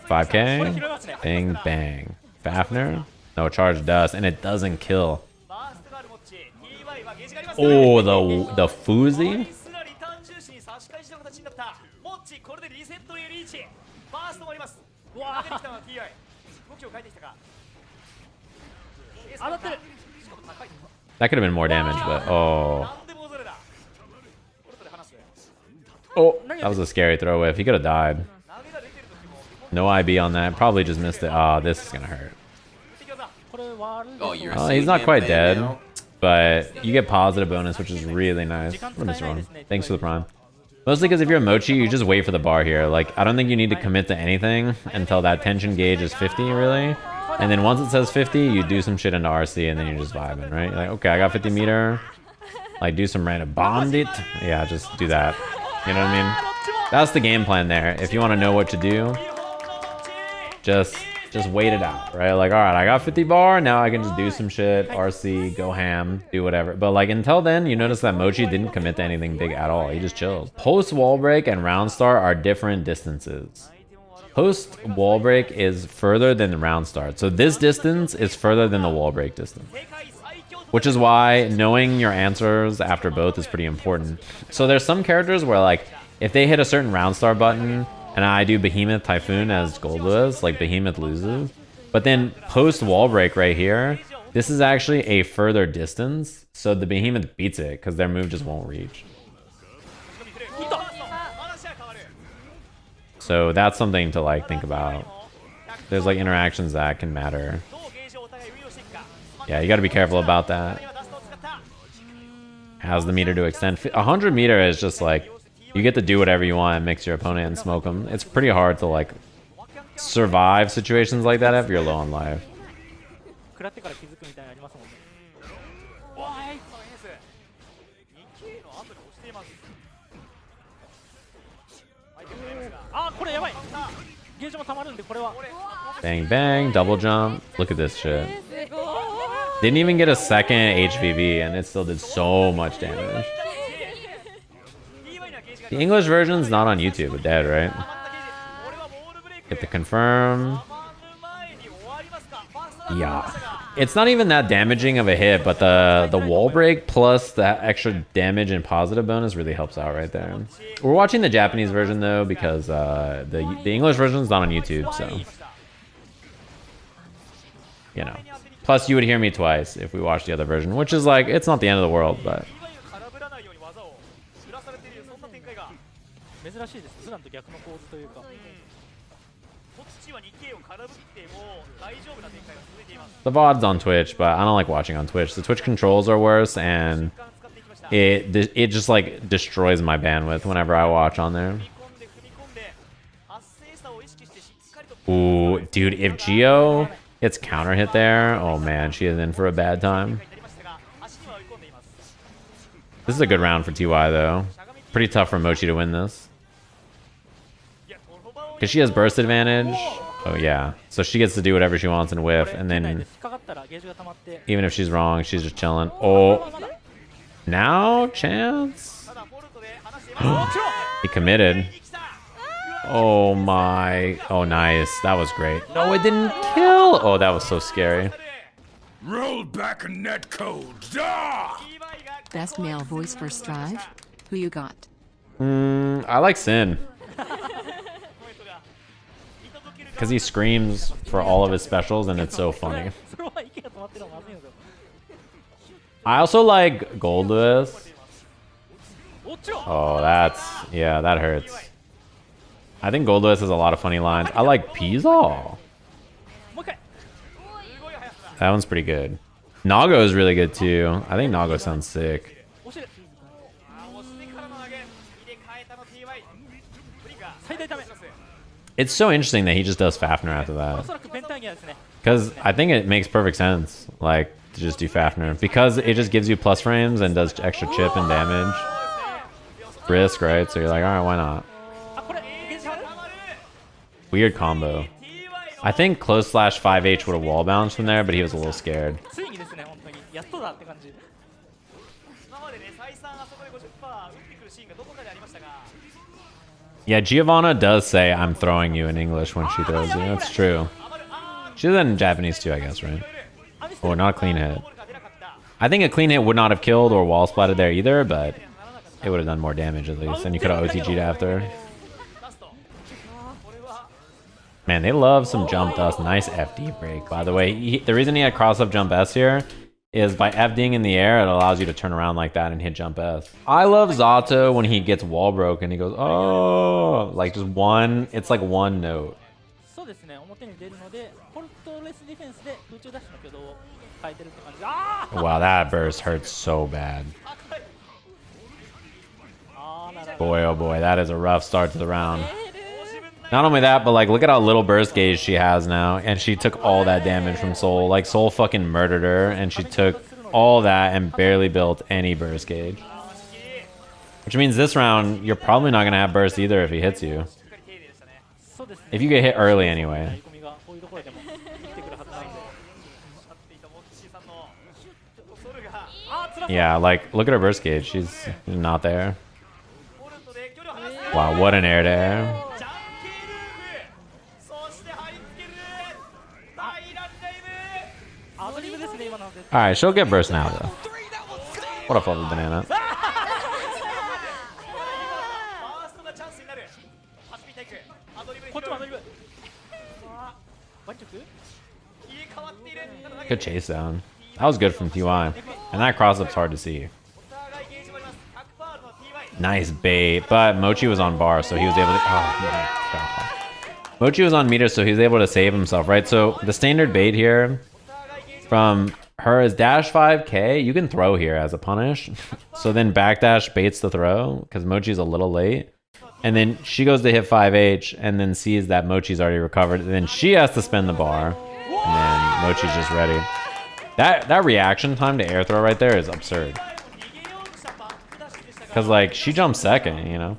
5k. Bang, bang. Fafnir. No charge dust, and it doesn't kill. Oh, the Foozy? That could have been more damage, but oh. Oh, that was a scary throw whiff. He could have died. No IB on that. Probably just missed it. Oh, this is gonna hurt. Oh, he's not quite dead, but you get positive bonus, which is really nice. What am I wrong? Thanks for the prime. Mostly because if you're a Mocchi, you just wait for the bar here. Like, I don't think you need to commit to anything until that tension gauge is 50, really. And then once it says 50, you do some shit into RC, and then you're just vibing, right? You're like, okay, I got 50 meter. Like, do some random bondit. Yeah, just do that. You know what I mean? That's the game plan there. If you want to know what to do, just wait it out, right? Like, all right, I got 50 bar, now I can just do some shit, RC, go ham, do whatever. But like until then, you notice that Mocchi didn't commit to anything big at all. He just chilled. Post wall break and round start are different distances. Post wall break is further than the round start. So this distance is further than the wall break distance. Which is why knowing your answers after both is pretty important. So there's some characters where like, if they hit a certain round start button, and I do Behemoth Typhoon as Goldlewis, like Behemoth loses. But then post wall break right here, this is actually a further distance. So the Behemoth beats it because their move just won't reach. So that's something to like think about. There's like interactions that can matter. Yeah, you got to be careful about that. How's the meter to extend? 100 meter is just like, you get to do whatever you want and mix your opponent and smoke them. It's pretty hard to like survive situations like that if you're low on life. Bang bang, double jump. Look at this shit. Didn't even get a second HVV and it still did so much damage. The English version's not on YouTube, but dead, right? Get the confirm. Yeah. It's not even that damaging of a hit, but the wall break plus that extra damage and positive bonus really helps out right there. We're watching the Japanese version though, because the English version's not on YouTube, so. You know. Plus you would hear me twice if we watched the other version, which is like, it's not the end of the world, but. The VOD's on Twitch, but I don't like watching on Twitch. The Twitch controls are worse, and it just like destroys my bandwidth whenever I watch on there. Ooh, dude, if Geo gets counter hit there, oh man, she is in for a bad time. This is a good round for TY though. Pretty tough for Mocchi to win this. Because she has burst advantage. Oh yeah. So she gets to do whatever she wants and whiff. And then even if she's wrong, she's just chilling. Oh. Now? Chance? He committed. Oh my. Oh nice. That was great. No, it didn't kill. Oh, that was so scary. Roll back a net code. Ah! Best male voice for Strive? Who you got? I like Sin. Because he screams for all of his specials and it's so funny. I also like Goldlewis. Oh, yeah, that hurts. I think Goldlewis has a lot of funny lines. I like Pizal. That one's pretty good. Nago is really good too. I think Nago sounds sick. It's so interesting that he just does Fafnir after that. Because I think it makes perfect sense, like, to just do Fafnir. Because it just gives you plus frames and does extra chip and damage. Risk, right? So you're like, alright, why not? Weird combo. I think close slash 5H would have wall bounced from there, but he was a little scared. Yeah, Giovanna does say I'm throwing you in English when she throws you. That's true. She does that in Japanese too, I guess, right? Oh, not a clean hit. I think a clean hit would not have killed or wall splatted there either, but it would have done more damage at least. And you could have OTG'd after. Man, they love some jump dust. Nice FD break, by the way. The reason he had cross-up jump S here is by FDing in the air, it allows you to turn around like that and hit jump S. I love Zato when he gets wall broken. He goes, oh, like just one, it's like one note. Wow, that burst hurts so bad. Boy, oh boy, that is a rough start to the round. Not only that, but like, look at how little burst gauge she has now. And she took all that damage from Soul. Like, Soul fucking murdered her, and she took all that and barely built any burst gauge. Which means this round, you're probably not going to have burst either if he hits you. If you get hit early anyway. Yeah, like, look at her burst gauge. She's not there. Wow, what an air to air. Alright, she'll get burst now, though. What a fluffy banana. Good chase down. That was good from TY. And that cross-up's hard to see. Nice bait. But Mocchi was on bar, so he was able to... Oh, my God. Mocchi was on meter, so he was able to save himself, right? So the standard bait here from her is dash 5k. You can throw here as a punish. So then backdash baits the throw because Mochi's a little late. And then she goes to hit 5H and then sees that Mochi's already recovered. And then she has to spin the bar. And then Mochi's just ready. That reaction time to air throw right there is absurd. Because, like, she jumped second, you know?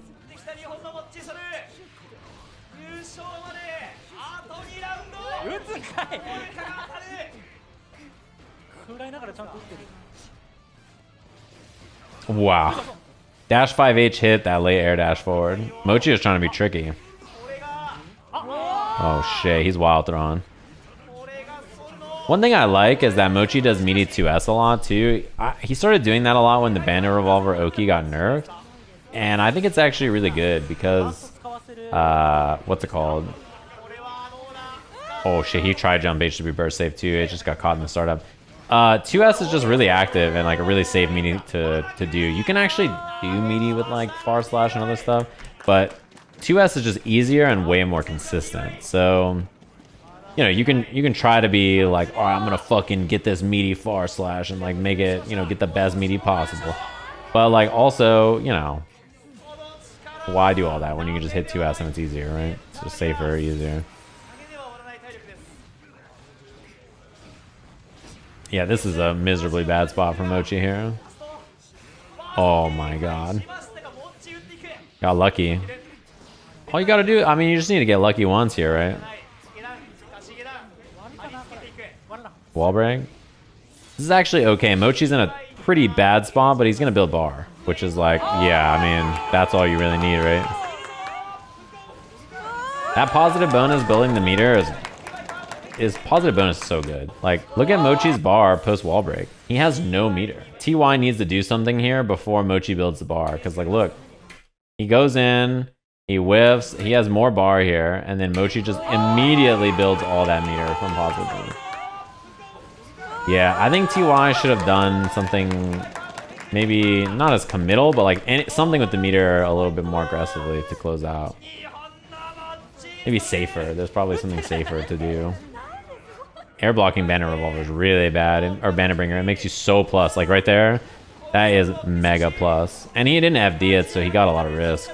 Wow. Dash 5H hit that late air dash forward. Mochi is trying to be tricky. Oh shit, he's wild throwing. One thing I like is that Mochi does meaty 2S a lot too. He started doing that a lot when the Bandit Revolver Oki got nerfed. And I think it's actually really good because... what's it called? Oh shit, he tried jump H to be burst safe too. It just got caught in the startup. 2S is just really active and like a really safe meaty to do. You can actually do meaty with like far slash and other stuff, but 2S is just easier and way more consistent. So, you know, you can try to be like, oh, I'm gonna fucking get this meaty far slash and like make it, you know, get the best meaty possible. But like also, you know, why do all that when you can just hit 2S and it's easier, right? It's just safer, easier. Yeah, this is a miserably bad spot for Mochi here. Oh my god. Got lucky. All you gotta do, I mean, you just need to get lucky once here, right? Wall break. This is actually okay. Mochi's in a pretty bad spot, but he's gonna build bar. Which is like, yeah, I mean, that's all you really need, right? That positive bonus building the meter is positive bonus so good. Like, look at Mochi's bar post wall break. He has no meter. TY needs to do something here before Mochi builds the bar. Because, like, look. He goes in, he whiffs, he has more bar here, and then Mochi just immediately builds all that meter from positive bonus. Yeah, I think TY should have done something maybe not as committal, but like something with the meter a little bit more aggressively to close out. Maybe safer. There's probably something safer to do. Air blocking Bandit Revolver is really bad, or Bandit Bringer. It makes you so plus. Like right there, that is mega plus. And he didn't FD it, so he got a lot of risk.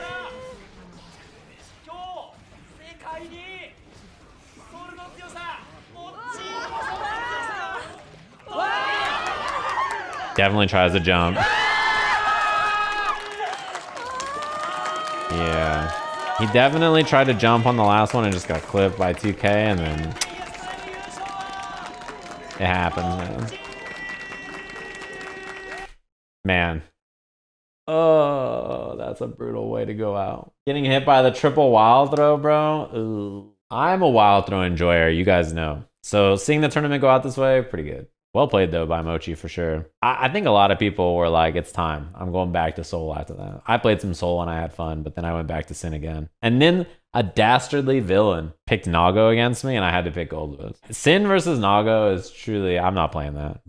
Definitely tries to jump. Yeah. He definitely tried to jump on the last one and just got clipped by 2K, and then it happens, man. Man. Oh, that's a brutal way to go out. Getting hit by the triple wild throw, bro. Ooh. I'm a wild throw enjoyer, you guys know. So seeing the tournament go out this way, pretty good. Well played though by Mocchi for sure. I think a lot of people were like, it's time. I'm going back to Soul after that. I played some Soul and I had fun, but then I went back to Sin again. And then a dastardly villain picked Nago against me and I had to pick Goldlewis. Sin versus Nago is truly, I'm not playing that.